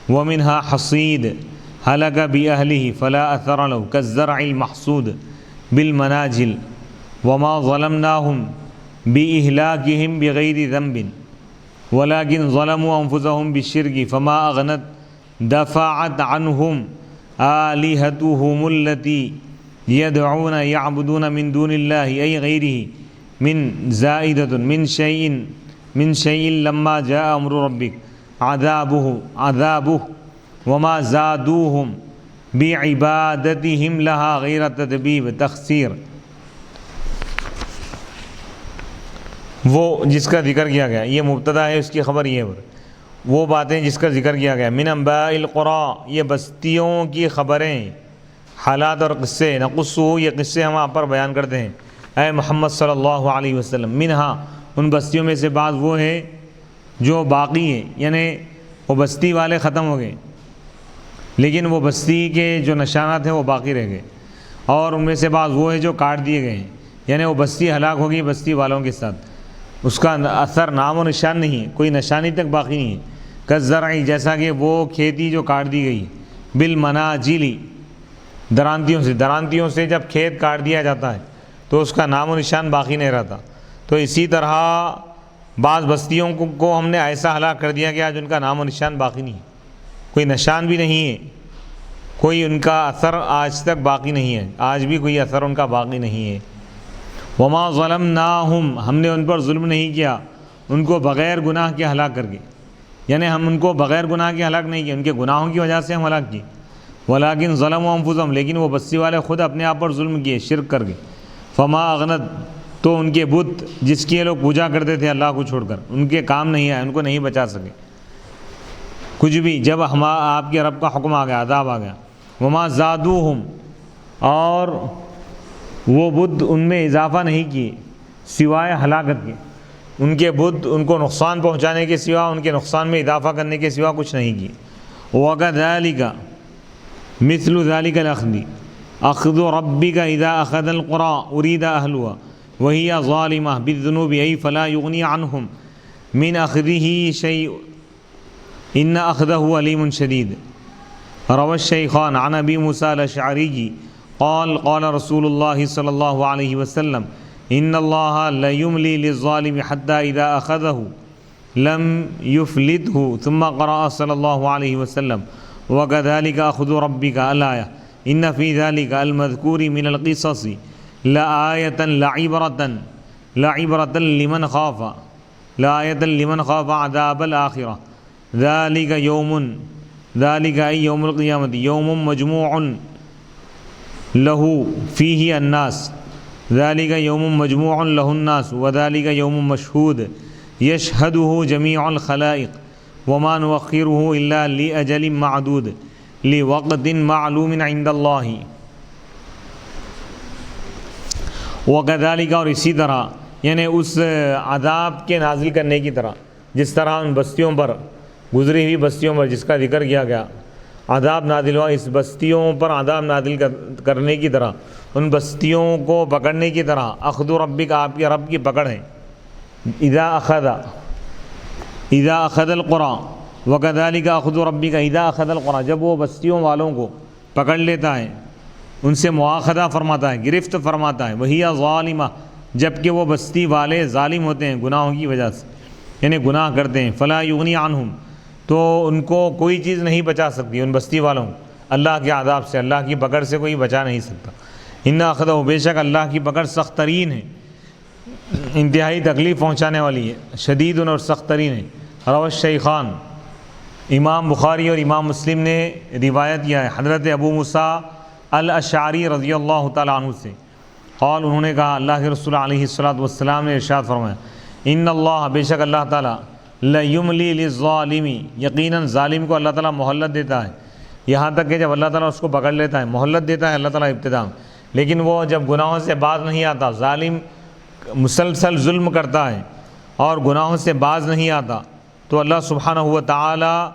ومنها حصید ہلک بأہلہ فلا اثر له كالزرع المحصود بالمناجل وما ظلمناہم بإہلاکہم بغیر ذنب ولكن ظلموا انفسهم بالشرك فما اغنت دفعت عنهم آلهتهم التي يدعون يعبدون من دون الله أي غيره من زائدة من شيء لما جاء أمر ربك عذابه وما زادوهم بعبادتهم لها غير تتبیب تخسیر۔ وہ جس کا ذکر کیا گیا، یہ مبتدا ہے، اس کی خبر یہ ہے، وہ باتیں جس کا ذکر کیا گیا، من انباء القرى یہ بستیوں کی خبریں، حالات اور قصے، نقصہ یہ قصے ہم آپ پر بیان کرتے ہیں اے محمد صلی اللہ علیہ وسلم، منہا ان بستیوں میں سے بعض وہ ہیں جو باقی ہیں، یعنی وہ بستی والے ختم ہو گئے لیکن وہ بستی کے جو نشانات ہیں وہ باقی رہ گئے، اور ان میں سے بعض وہ ہیں جو کاٹ دیے گئے ہیں، یعنی وہ بستی ہلاک ہو گئی بستی والوں کے ساتھ، اس کا اثر نام و نشان نہیں ہے، کوئی نشانی تک باقی نہیں ہے۔ کالزرع جیسا کہ وہ کھیتی جو کاٹ دی گئی، بالمناجل درانتیوں سے جب کھیت کاٹ دیا جاتا ہے تو اس کا نام و نشان باقی نہیں رہتا، تو اسی طرح بعض بستیوں کو ہم نے ایسا ہلاک کر دیا کہ آج ان کا نام و نشان باقی نہیں ہے، کوئی نشان بھی نہیں ہے، کوئی ان کا اثر آج تک باقی نہیں ہے، آج بھی کوئی اثر ان کا باقی نہیں ہے۔ وما ظلمناہم ہم نے ان پر ظلم نہیں کیا، ان کو بغیر گناہ کے ہلاک کر کے، یعنی ہم ان کو بغیر گناہ کے ہلاک نہیں کیا، ان کے گناہوں کی وجہ سے ہم ہلاک کیے، ولیکن ظلموا انفسہم لیکن وہ بستی والے خود اپنے آپ پر ظلم کیے، شرک کر کے، فما اغنت تو ان کے بت جس کی یہ لوگ پوجا کرتے تھے اللہ کو چھوڑ کر، ان کے کام نہیں آئے، ان کو نہیں بچا سکے کچھ بھی، جب آپ کے رب کا حکم آ گیا، عذاب آ گیا۔ وما زادوہم اور وہ بت ان میں اضافہ نہیں کیے سوائے ہلاکت کے، ان کے بت ان کو نقصان پہنچانے کے سوا، ان کے نقصان میں اضافہ کرنے کے سوا کچھ نہیں کیے۔ وَكَذَلِكَ مِثْلُ ذَلِكَ الْأَخْذِ أَخْذُ رَبِّكَ إِذَا أَخَذَ الْقُرَىٰ أُرِيدَ أَهْلُهَا وَهِيَ ظَالِمَةٌ بِالذُّنُوبِ أَيْ فَلَا يُغْنِي عَنْهُمْ مِنْ أَخْذِهِ شَيْءٌ إِنَّ أَخْذَهُ أَلِيمٌ شَدِيدٌ۔ روى الشيخان عن أبي موسى الأشعري قال قال رسول الله صلى الله عليه وسلم إن الله لا يملي للظالم حتى إذا أخذه لم يفلته، ثم قرأ صلى الله عليه وسلم وكذلك أخذ ربك الآية إن في ذلك المذكور من القصص لآية لعبرة لمن خاف لآیۃ لمن خاف عذاب الآخرہ ذالک ای یوم القیامت یوم مجموع لہ فیہ الناس ذالک یوم مجموع لہ الناس وذالک یوم مشہود یشہدہ جمیع الخلائق وما نؤخرہ الا لأجل معدود لوقت معلوم عند اللہ وکذالک، اور اسی طرح یعنی اس عذاب کے نازل کرنے کی طرح جس طرح ان بستیوں پر، گزری ہوئی بستیوں پر جس کا ذکر کیا گیا عذاب نازل ہوا، اس بستیوں پر عذاب نازل کرنے کی طرح، ان بستیوں کو پکڑنے کی طرح اخذ ربک، آپ کے رب کی پکڑ ہے، اذا اخذ القرى وکذالک اخذ ربک اذا اخذ القرى، جب وہ بستیوں والوں کو پکڑ لیتا ہے، ان سے مواخذہ فرماتا ہے، گرفت فرماتا ہے، وہی ظالمہ، جبکہ وہ بستی والے ظالم ہوتے ہیں گناہوں کی وجہ سے، یعنی گناہ کرتے ہیں، فلا یغنی عنہم، تو ان کو کوئی چیز نہیں بچا سکتی ان بستی والوں کو اللہ کے عذاب سے، اللہ کی پکڑ سے کوئی بچا نہیں سکتا۔ ان اخذہ، بے شک اللہ کی پکڑ سخت ترین ہے، انتہائی تکلیف پہنچانے والی ہے، شدید اور سخت ترین ہے۔ روى الشیخان، امام بخاری اور امام مسلم نے روایت کیا ہے حضرت ابو موسیٰ الاشعری رضی اللہ تعالیٰ عنہ سے، قال، انہوں نے کہا اللہ کے رسول علیہ الصلوۃ نے ارشاد فرمایا، ان اللہ، بے شک اللہ تعالیٰ، لیملی للظالم، یقیناً ظالم کو اللہ تعالیٰ مہلت دیتا ہے، یہاں تک کہ جب اللہ تعالیٰ اس کو پکڑ لیتا ہے، مہلت دیتا ہے اللہ تعالیٰ ابتدا میں، لیکن وہ جب گناہوں سے باز نہیں آتا، ظالم مسلسل ظلم کرتا ہے اور گناہوں سے باز نہیں آتا، تو اللہ سبحانہ و تعالیٰ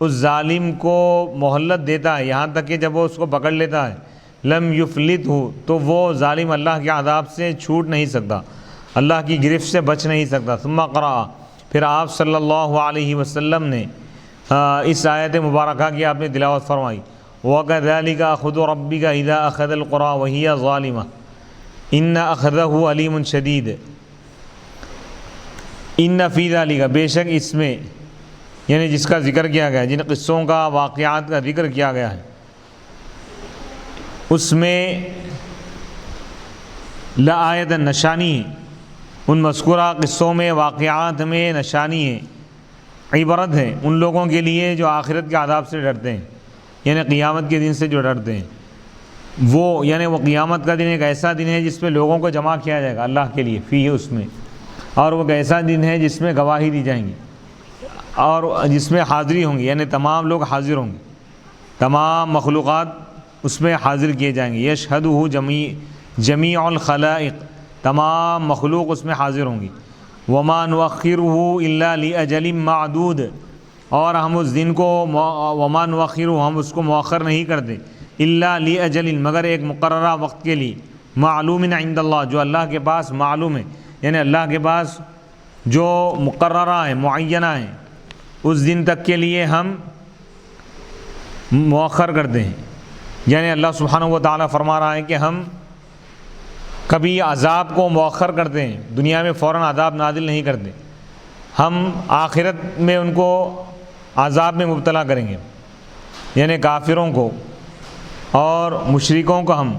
اس ظالم کو مہلت دیتا ہے یہاں تک کہ جب وہ اس کو پکڑ لیتا ہے، لم یفلت ہو، تو وہ ظالم اللہ کے عذاب سے چھوٹ نہیں سکتا، اللہ کی گرفت سے بچ نہیں سکتا۔ ثم قرأ، پھر آپ صلی اللہ علیہ وسلم نے اس آیت مبارکہ کی آپ نے تلاوت فرمائی، وَكَذَلِكَ أَخْذُ رَبِّكَ إِذَا أَخَذَ الْقُرَىٰ وَهِيَ ظَالِمَةٌ إِنَّ أَخْذَهُ أَلِيمٌ شَدِيدٌ۔ ان فی ذالک، بے شک اس میں، یعنی جس کا ذکر کیا گیا ہے، جن قصوں کا، واقعات کا ذکر کیا گیا ہے، اس میں لآیت، نشانی ہے، ان مذکورہ قصوں میں، واقعات میں نشانی ہے، عبرت ہے ان لوگوں کے لیے جو آخرت کے عذاب سے ڈرتے ہیں، یعنی قیامت کے دن سے جو ڈرتے ہیں، وہ یعنی وہ قیامت کا دن ایک ایسا دن ہے جس میں لوگوں کو جمع کیا جائے گا اللہ کے لیے، فی ہے اس میں، اور وہ ایک ایسا دن ہے جس میں گواہی دی جائیں گی اور جس میں حاضری ہوں گی، یعنی تمام لوگ حاضر ہوں گے، تمام مخلوقات اس میں حاضر کیے جائیں گے، یشہدہ جمیع الخلائق، تمام مخلوق اس میں حاضر ہوں گی، وما نؤخرہ الا لأجل معدود، اور ہم اس دن کو، وما نؤخرہ، ہم اس کو مؤخر نہیں کرتے، الا لأجل، مگر ایک مقررہ وقت کے لیے، معلوم عند اللہ، جو اللہ کے پاس معلوم ہے، یعنی اللہ کے پاس جو مقررہ ہے، معینہ ہے، اس دن تک کے لیے ہم مؤخر کرتے ہیں، یعنی اللہ سبحانہ و تعالیٰ فرما رہا ہے کہ ہم کبھی عذاب کو مؤخر کرتے ہیں، دنیا میں فوراً عذاب نازل نہیں کرتے، ہم آخرت میں ان کو عذاب میں مبتلا کریں گے، یعنی کافروں کو اور مشرکوں کو، ہم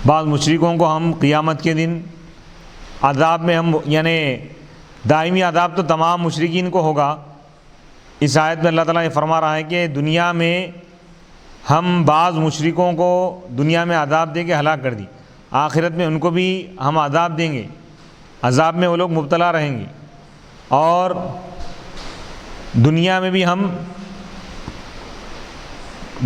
بعض مشرکوں کو ہم قیامت کے دن عذاب میں ہم، یعنی دائمی عذاب تو تمام مشرکین کو ہوگا، اس آیت میں اللہ تعالیٰ یہ فرما رہا ہے کہ دنیا میں ہم بعض مشرکوں کو دنیا میں عذاب دے کے ہلاک کر دی، آخرت میں ان کو بھی ہم عذاب دیں گے، عذاب میں وہ لوگ مبتلا رہیں گے، اور دنیا میں بھی ہم،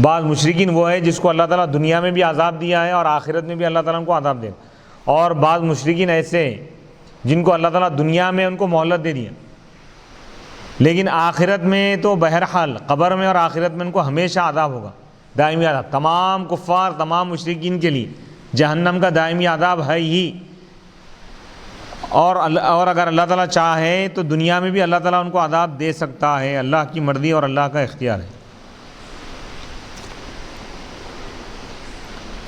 بعض مشرکین وہ ہے جس کو اللہ تعالیٰ دنیا میں بھی عذاب دیا ہے اور آخرت میں بھی اللہ تعالیٰ ان کو عذاب دے گا، اور بعض مشرکین ایسے ہیں جن کو اللہ تعالیٰ دنیا میں ان کو مہلت دے دیا، لیکن آخرت میں تو بہرحال قبر میں اور آخرت میں ان کو ہمیشہ عذاب ہوگا، دائمی عذاب، تمام کفار، تمام مشرکین کے لیے جہنم کا دائمی عذاب ہے ہی، اور اگر اللہ تعالیٰ چاہے تو دنیا میں بھی اللہ تعالیٰ ان کو عذاب دے سکتا ہے، اللہ کی مرضی اور اللہ کا اختیار ہے۔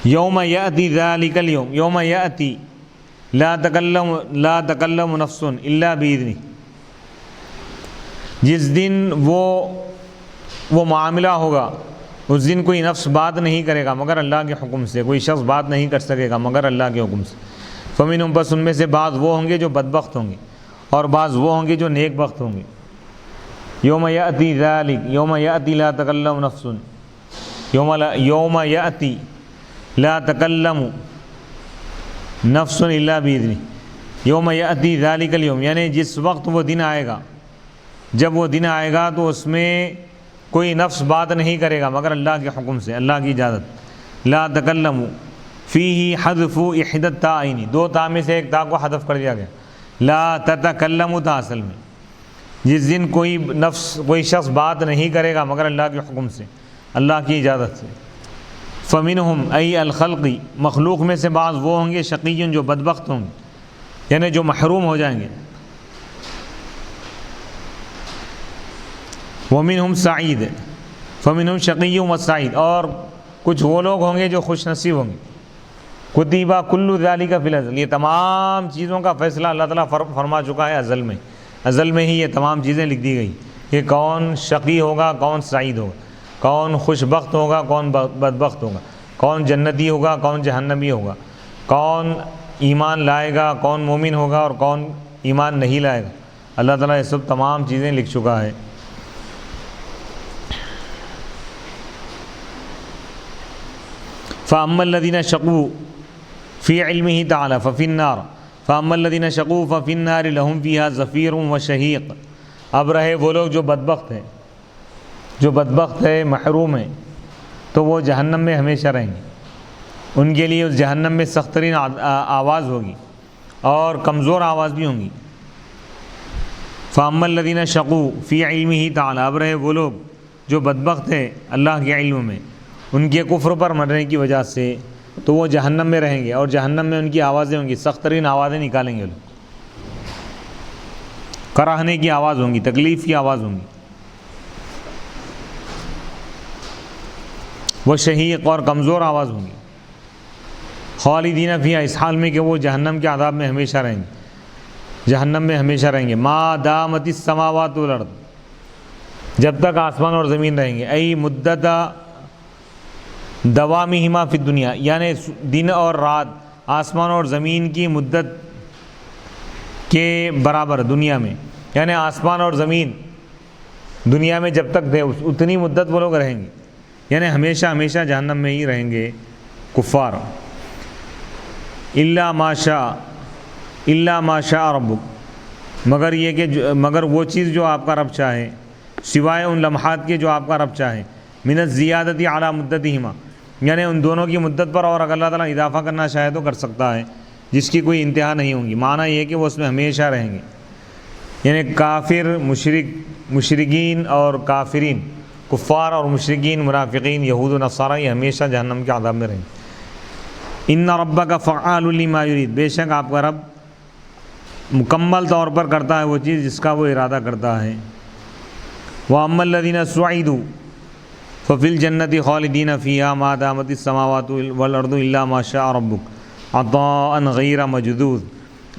یوم یأتی ذالک الیوم، یوم یأتی لا تکلم نفس الا باذنہ، جس دن وہ معاملہ ہوگا، اس دن کوئی نفس بات نہیں کرے گا مگر اللہ کے حکم سے، کوئی شخص بات نہیں کر سکے گا مگر اللہ کے حکم سے، فمنہم، بس ان میں سے بعض وہ ہوں گے جو بدبخت ہوں گے، اور بعض وہ ہوں گے جو نیک بخت ہوں گے۔ یوم یأتی ذالک، یوم یأتی لا تکلم نفس، یوم یأتی لا تکلم نفس الا باذنہ، یوم یأتی ذالک الیوم، یعنی جس وقت وہ دن آئے گا، جب وہ دن آئے گا تو اس میں کوئی نفس بات نہیں کرے گا مگر اللہ کے حکم سے، اللہ کی اجازت۔ لا تکلم فیہ حذف احدی التاءین، دو تا میں سے ایک تا کو حذف کر دیا گیا، لا تتکلم تھا اصل میں۔ جس دن کوئی شخص بات نہیں کرے گا مگر اللہ کے حکم سے، اللہ کی اجازت سے۔ فمنہم ای الخلقی، مخلوق میں سے بعض وہ ہوں گے شقی جو بدبخت ہوں گے، یعنی جو محروم ہو جائیں گے۔ ومنہم سعید، فمنہم شقی و سعید، اور کچھ وہ لوگ ہوں گے جو خوش نصیب ہوں گے۔ کتبہ کل ذالک فی الازل، یہ تمام چیزوں کا فیصلہ اللہ تعالیٰ فرما چکا ہے ازل میں ہی یہ تمام چیزیں لکھ دی گئی کہ کون شقی ہوگا، کون سعید ہوگا، کون خوش بخت ہوگا، کون بدبخت ہوگا، کون جنتی ہوگا، کون جہنمی ہوگا، کون ایمان لائے گا، کون مومن ہوگا اور کون ایمان نہیں لائے گا۔ اللہ تعالیٰ یہ سب تمام چیزیں لکھ چکا ہے۔ فَأَمَّا الَّذِينَ شَقُوا فِي عِلْمِهِ تَعَالَى فَفِي النَّارِ فَأَمَّا الَّذِينَ شَقُوا فَفِي النَّارِ لَهُمْ فِيهَا زَفِيرٌ وَشَهِيقٌ، اب رہے وہ لوگ جو بدبخت ہے، محروم ہیں، تو وہ جہنم میں ہمیشہ رہیں گے۔ ان کے لیے اس جہنم میں سخت ترین آواز ہوگی اور کمزور آواز بھی ہوں گی۔ فَأَمَّا الَّذِينَ شَقُوا فِي عِلْمِهِ تَعَالَى، اب رہے وہ لوگ جو بدبخت ہیں اللہ کے علم میں، ان کے کفر پر مرنے کی وجہ سے، تو وہ جہنم میں رہیں گے اور جہنم میں ان کی آوازیں ہوں گی، سخت ترین آوازیں نکالیں گے لوگ، کراہنے کی آواز ہوں گی، تکلیف کی آواز ہوں گی۔ وہ شہیق، اور کمزور آواز ہوں گی۔ خالدین فیہا، اس حال میں کہ وہ جہنم کے عذاب میں ہمیشہ رہیں گے، جہنم میں ہمیشہ رہیں گے۔ ما دامت السماوات والارض، جب تک آسمان اور زمین رہیں گے۔ ای مدت دوامہما فی الدنیا، یعنی دن اور رات آسمان اور زمین کی مدت کے برابر دنیا میں، یعنی آسمان اور زمین دنیا میں جب تک تھے اتنی مدت وہ لوگ رہیں گے، یعنی ہمیشہ ہمیشہ جہنم میں ہی رہیں گے کفار۔ الا ما شاء ربک، مگر وہ چیز جو آپ کا رب چاہے، سوائے ان لمحات کے جو آپ کا رب چاہے۔ من الزیادۃ علی مدتہما، یعنی ان دونوں کی مدت پر اور اگر اللہ تعالیٰ اضافہ کرنا چاہے تو کر سکتا ہے، جس کی کوئی انتہا نہیں ہوگی۔ معنی یہ کہ وہ اس میں ہمیشہ رہیں گے، یعنی کافر، مشرکین اور کافرین، کفار اور مشرکین، منافقین، یہود و نصارہ، یہ ہمیشہ جہنم کے عذاب میں رہیں گے۔ ان ربک فعال لما یرید، بے شک آپ کا رب مکمل طور پر کرتا ہے وہ چیز جس کا وہ ارادہ کرتا ہے۔ وَأَمَّا الَّذِينَ سُعِدُوا فَفِي الْجَنَّةِ خَالِدِينَ فِيهَا مَا دَامَتِ السَّمَاوَاتُ وَالْأَرْضُ إِلَّا مَا شَاءَ رَبُّكَ عَطَاءً غَيْرَ مَجْذُوذٍ،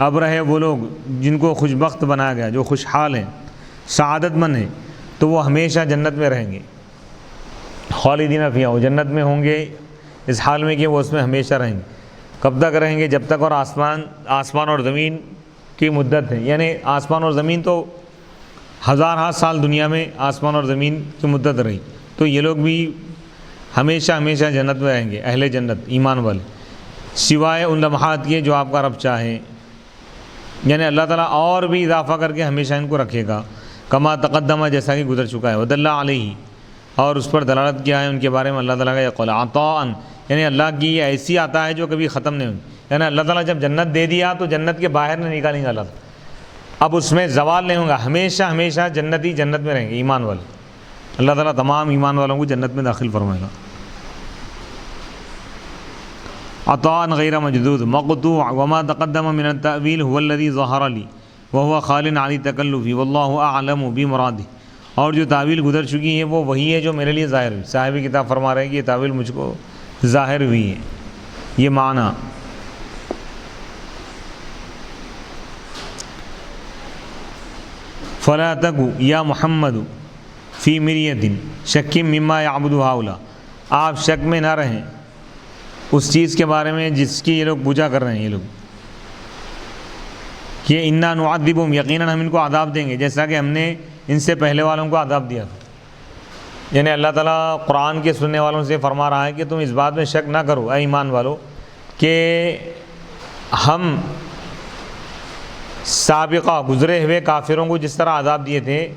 اب رہے وہ لوگ جن کو خوش بخت بنایا گیا، جو خوشحال ہیں، سعادت مند ہیں، تو وہ ہمیشہ جنت میں رہیں گے۔ خالدین فیہا، وہ جنت میں ہوں گے اس حال میں کہ وہ اس میں ہمیشہ رہیں گے۔ کب تک رہیں گے؟ جب تک اور آسمان اور زمین کی مدت ہے، یعنی آسمان اور زمین تو ہزارہ سال دنیا میں آسمان اور زمین کی مدت رہی، تو یہ لوگ بھی ہمیشہ ہمیشہ جنت میں رہیں گے، اہل جنت، ایمان والے، سوائے ان لمحات کے جو آپ کا رب چاہے، یعنی اللہ تعالیٰ اور بھی اضافہ کر کے ہمیشہ ان کو رکھے گا۔ کما تقدمہ، جیسا کہ گزر چکا ہے۔ ودل علیہ، اور اس پر دلالت کیا ہے ان کے بارے میں اللہ تعالیٰ کا یہ قول، عطاءً، یعنی اللہ کی یہ ایسی عطا ہے جو کبھی ختم نہیں ہوئی، یعنی اللہ تعالیٰ جب جنت دے دیا تو جنت کے باہر نہیں نکالیں گے اللہ تعالیٰ، اب اس میں زوال نہیں ہوگا، ہمیشہ ہمیشہ جنتی جنت میں رہیں گے ایمان والے۔ اللہ تعالیٰ تمام ایمان والوں کو جنت میں داخل فرمائے گا۔ عطاء غیر مجدود مقطوع وما تقدم من التأویل هو الذي ظهر لي وهو خال عن التکلف والله اعلم بمراده، اور جو تعویل گزر چکی ہے وہ وہی ہے جو میرے لیے ظاہر ہوئی۔ صاحب کتاب فرما رہے ہیں کہ یہ تعویل مجھ کو ظاہر ہوئی ہے، یہ معنی۔ فلا تک یا محمد فی مریۃ شک مما یعبد ہؤلاء، آپ شک میں نہ رہیں اس چیز کے بارے میں جس کی یہ لوگ پوجا کر رہے ہیں۔ یہ لوگ کہ انا نعذبہم، یقیناً ہم ان کو عذاب دیں گے جیسا کہ ہم نے ان سے پہلے والوں کو عذاب دیا تھا۔ یعنی اللہ تعالیٰ قرآن کے سننے والوں سے فرما رہا ہے کہ تم اس بات میں شک نہ کرو اے ایمان والو کہ ہم سابقہ گزرے ہوئے کافروں کو جس طرح عذاب دیے تھے،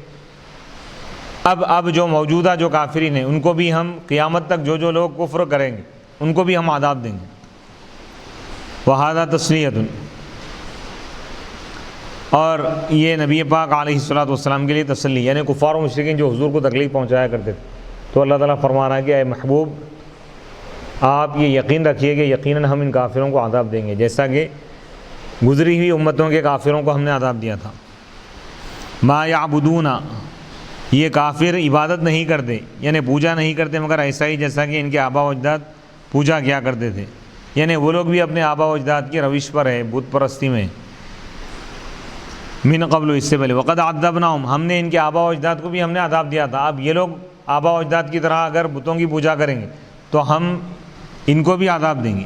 اب جو موجودہ جو کافرین ہیں ان کو بھی ہم قیامت تک جو لوگ کفر کریں گے ان کو بھی ہم عذاب دیں گے۔ وَهَذَا تَسْلِيَةٌ، اور یہ نبی پاک علیہ الصلوۃ والسلام کے لیے تسلی، یعنی کفار و مشرکین جو حضور کو تکلیف پہنچایا کرتے تھے، تو اللہ تعالیٰ فرما رہا ہے کہ اے محبوب آپ یہ یقین رکھیے کہ یقیناً ہم ان کافروں کو عذاب دیں گے جیسا کہ گزری ہوئی امتوں کے کافروں کو ہم نے عذاب دیا تھا۔ ما یعبدون، یہ کافر عبادت نہیں کرتے یعنی پوجا نہیں کرتے مگر ایسا ہی جیسا کہ ان کے آبا و اجداد پوجا کیا کرتے تھے، یعنی وہ لوگ بھی اپنے آبا و اجداد کی روش پر ہے، بت پرستی میں، من قبل، اس سے پہلے، وقد عذبناہم، ہم نے ان کے آبا و اجداد کو بھی ہم نے عذاب دیا تھا۔ اب یہ لوگ آبا و اجداد کی طرح اگر بتوں کی پوجا کریں گے تو ہم ان کو بھی عذاب دیں گے۔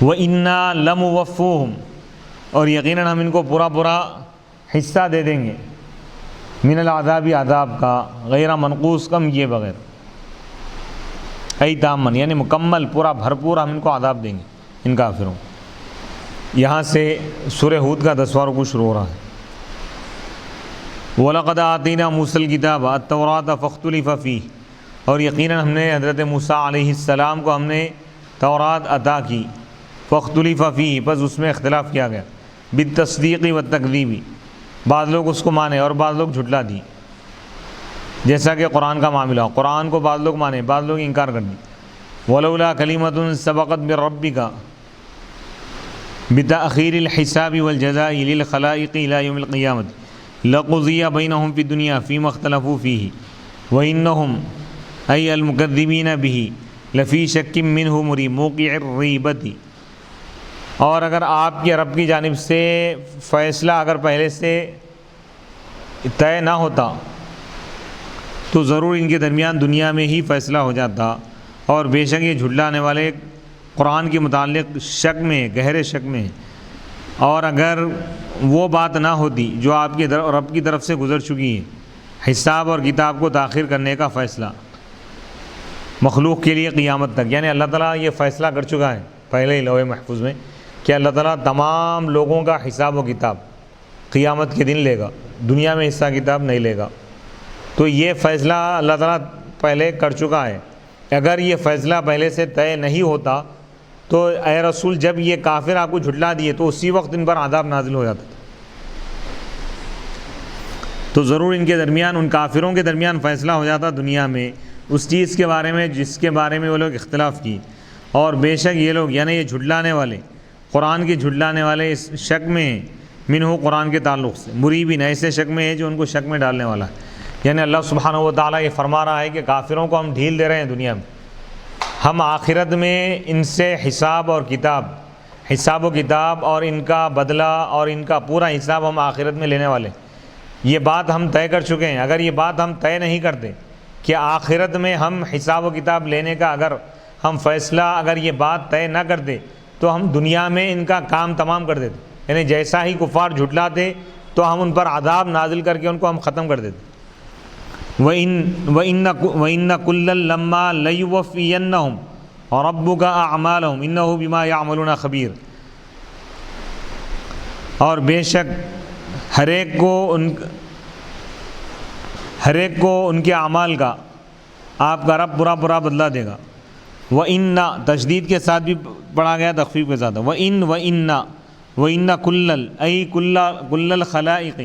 وَإِنَّا لَمُوَفُّوهُمْ، اور یقیناً ہم ان کو پورا حصہ دے دیں گے، من العذاب، عذاب کا، غیر منقوص، کم کیے بغیر، ای تامن، یعنی مکمل پورا بھرپور ہم ان کو عذاب دیں گے ان کافروں۔ یہاں سے سورہ ہود کا 10واں رکوع شروع ہو رہا ہے۔ وَلَقَدْ آتَيْنَا مُوسَى الْكِتَابَ التَّوْرَاةَ فَاخْتُلِفَ فِيهِ، اور یقیناً ہم نے حضرت موسیٰ علیہ السلام کو ہم نے تورات عطا کی، فاختلف فیہ، بس اس میں اختلاف کیا گیا، بالتصدیق والتکذیب، بعض لوگ اس کو مانے اور بعض لوگ جھٹلا دی، جیسا کہ قرآن کا معاملہ، قرآن کو بعض لوگ مانے بعض لوگ انکار کر دی۔ ولولا کلمۃ سبقت من ربک بتأخیر الحساب والجزاء للخلائق الى یوم القیامۃ لقضی بینہم فی الدنیا فیما اختلفوا فیہ وانہم ای المکذبین بہ لفی شک منہ مریب موقع الریبۃ، اور اگر آپ کے رب کی جانب سے فیصلہ اگر پہلے سے طے نہ ہوتا تو ضرور ان کے درمیان دنیا میں ہی فیصلہ ہو جاتا، اور بے شک یہ جھٹلانے والے قرآن کے متعلق شک میں، گہرے شک میں، اور اگر وہ بات نہ ہوتی جو آپ کے رب کی طرف سے گزر چکی ہے، حساب اور کتاب کو تاخیر کرنے کا فیصلہ مخلوق کے لیے قیامت تک، یعنی اللہ تعالیٰ یہ فیصلہ کر چکا ہے پہلے ہی لوح محفوظ میں کہ اللہ تعالیٰ تمام لوگوں کا حساب و کتاب قیامت کے دن لے گا، دنیا میں حصہ کتاب نہیں لے گا۔ تو یہ فیصلہ اللہ تعالیٰ پہلے کر چکا ہے، اگر یہ فیصلہ پہلے سے طے نہیں ہوتا تو اے رسول جب یہ کافر آپ کو جھٹلا دیے تو اسی وقت ان پر عذاب نازل ہو جاتا تھا، تو ضرور ان کے درمیان، ان کافروں کے درمیان فیصلہ ہو جاتا دنیا میں اس چیز کے بارے میں جس کے بارے میں وہ لوگ اختلاف کی، اور بے شک یہ لوگ یعنی یہ جھٹلانے والے، قرآن کے جھٹلانے والے اس شک میں ہیں، منہ قرآن کے تعلق سے، مریبین، ایسے شک میں ہے جو ان کو شک میں ڈالنے والا ہے۔ یعنی اللہ سبحانہ و تعالیٰ یہ فرما رہا ہے کہ کافروں کو ہم ڈھیل دے رہے ہیں دنیا میں، ہم آخرت میں ان سے حساب و کتاب اور ان کا بدلہ اور ان کا پورا حساب ہم آخرت میں لینے والے ہیں۔ یہ بات ہم طے کر چکے ہیں، اگر یہ بات ہم طے نہیں کرتے کہ آخرت میں ہم حساب و کتاب لینے کا اگر ہم فیصلہ، اگر یہ بات طے نہ کرتے تو ہم دنیا میں ان کا کام تمام کر دیتے، یعنی جیسا ہی کفار جھٹلاتے تو ہم ان پر عذاب نازل کر کے ان کو ہم ختم کر دیتے۔ وَإِنَّ كُلًّا لَمَّا لَيُوَفِّيَنَّهُمْ رَبُّكَ أَعْمَالَهُمْ إِنَّهُ بِمَا يَعْمَلُونَ خَبِيرٌ، اور بے شک ہر ایک کو ان کے اعمال کا آپ کا رب برا بدلہ دے گا۔ وَإِنَّ تشدید کے ساتھ بھی پڑھا گیا، تخفیف کے ساتھ، وَإِنَّ كُلًّا أي كُلَّ الخلائق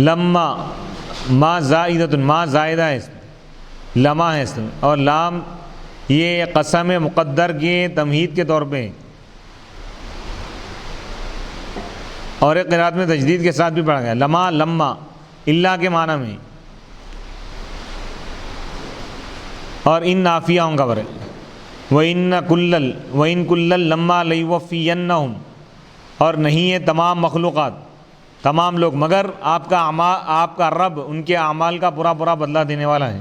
لما ما زائدۃ، ما زائدہ ہے، لما ہے، اور لام یہ قسم مقدر کے تمہید کے طور پہ، اور ایک قرات میں تجدید کے ساتھ بھی پڑھا گیا، لما اللہ کے معنی میں، اور ان نافیہ ہوں خبر ہے، وَإِن كُلًّا لَمَّا لَيُوَفِّيَنَّهُمْ، اور نہیں ہے تمام مخلوقات، تمام لوگ، مگر آپ کا رب ان کے اعمال کا پورا بدلہ دینے والا ہے،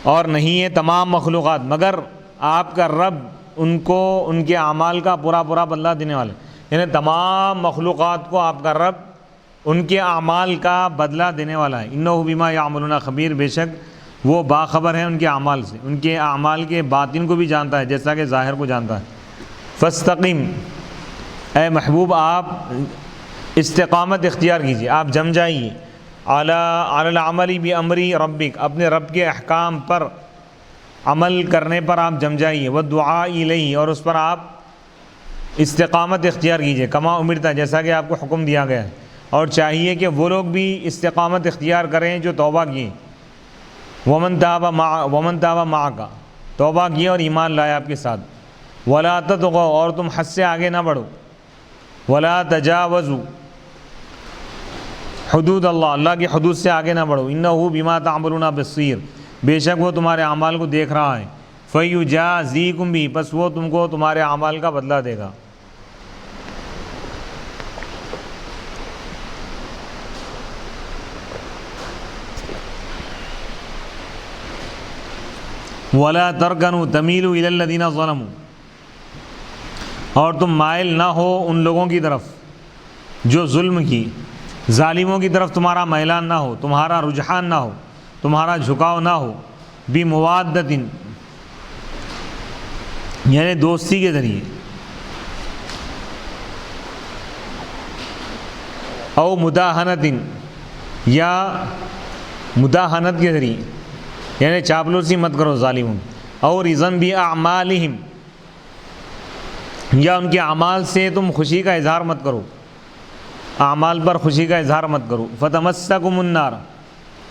اور نہیں ہے تمام مخلوقات مگر آپ کا رب ان کو ان کے اعمال کا پورا پورا بدلہ دینے والے، یعنی تمام مخلوقات کو آپ کا رب ان کے اعمال کا بدلہ دینے والا ہے۔ انہ بما یعملون خبیر، بے شک وہ باخبر ہے ان کے اعمال سے، ان کے اعمال کے باطن کو بھی جانتا ہے جیسا کہ ظاہر کو جانتا ہے۔ فاستقم، اے محبوب آپ استقامت اختیار کیجیے، آپ جم جائیے، علی العمل بامر ربک، اپنے رب کے احکام پر عمل کرنے پر آپ جم جائیے، والدعاء الیہ، اور اس پر آپ استقامت اختیار کیجیے، کما امرتا، جیسا کہ آپ کو حکم دیا گیا ہے، اور چاہیے کہ وہ لوگ بھی استقامت اختیار کریں جو توبہ کیے، ومن تاب معک، توبہ کیے اور ایمان لائے آپ کے ساتھ، ولا تطغوا، اور تم حد سے آگے نہ بڑھو، ولا تجاوزوا حدود اللہ، اللہ کی حدود سے آگے نہ بڑھو، انہ بما تعملون بصیر، بے شک وہ تمہارے اعمال کو دیکھ رہا ہے، فیجازیکم بھی، پس وہ تم کو تمہارے اعمال کا بدلہ دے گا۔ وَلَا تَرْكَنُوا تَمِيلُوا إِلَى الَّذِينَ ظَلَمُوا، اور تم مائل نہ ہو ان لوگوں کی طرف جو ظلم کی، ظالموں کی طرف تمہارا میلان نہ ہو، تمہارا رجحان نہ ہو، تمہارا جھکاؤ نہ ہو، بِمُوَادَّةٍ، یعنی دوستی کے ذریعے، او مداہنت، یا مداہنت کے ذریعے، یعنی چاپلوسی مت کرو ظالموں، اور اذن باعمالہم، یا ان کے اعمال سے تم خوشی کا اظہار مت کرو، اعمال پر خوشی کا اظہار مت کرو، فتمسکم النار،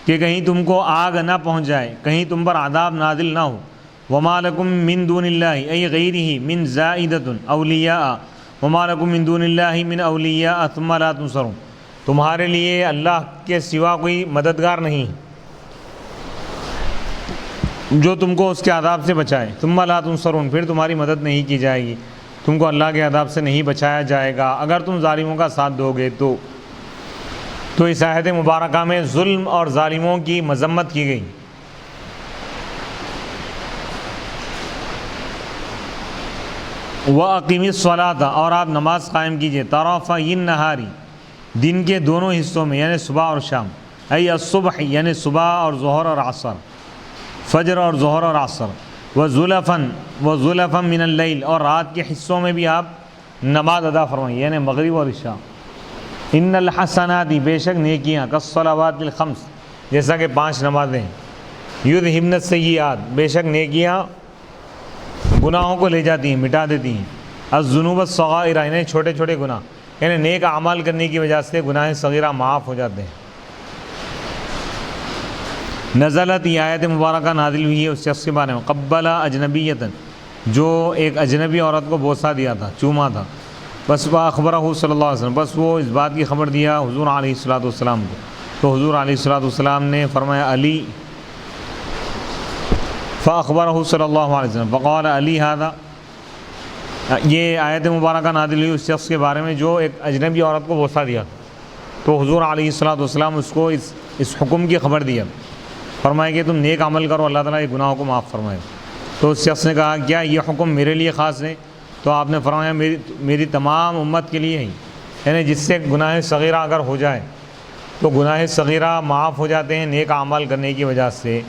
کہ کہیں تم کو آگ نہ پہنچ جائے، کہیں تم پر عذاب نازل نہ ہو، وما لکم من دون اللہ ای غیرہ من زائدۃ اولیاء، وما لکم من دون اللہ من اولیاء ثم لا تنصرون، تمہارے لیے اللہ کے سوا کوئی مددگار نہیں جو تم کو اس کے عذاب سے بچائے، ثم لا تنصرون، پھر تمہاری مدد نہیں کی جائے گی، تم کو اللہ کے عذاب سے نہیں بچایا جائے گا اگر تم ظالموں کا ساتھ دو گے تو اس آیت مبارکہ میں ظلم اور ظالموں کی مذمت کی گئی۔ وَأَقِمِ الصَّلَاةَ، اور آپ نماز قائم کیجئے، طَرَفَيِ النَّهَارِ، دن کے دونوں حصوں میں، یعنی صبح اور شام، ای الصبح، یعنی صبح اور ظہر اور عصر، فجر اور ظہر اور عصر، وَظُلَفًا مِّنَ اللَّيْلِ، اور رات کے حصوں میں بھی آپ نماز ادا فرمائیں، یعنی مغرب اور عشاء۔ ان الحسنات، بے شک نیکیاں، کالصلوات الخمس، جیسا کہ 5 نمازیں، یذہبن السیئات، بے شک نیکیاں گناہوں کو لے جاتی ہیں، مٹا دیتی ہیں، الذنوب الصغائر، یعنی چھوٹے چھوٹے گناہ، یعنی نیک اعمال کرنے کی وجہ سے گناہ صغیرہ معاف ہو جاتے ہیں۔ نزلت، یہ آیت مبارکہ نازل ہوئی ہے اس شخص کے بارے میں، قبل اجنبیۃ، جو ایک اجنبی عورت کو بوسہ دیا تھا، چوما تھا، بس فاخبرہ صلی اللہ علیہ وسلم، بس وہ اس بات کی خبر دیا حضور علیہ الصلوۃ والسلام کو، تو حضور علیہ الصلوۃ والسلام نے فرمایا علی، فاخبرہ صلی اللہ علیہ وسلم فقال علی ھذا، یہ آیت مبارکہ نازل ہوئی اس شخص کے بارے میں جو ایک اجنبی عورت کو بوسہ دیا، تو حضور علیہ الصلوۃ والسلام اس کو اس حکم کی خبر دیا، فرمایا کہ تم نیک عمل کرو، اللہ تعالیٰ یہ گناہوں کو معاف فرمائے۔ تو اس شخص نے کہا کیا یہ حکم میرے لیے خاص ہے؟ تو آپ نے فرمایا میری تمام امت کے لیے ہی، یعنی جس سے گناہ صغیرہ اگر ہو جائے تو گناہ صغیرہ معاف ہو جاتے ہیں نیک اعمال کرنے کی وجہ سے،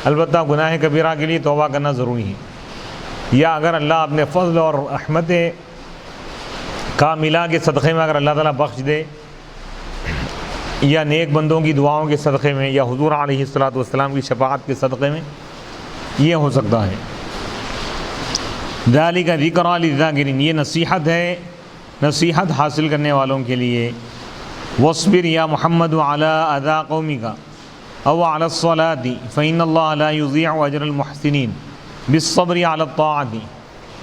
البتہ گناہ کبیرہ کے لیے توبہ کرنا ضروری ہے، یا اگر اللہ اپنے فضل اور رحمت کاملہ کے صدقے میں اگر اللہ تعالیٰ بخش دے، یا نیک بندوں کی دعاؤں کے صدقے میں، یا حضور علیہ الصلوۃ والسلام کی شفاعت کے صدقے میں، یہ ہو سکتا ہے۔ ذالک ذکریٰ للذاکرین، یہ نصیحت ہے نصیحت حاصل کرنے والوں کے لیے۔ واصبر یا محمد علی اذی قومک او علی الصلاۃ فإن اللہ لا یضیع اجر المحسنین بالصبر علی الطاعۃ،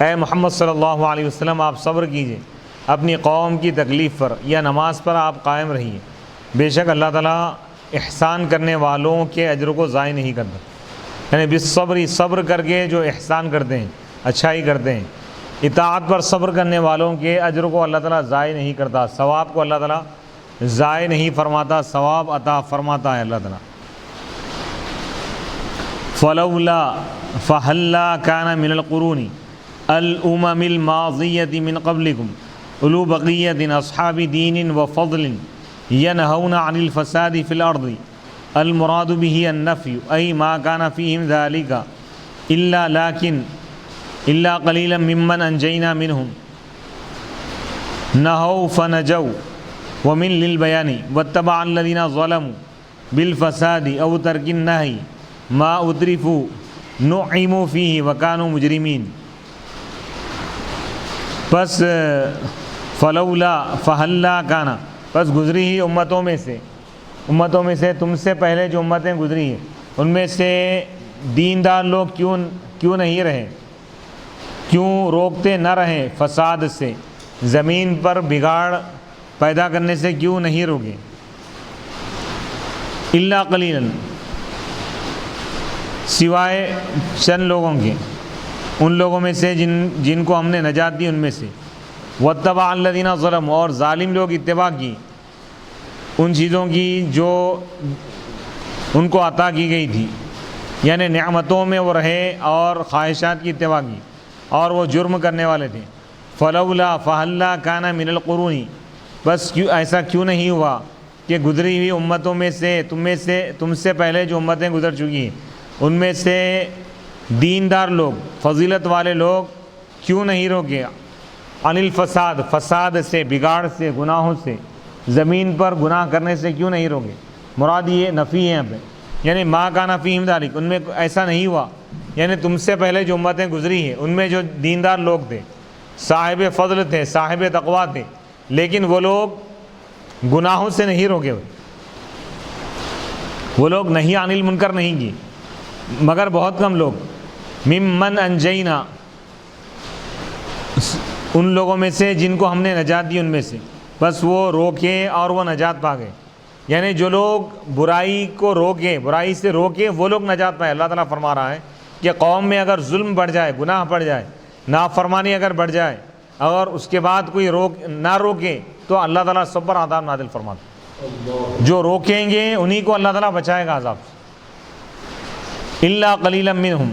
اے محمد صلی اللہ علیہ وسلم آپ صبر کیجئے اپنی قوم کی تکلیف پر، یا نماز پر آپ قائم رہیے، بے شک اللہ تعالیٰ احسان کرنے والوں کے اجر کو ضائع نہیں کرتا، یعنی بالصبر، صبر کر کے جو احسان کرتے ہیں، اچھائی کرتے ہیں، اطاعت پر صبر کرنے والوں کے اجر کو اللہ تعالیٰ ضائع نہیں کرتا، ثواب کو اللہ تعالیٰ ضائع نہیں فرماتا، ثواب عطا فرماتا ہے اللہ تعالیٰ۔ فلولا، فَهَلَّا كَانَ مِنَ الْقُرُونِ الْأُمَمِ الْمَاضِيَّةِ مِنْ قَبْلِكُمْ أُولُو بَقِيَّةٍ أَصْحَابِ دِينٍ وَفَضْلٍ يَنْهَوْنَ عَنِ الْفَسَادِ فِي الْأَرْضِ الْمُرَادُ بِهِ النَّفْيُ أي ما كان فيهم ذلك إلا قليلا ممن أنجينا منهم نهوا فنجوا ومن للبيان واتبع الذين ظلموا بالفساد أو ترك النهي ما أترفوا نعموا فيه وكانوا مجرمين. پس فلولا فہلا کانا، پس گزری ہی امتوں میں سے تم سے پہلے جو امتیں گزری ہیں ان میں سے دیندار لوگ کیوں نہیں رہے، کیوں روکتے نہ رہے فساد سے، زمین پر بگاڑ پیدا کرنے سے کیوں نہیں روکے. الا قلیلا، سوائے چند لوگوں کے، ان لوگوں میں سے جن کو ہم نے نجات دی ان میں سے. واتبع الذین ظلموا، اور ظالم لوگ اتباع کی ان چیزوں کی جو ان کو عطا کی گئی تھی، یعنی نعمتوں میں وہ رہے اور خواہشات کی اتباع کی، اور وہ جرم کرنے والے تھے. فلولا فہلا کان من القرون، بس ایسا کیوں نہیں ہوا کہ گزری ہوئی امتوں میں سے تم سے پہلے جو امتیں گزر چکی ہیں ان میں سے دیندار لوگ، فضیلت والے لوگ کیوں نہیں روکے عن الفساد، فساد سے، بگاڑ سے، گناہوں سے، زمین پر گناہ کرنے سے کیوں نہیں روکے. مراد یہ نفی ہے یہاں پہ، یعنی ما کان فیہم ذالک، ان میں ایسا نہیں ہوا، یعنی تم سے پہلے جو امتیں گزری ہیں ان میں جو دیندار لوگ تھے، صاحب فضل تھے، صاحب تقویٰ تھے، لیکن وہ لوگ گناہوں سے نہیں روکے ہوئے، وہ لوگ نہی عن المنکر نہیں کی، مگر بہت کم لوگ. ممن انجینا، ان لوگوں میں سے جن کو ہم نے نجات دی ان میں سے، بس وہ روکے اور وہ نجات پا گئے. یعنی جو لوگ برائی کو روکے، برائی سے روکے، وہ لوگ نجات پائے. اللہ تعالیٰ فرما رہا ہے کہ قوم میں اگر ظلم بڑھ جائے، گناہ بڑھ جائے، نافرمانی اگر بڑھ جائے، اور اس کے بعد کوئی نہ روکے تو اللہ تعالیٰ سب پر عذاب نازل فرماتا ہے. جو روکیں گے انہی کو اللہ تعالیٰ بچائے گا عذاب سے. الا قلیلا منہم،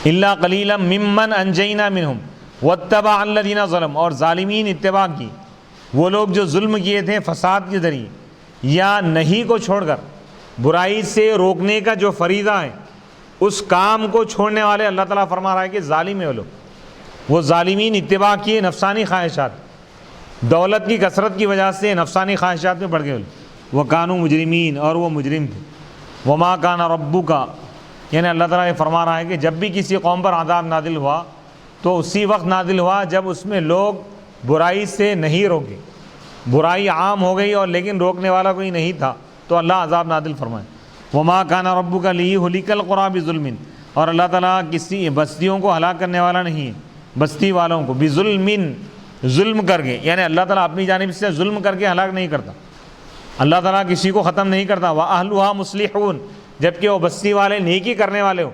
الا قلیلا ممن انجینا منہم واتبع الذین ظلموا، اور ظالمین اتباع کی، وہ لوگ جو ظلم کیے تھے فساد کے ذریعے یا نہیں کو چھوڑ کر، برائی سے روکنے کا جو فریضہ ہے اس کام کو چھوڑنے والے، اللہ تعالیٰ فرما رہا ہے کہ ظالم ہیں وہ لوگ. وہ ظالمین اتباع کیے نفسانی خواہشات، دولت کی کثرت کی وجہ سے نفسانی خواہشات میں پڑ گئے. وہ کانوا مجرمین، اور وہ مجرم تھے. وما کان ربک، یعنی اللہ تعالیٰ یہ فرما رہا ہے کہ جب بھی کسی قوم پر عذاب نازل ہوا تو اسی وقت نازل ہوا جب اس میں لوگ برائی سے نہیں روکے. برائی عام ہو گئی اور لیکن روکنے والا کوئی نہیں تھا تو اللہ عذاب نازل فرمائے. وما کان ربک لیہلک القری بظلم، اور اللہ تعالیٰ کسی بستیوں کو ہلاک کرنے والا نہیں ہے، بستی والوں کو بظلم، ظلم کر کے، یعنی اللہ تعالیٰ اپنی جانب سے ظلم کر کے ہلاک نہیں کرتا. اللہ تعالیٰ کسی کو ختم نہیں کرتا. وَأَهْلُهَا مُصْلِحُونَ، جبکہ وہ بستی والے نیکی کرنے والے ہو.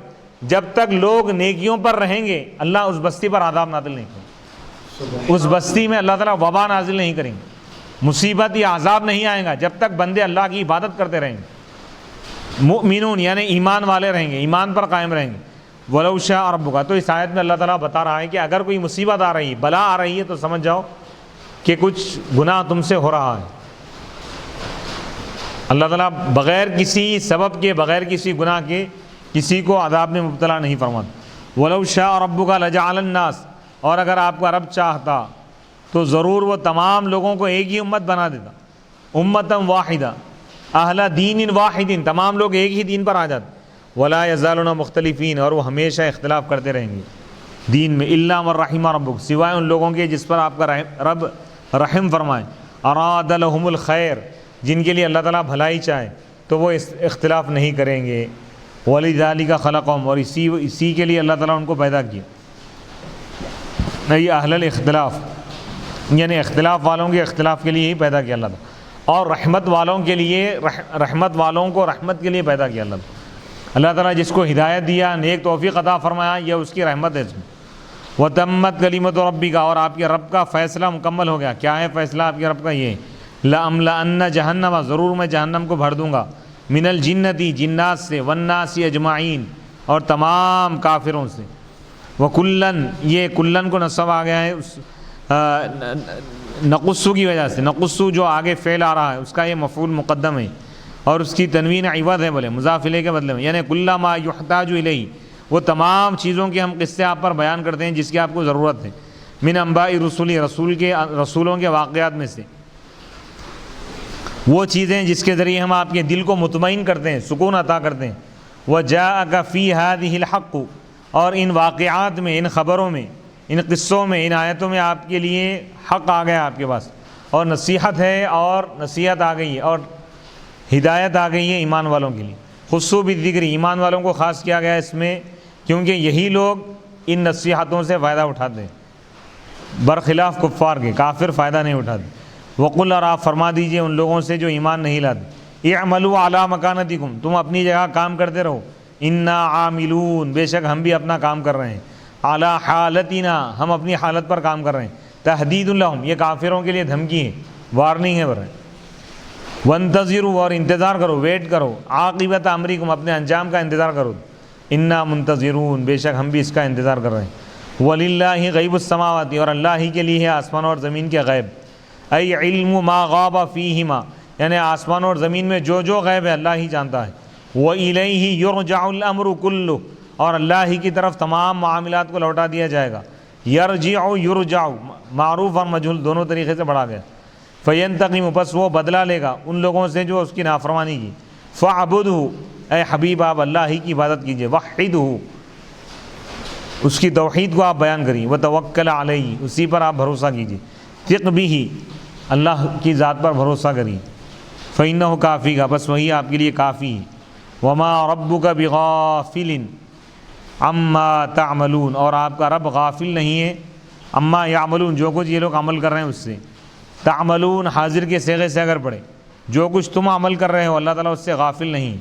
جب تک لوگ نیکیوں پر رہیں گے اللہ اس بستی پر عذاب نازل نہیں کریں گے. اس بستی میں اللہ تعالیٰ وبا نازل نہیں کریں گے، مصیبت یا عذاب نہیں آئے گا جب تک بندے اللہ کی عبادت کرتے رہیں گے. مؤمنون یعنی ایمان والے رہیں گے، ایمان پر قائم رہیں گے. وَلَوْ شَاءَ رَبُّكَ، تو اس آیت میں اللہ تعالیٰ بتا رہا ہے کہ اگر کوئی مصیبت آ رہی ہے، بلا آ رہی ہے، تو سمجھ جاؤ کہ کچھ گناہ تم سے ہو رہا ہے. اللہ تعالیٰ بغیر کسی سبب کے، بغیر کسی گناہ کے کسی کو عذاب میں مبتلا نہیں فرماتا. وَلَوْ شَاءَ رَبُّكَ لَجَعَلَ النَّاسَ، اور اگر آپ کا رب چاہتا تو ضرور وہ تمام لوگوں کو ایک ہی امت بنا دیتا. امتً واحدہ اہل دین واحد، تمام لوگ ایک ہی دین پر آ جاتے. وَلَا يَزَالُونَ مُخْتَلِفِينَ، اور وہ ہمیشہ اختلاف کرتے رہیں گے دین میں. إِلَّا مَن رَحِمَ رَبُّكَ، سوائے ان لوگوں کے جس پر آپ کا رب رحم فرمائے. أَرَادَ لَهُمُ الْخَيْرَ، جن کے لیے اللہ تعالیٰ بھلائی چاہے تو وہ اختلاف نہیں کریں گے. وَلِذَٰلِكَ خَلَقَهُمْ، اور اسی کے لیے اللہ تعالیٰ ان کو پیدا کیا. نہیں اہل الاختلاف، یعنی اختلاف والوں کے اختلاف کے لیے ہی پیدا کیا اللہ تعالیٰ. اور رحمت والوں کے لیے، رحمت والوں کو رحمت کے لیے پیدا کیا اللہ تعالیٰ. اللہ تعالیٰ جس کو ہدایت دیا، نیک توفیق عطا فرمایا، یہ اس کی رحمت ہے. اس میں وَتَمَّتْ كَلِمَتُ رَبِّكَ، اور آپ کے رب کا فیصلہ مکمل ہو گیا. کیا ہے فیصلہ آپ کے رب کا؟ یہ لَأَمْلَأَنَّ جَهَنَّمَ، ضرور میں جہنم کو بھر دوں گا، من الجنتی، جنات سے، والناس اجمعین، اور تمام کافروں سے۔ وکلن، یہ کلن کو نصب آ گیا ہے اس نقصو کی وجہ سے، نقصو جو آگے فعل آ رہا ہے اس کا یہ مفعول مقدم ہے، اور اس کی تنوین عوض ہے، بولے مضاف الیہ کے بدلے میں، یعنی کل ما یحتاج الیہ، وہ تمام چیزوں کے ہم قصے آپ پر بیان کرتے ہیں جس کی آپ کو ضرورت ہے، من انباء رسول، رسولوں کے واقعات میں سے، وہ چیزیں جس کے ذریعے ہم آپ کے دل کو مطمئن کرتے ہیں، سکون عطا کرتے ہیں۔ وجاءک فی ہذہ الحق، اور ان واقعات میں، ان خبروں میں، ان قصوں میں، ان آیتوں میں آپ کے لیے حق آ گیا آپ کے پاس، اور نصیحت ہے، اور نصیحت آ گئی ہے، اور ہدایت آ گئی ہے ایمان والوں کے لیے۔ خصو بالذکر، ایمان والوں کو خاص کیا گیا اس میں، کیونکہ یہی لوگ ان نصیحتوں سے فائدہ اٹھاتے ہیں، برخلاف کفار کے، کافر فائدہ نہیں اٹھاتے۔ وقل، اور آپ فرما دیجئے ان لوگوں سے جو ایمان نہیں لاتے، اعملوا علی مکانتکم، تم اپنی جگہ کام کرتے رہو، انا عاملون، بے شک ہم بھی اپنا کام کر رہے ہیں، علی حالتنا، ہم اپنی حالت پر کام کر رہے ہیں، تحدید لہم، یہ کافروں کے لیے دھمکی ہے، وارننگ ہے برے۔ وانتظروا، اور انتظار کرو، ویٹ کرو، عاقبت امرکم، اپنے انجام کا انتظار کرو، انا منتظرون، بے شک ہم بھی اس کا انتظار کر رہے ہیں۔ وللہ غیب السماوات، اور اللہ ہی کے لیے ہے آسمان اور زمین کے غیب، ای علم ما غاب فیہما، یعنی آسمان اور زمین میں جو جو غیب ہے اللہ ہی جانتا ہے۔ وَإِلَيْهِ يُرْجَعُ الْأَمْرُ كُلُّهُ، اور اللہ ہی کی طرف تمام معاملات کو لوٹا دیا جائے گا۔ یرجع، یرجع، معروف اور مجہول دونوں طریقے سے پڑھا گیا۔ فینتقم، پس وہ بدلہ لے گا ان لوگوں سے جو اس کی نافرمانی کی۔ فاعبدہ، اے حبیب آپ اللہ ہی کی عبادت کیجئے، وحدہ، اس کی توحید کو آپ بیان کریے، وتوکل علیہ، اسی پر آپ بھروسہ کیجئے، ثق بہ، اللہ کی ذات پر بھروسہ کریے، فإنہ کافی کا، بس وہی آپ کے لیے کافی ہے۔ وما ربک بغافل عما تعملون، اور آپ کا رب غافل نہیں ہے، عما یعملون، جو کچھ یہ لوگ عمل کر رہے ہیں اس سے۔ تعملون حاضر کے صیغے سے اگر پڑھے، جو کچھ تم عمل کر رہے ہو اللہ تعالیٰ اس سے غافل نہیں۔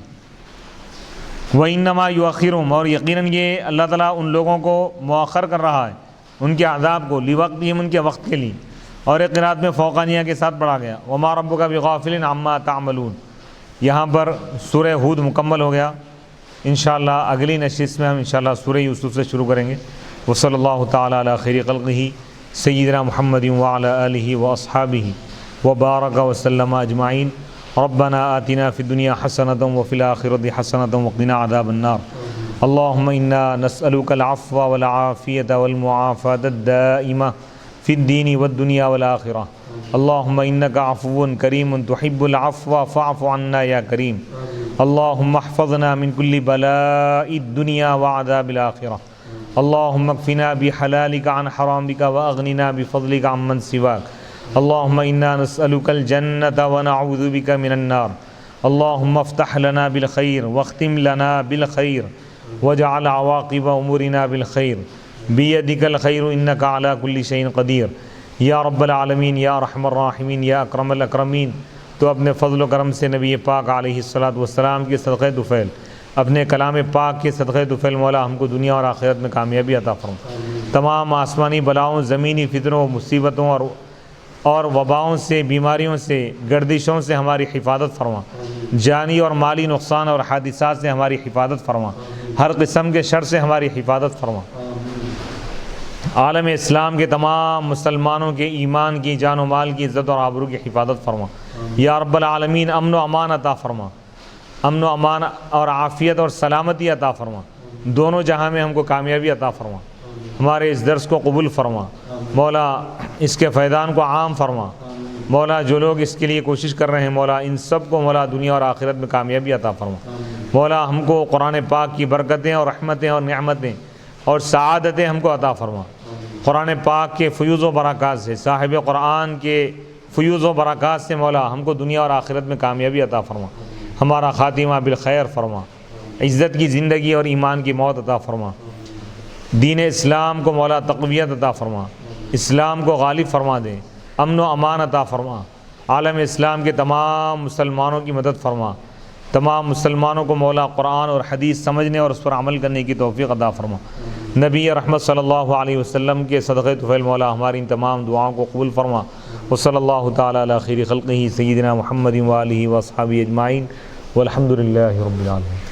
وَإِنَّمَا يُؤَخِّرُهُمْ، اور یقیناً یہ اللہ تعالیٰ ان لوگوں کو مؤخر کر رہا ہے، ان کے عذاب کو، لِوَقْتِهِمْ، ان کے وقت کے لیے، اور ایک قرات میں فوقانیہ کے ساتھ پڑھا گیا، وَمَا رَبُّكَ بِغَافِلٍ عَمَّا تَعْمَلُونَ۔ یہاں پر سورہ ہود مکمل ہو گیا۔ انشاءاللہ اگلی نشست میں ہم انشاءاللہ سورہ یوسف سے شروع کریں گے۔ وصلی اللہ تعالی علی خیر خلقہ سیدنا محمد وعلی آلہ واصحابہ وبارک وسلم اجمعین۔ ربنا آتنا فی الدنیا حسنۃ وفی الآخرۃ حسنۃ وقنا عذاب النار۔ اللہم انا نسألک العفو والعافیۃ والمعافاۃ الدائمہ فی الدین والدنیا والآخرہ۔ اللہم انک عفو کریم تحب العفو فاعف عنا یا کریم۔ اللہم احفظنا من کل بلاء الدنیا وعذاب الآخرہ۔ اللہم اکفنا بحلالک عن حرامک واغننا بفضلک عن من سواک۔ اللہم انا نسألک الجنۃ ونعوذ بک من النار۔ اللہم افتح لنا بالخیر واختم لنا بالخیر واجعل عواقب امورنا بالخیر بیدک الخیر انک علی کل شیء قدیر۔ یا رب العالمین، یا ارحم الراحمین، یا اکرم الاکرمین، تو اپنے فضل و کرم سے نبی پاک علیہ الصلاۃ والسلام کے صدقہ طفیل، اپنے کلام پاک کے صدقہ طفیل مولا ہم کو دنیا اور آخرت میں کامیابی عطا فرما۔ تمام آسمانی بلاؤں، زمینی فتنوں، مصیبتوں اور وباؤں سے، بیماریوں سے، گردشوں سے ہماری حفاظت فرما۔ جانی اور مالی نقصان اور حادثات سے ہماری حفاظت فرما۔ ہر قسم کے شر سے ہماری حفاظت فرما۔ عالم اسلام کے تمام مسلمانوں کے ایمان کی، جان و مال کی، عزت اور آبرو کی حفاظت فرما۔ یا رب العالمین، امن و امان عطا فرما، امن و امان اور عافیت اور سلامتی عطا فرما، دونوں جہاں میں ہم کو کامیابی عطا فرما۔ ہمارے اس درس کو قبول فرما مولا، اس کے فیضان کو عام فرما مولا۔ جو لوگ اس کے لیے کوشش کر رہے ہیں مولا، ان سب کو مولا دنیا اور آخرت میں کامیابی عطا فرما مولا۔ ہم کو قرآن پاک کی برکتیں اور رحمتیں اور نعمتیں اور سعادتیں ہم کو عطا فرما۔ قرآن پاک کے فیوز و برکات سے، صاحب قرآن کے فیوز و برکات سے مولا ہم کو دنیا اور آخرت میں کامیابی عطا فرما۔ ہمارا خاتمہ بالخیر فرما، عزت کی زندگی اور ایمان کی موت عطا فرما۔ دین اسلام کو مولا تقویت عطا فرما، اسلام کو غالب فرما دے، امن و امان عطا فرما۔ عالم اسلام کے تمام مسلمانوں کی مدد فرما۔ تمام مسلمانوں کو مولا قرآن اور حدیث سمجھنے اور اس پر عمل کرنے کی توفیق عطا فرما۔ نبی رحمت صلی اللہ علیہ وسلم کے صدقہ طفیل مولا ہماری ان تمام دعاؤں کو قبول فرما۔ وصلی اللہ تعالی علی خیر خلقہ سیدنا محمد وآلہ واصحابہ اجمعین والحمد للہ رب العالمین۔